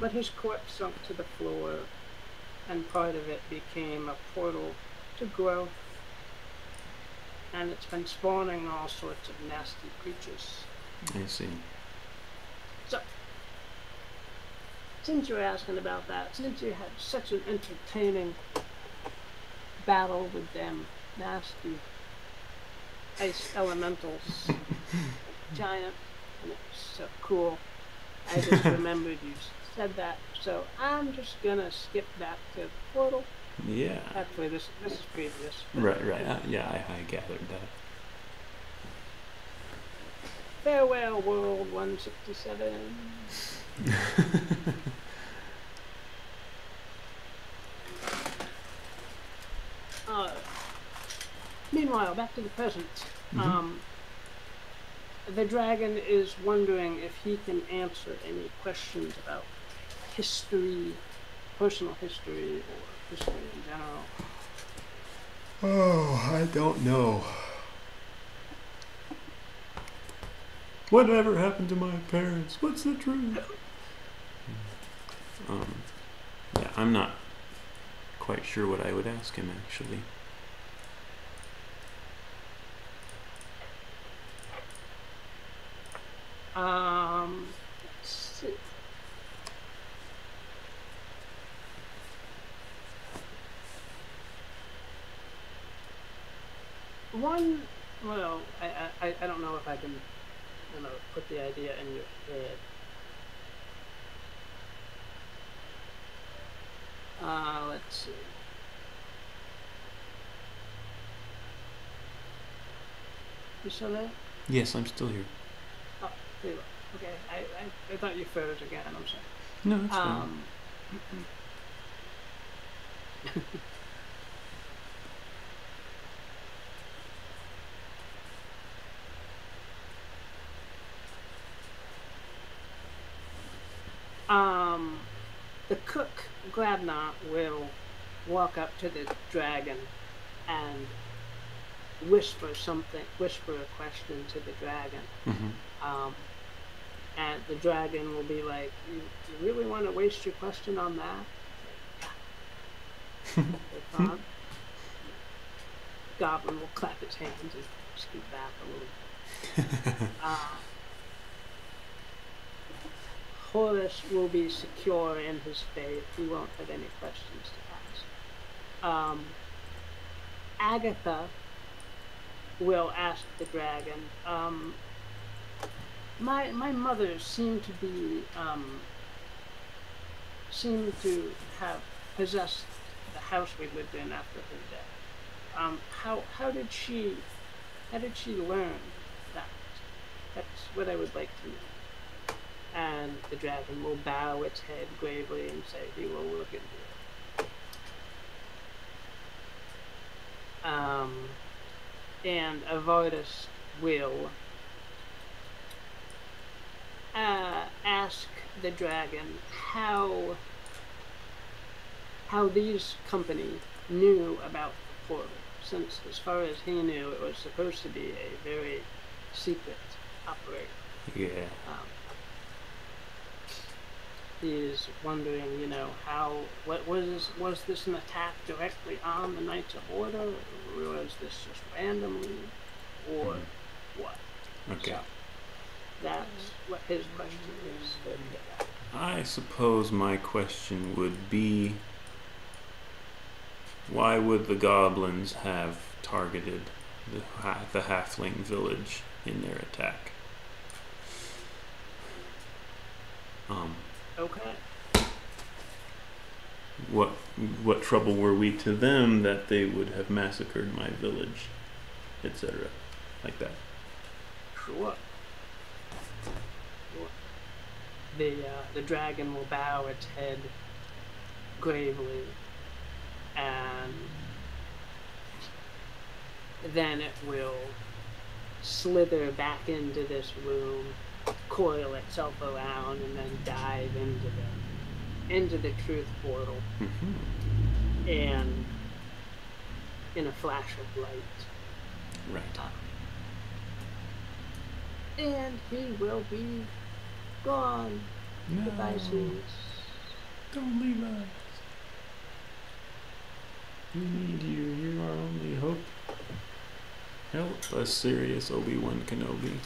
But his corpse sunk to the floor, and part of it became a portal to growth, and it's been spawning all sorts of nasty creatures. I see. So, since you're asking about that, since you had such an entertaining battle with them nasty ice elementals, giant, and it was so cool, I just remembered you said that, so I'm just gonna skip back to the portal. Yeah. Actually, this is previous. Right. Yeah, I gathered that. Farewell, World 167. Meanwhile, back to the present. The dragon is wondering if he can answer any questions about history, personal history, or history in general. Oh, I don't know. Whatever happened to my parents? What's the truth? Yeah, I'm not quite sure what I would ask him, actually. Let's see. Well, I don't know if I can, put the idea in your head. Let's see. You still there? Yes, I'm still here. Oh, there you are. Okay, I thought you froze again. I'm sorry. No, that's fine. The cook, Gladnot, will walk up to the dragon and whisper a question to the dragon. And the dragon will be like, you really want to waste your question on that? Goblin will clap his hands and scoot back a little. Horus will be secure in his faith. He won't have any questions to ask. Agatha will ask the dragon, my mother seemed to have possessed the house we lived in after her death. How did she learn that? That's what I would like to know. And the dragon will bow its head gravely and say he will look into it. and Evardus will ask the dragon how these company knew about the portal, since as far as he knew, it was supposed to be a very secret operation. Yeah. He's wondering, you know, what was this an attack directly on the Knights of Order, or was this just randomly, or what? Okay. So that's what his question is. I suppose my question would be, why would the goblins have targeted the halfling village in their attack? Okay. What trouble were we to them that they would have massacred my village, etc., like that? Sure. The dragon will bow its head gravely, and then it will slither back into this room, coil itself around, and then dive into the truth portal. And in a flash of light, Right. and he will be gone. No. Goodbye, Sirius. Don't leave us. We need you. You're our only hope. Help us, Sirius, Obi-Wan Kenobi.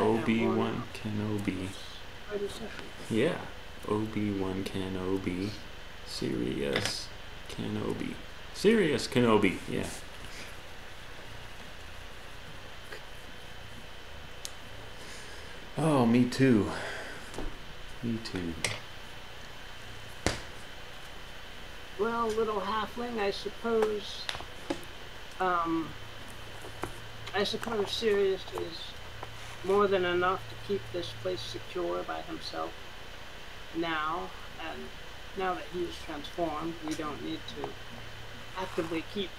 Obi-Wan Kenobi. Yeah. Obi-Wan Kenobi. Sirius Kenobi. Sirius Kenobi, yeah. Oh, me too. Me too. Well, little halfling, I suppose Sirius is more than enough to keep this place secure by himself now, and now that he's transformed, we don't need to actively keep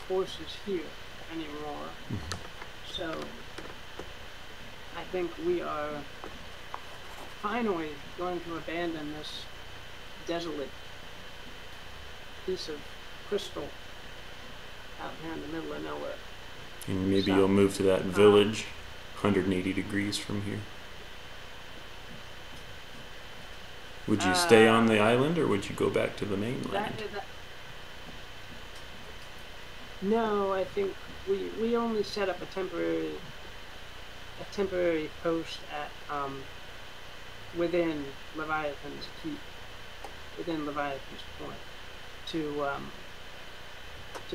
forces here anymore. So I think we are finally going to abandon this desolate piece of crystal out here in the middle of nowhere. And maybe you'll move to that village 180 degrees from here. Would you stay on the island, or would you go back to the mainland? No, I think we only set up a temporary post at within Leviathan's Keep, within Leviathan's Point, to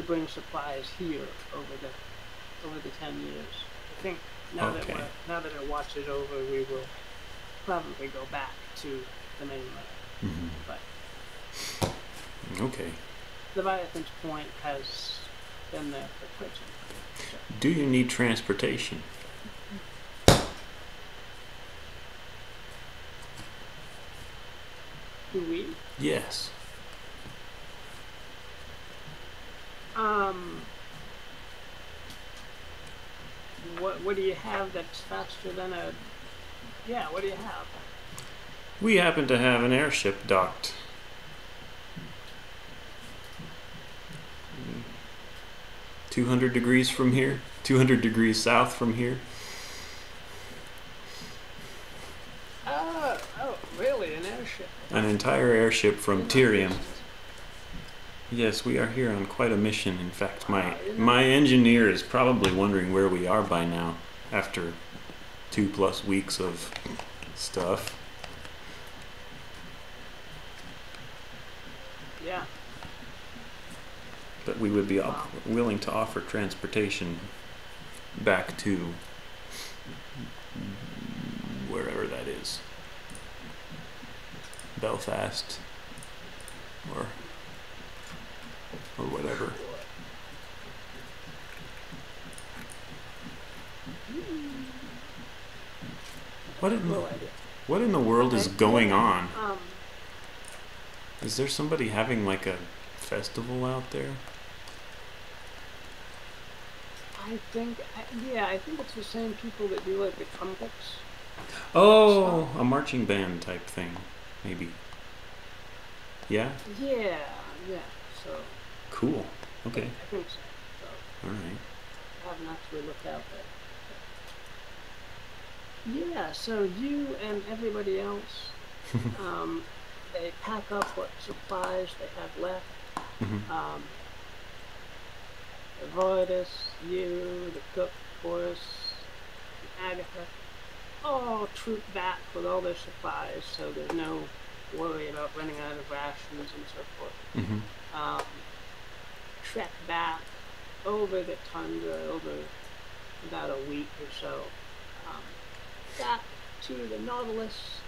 bring supplies here over the 10 years. I think now that our watch is over, we will probably go back to the mainland. But okay. Leviathan's Point has been there for quite some time. So. Do you need transportation? Do we? Yes. What do you have that's faster than a... Yeah, what do you have? We happen to have an airship docked. 200 degrees from here. 200 degrees south from here. Oh, really? An airship? An entire airship from Tyrium. Yes, we are here on quite a mission. In fact, my engineer is probably wondering where we are by now, after 2+ weeks of stuff. Yeah. But we would be willing to offer transportation back to wherever that is. Belfast or whatever. What did No idea. What in the world is going on? Um, Is there somebody having like a festival out there? I think it's the same people that do like the trumpets. Oh, a marching band type thing, maybe. Yeah? Yeah. So. Cool. Okay. I think so. All right. I haven't actually looked out there. Yeah. So you and everybody else, they pack up what supplies they have left. Mm-hmm. Evardus, you, the cook, Boris, and Agatha, all troop back with all their supplies, so there's no worry about running out of rations and so forth. Mm-hmm. Trek back over the tundra, over about a week or so, back to the Nautilus.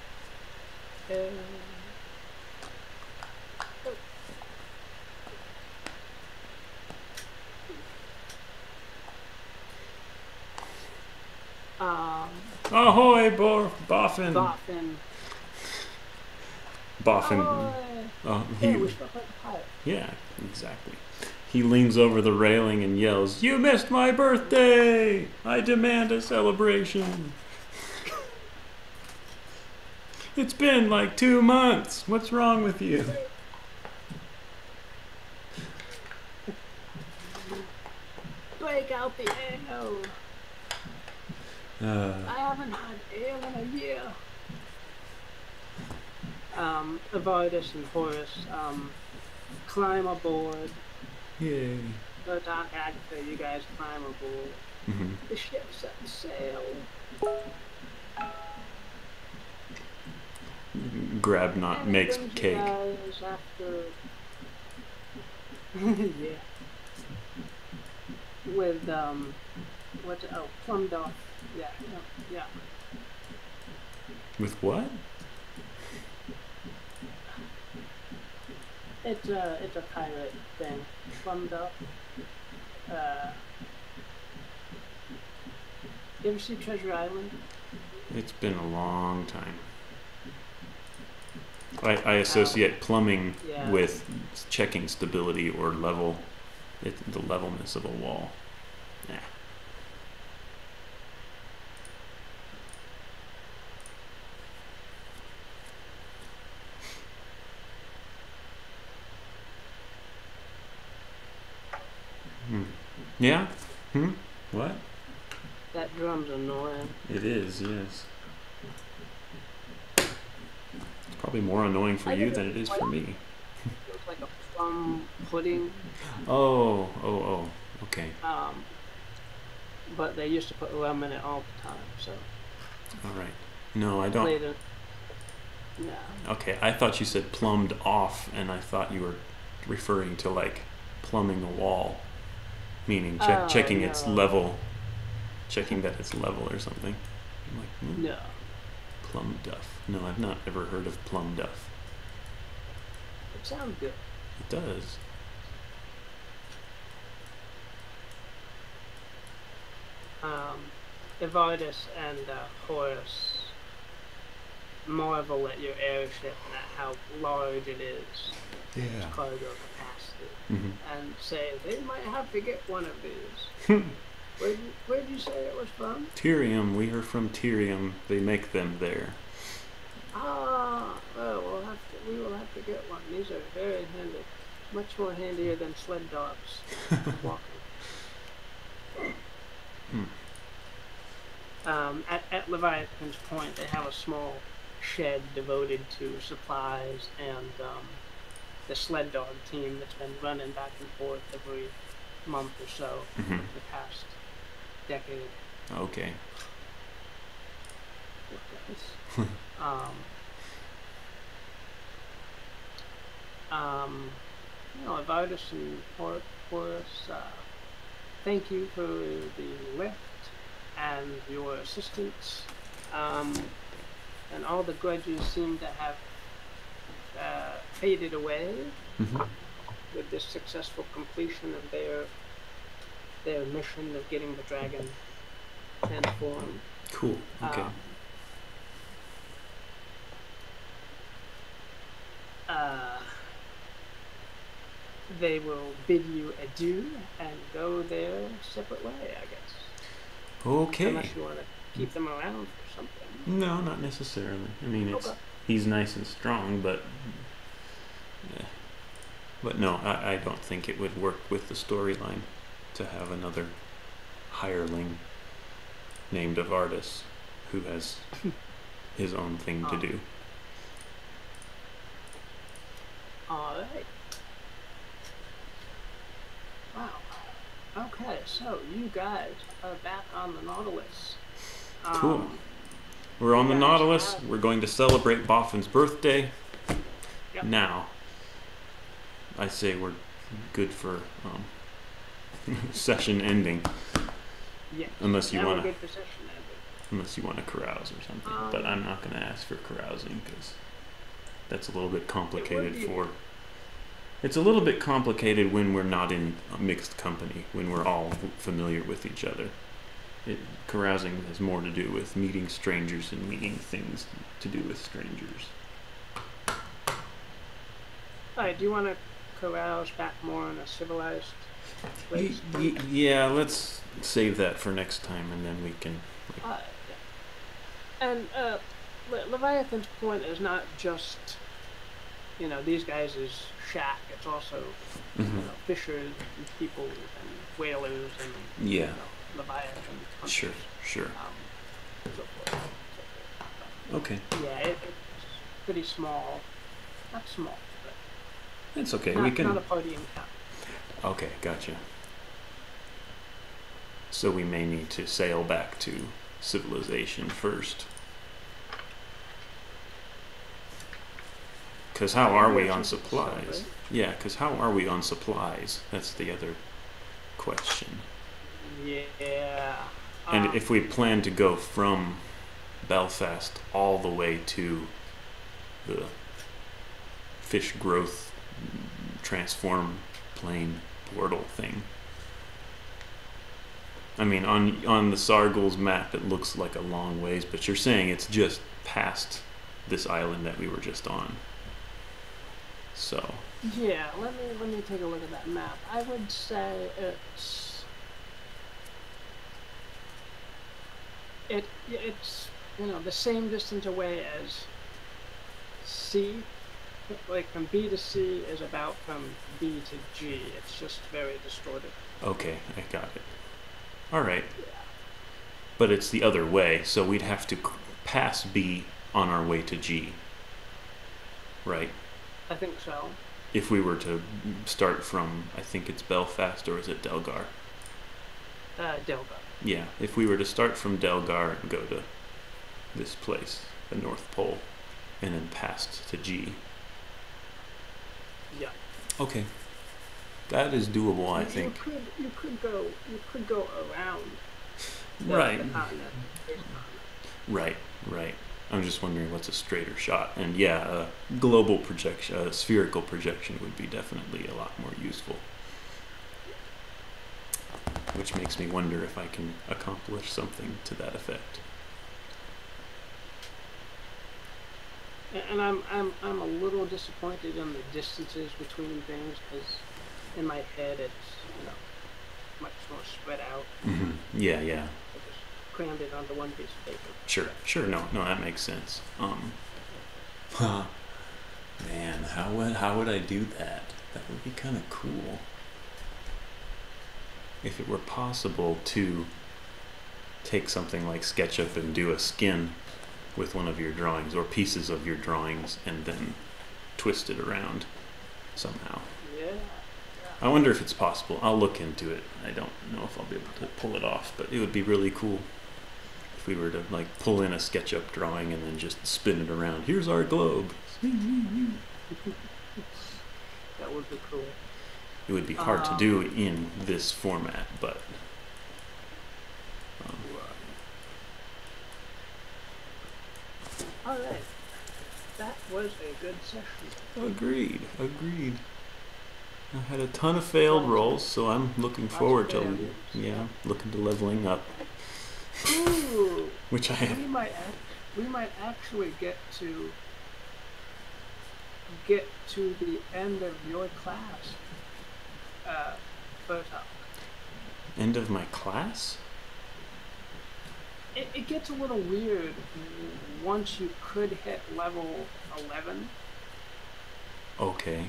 Ahoy, Boffin! Boffin. Yeah, exactly. He leans over the railing and yells, "You missed my birthday! I demand a celebration!" It's been like 2 months. What's wrong with you? Break out the ale. I haven't had ale in a year. Evardus and Horace climb aboard. Yay. Bertok, Agatha, you guys climb aboard. Mm-hmm. The ship sets sail. Grab not And makes brings cake. You guys after yeah. With plumbed off. Yeah. With what? It's a pirate thing. Plumbed up. You ever see Treasure Island? It's been a long time. I associate plumbing with checking stability or level, the levelness of a wall. Yeah. Yeah? What? That drum's annoying. It is, yes. It's probably more annoying for you than it is for me. It looks like a plum pudding. Oh, okay. But they used to put rum in it all the time, so. All right. No, I don't. Yeah. Okay, I thought you said plumbed off, and I thought you were referring to like plumbing a wall, meaning checking its level, checking that it's level or something. I'm like, no. Plum duff. No, I've not ever heard of plum duff. It sounds good. It does. Evardus and Horace marvel at your airship and at how large it is. Yeah. Its cargo capacity. Mm-hmm. And say they might have to get one of these. Where'd you say it was from? Tyrium. We are from Tyrium. They make them there. We will have to get one. These are very handy. Much more handier than sled dogs walking. At Leviathan's Point, they have a small shed devoted to supplies and the sled dog team that's been running back and forth every month or so for the past decade. Okay. Evardus and Horace, thank you for the lift and your assistance, and all the grudges seem to have faded away with this successful completion of their mission of getting the dragon transformed. Cool. Okay. they will bid you adieu and go their separate way, I guess. Okay. Unless you want to keep them around for something. No, not necessarily. I mean, Okay. he's nice and strong, but no, I don't think it would work with the storyline to have another hireling named Evardus who has his own thing to do. All right. Wow. Okay, so you guys are back on the Nautilus. Cool. We're on the Nautilus. We're going to celebrate Boffin's birthday. Yep. Now, I say we're good for session ending. Yeah. Unless you want to. Unless you want to carouse or something, but I'm not going to ask for carousing because that's a little bit complicated It's a little bit complicated when we're not in mixed company, when we're all familiar with each other. Carousing has more to do with meeting strangers and meeting things to do with strangers. Alright, do you want to carouse back more in a civilized place? Yeah, let's save that for next time and then we can... Yeah. And Leviathan's point is not just, these guys' shack. It's also, fishers and people and whalers and Leviathan hunters. Sure. So forth. Okay. Yeah, it's pretty small. Not small, but it's okay. Not a party in town. Okay, gotcha. So we may need to sail back to civilization first. Because how are we on supplies? Yeah, because how are we on supplies? That's the other question. Yeah. And if we plan to go from Belfast all the way to the fish growth transform plane portal thing. I mean, on the Sargol's map, it looks like a long ways, but you're saying it's just past this island that we were just on. So. Yeah, let me take a look at that map. I would say it's the same distance away as C. Like from B to C is about from B to G. It's just very distorted. Okay, I got it. All right. Yeah. But it's the other way, so we'd have to pass B on our way to G. Right? I think so. If we were to start from, I think it's Belfast, or is it Delgar? Delgar. Yeah, if we were to start from Delgar and go to this place, the North Pole, and then past to G. Yeah. Okay. That is doable, I think. You could go around. Right. The continent. Right. I'm just wondering what's a straighter shot. And yeah, a global projection, a spherical projection would be definitely a lot more useful. Which makes me wonder if I can accomplish something to that effect. And I'm a little disappointed in the distances between things because in my head it's much more spread out. Mm-hmm. Yeah. I just crammed it onto one piece of paper. Sure. No, that makes sense. Man, how would I do that? That would be kind of cool. If it were possible to take something like SketchUp and do a skin with one of your drawings or pieces of your drawings and then twist it around somehow. Yeah. I wonder if it's possible. I'll look into it. I don't know if I'll be able to pull it off, but it would be really cool if we were to like pull in a SketchUp drawing and then just spin it around. Here's our globe. That would be cool. It would be hard to do in this format, but all right. That was a good session. Agreed. I had a ton of failed rolls, so I'm looking forward to looking to leveling up. Ooh, which I have. We might actually get to the end of your class Bertok. End of my class? It gets a little weird once you could hit level 11. Okay.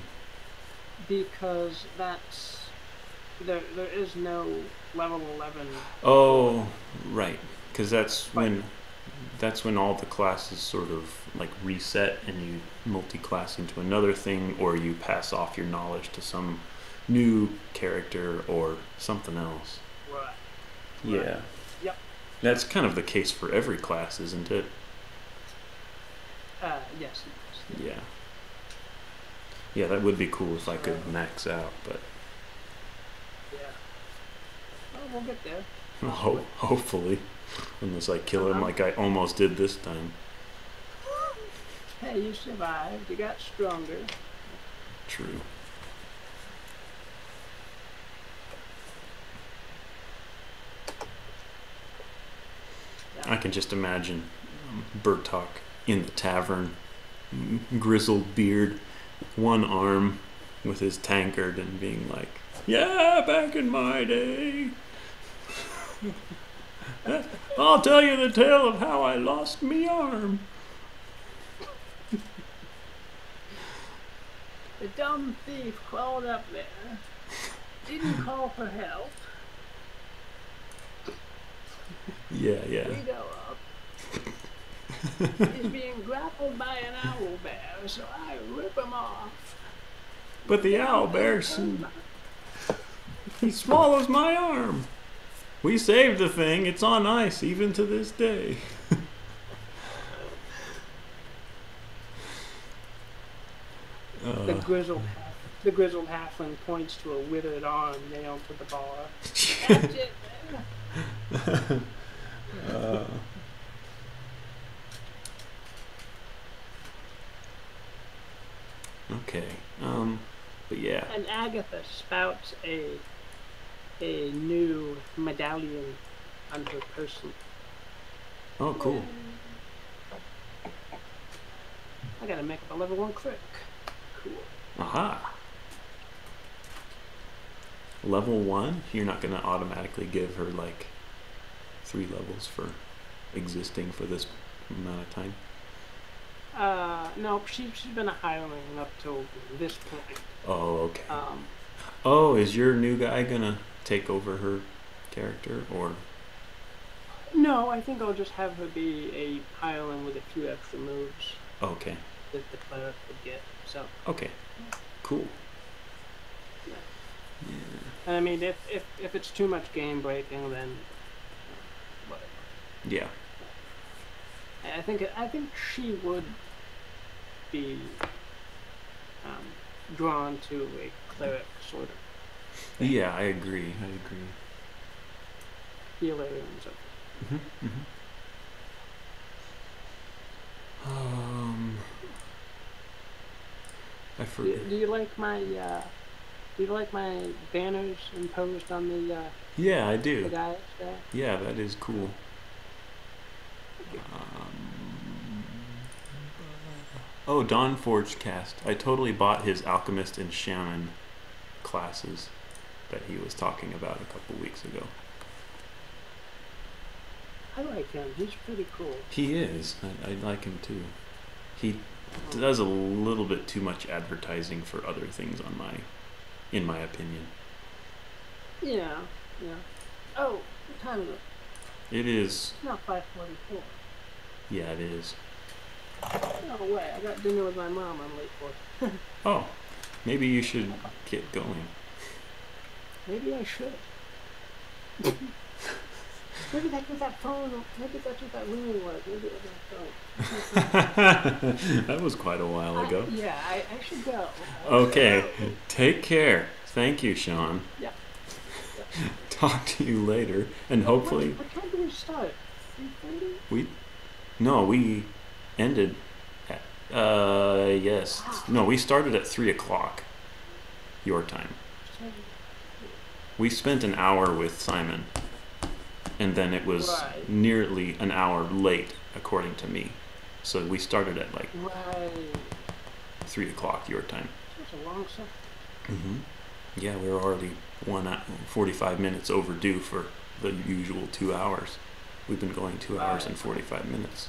Because that's there is no level 11. Oh, right. Because that's when all the classes sort of like reset and you multi-class into another thing, or you pass off your knowledge to some new character or something else. Right. Yeah. Yep. That's kind of the case for every class, isn't it? Yes. Yeah. Yeah, that would be cool if I could max out, but yeah. Well, we'll get there. hopefully, unless I kill him like I almost did this time. Hey, you survived. You got stronger. True. I can just imagine Bertok in the tavern, grizzled beard, one arm with his tankard, and being like, "Yeah, back in my day, I'll tell you the tale of how I lost me arm." The dumb thief crawled up there, didn't call for help. Yeah. We go up. He's being grappled by an owl bear, so I rip him off. But the owl bear, he swallows my arm. We saved the thing. It's on ice even to this day. The grizzled halfling points to a withered arm nailed to the bar. That's it, man. Okay. But yeah. And Agatha spouts a new medallion on her person. Oh, cool. I gotta make up a level 1 cleric. Cool. Aha. Level 1? You're not gonna automatically give her like 3 levels for existing for this amount of time? No, she's been a hireling up till this point. Oh, okay. Oh, is your new guy gonna take over her character, or? No, I think I'll just have her be a hireling with a few extra moves. Okay. That the cleric would get. So. Okay. Cool. Yeah. And I mean, if it's too much game breaking, then whatever. Yeah. I think she would be drawn to a cleric sort of thing. Yeah, I agree. Healer and so. I forget. Do you like my banners imposed on the Yeah, I do. the guys there? Yeah, that is cool. Oh, Dawnforge cast. I totally bought his alchemist and shaman classes that he was talking about a couple weeks ago. I like him. He's pretty cool. He is. I like him too. He does a little bit too much advertising for other things in my opinion. Yeah. Oh, what time is it? It is. It's not 5:44. Yeah, it is. No way. I got dinner with my mom. I'm late for. Oh, maybe you should get going. Maybe I should. Maybe that's what that phone. Maybe that's what that ring was. Maybe it was my phone. That was quite a while ago. I should go. Okay, take care. Thank you, Sean. Yeah. Talk to you later, and hopefully. What time did we start? 3:30. We ended at yes. No, we started at 3:00 your time. We spent an hour with Simon, and then it was nearly an hour late according to me. So we started at like 3:00 your time. That's a long session. Yeah, we were already 45 minutes overdue for the usual 2 hours. We've been going 2 hours and 45 minutes,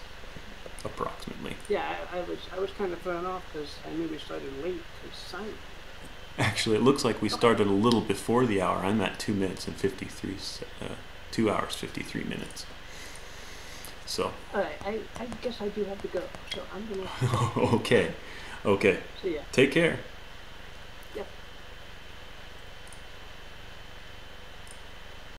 approximately. Yeah, I was kind of thrown off because I knew we started late because Simon. Actually, it looks like we started a little before the hour. I'm at 2 minutes and 2 hours 53 minutes. So. All right, I guess I do have to go. So I'm gonna. Okay. See ya. Take care.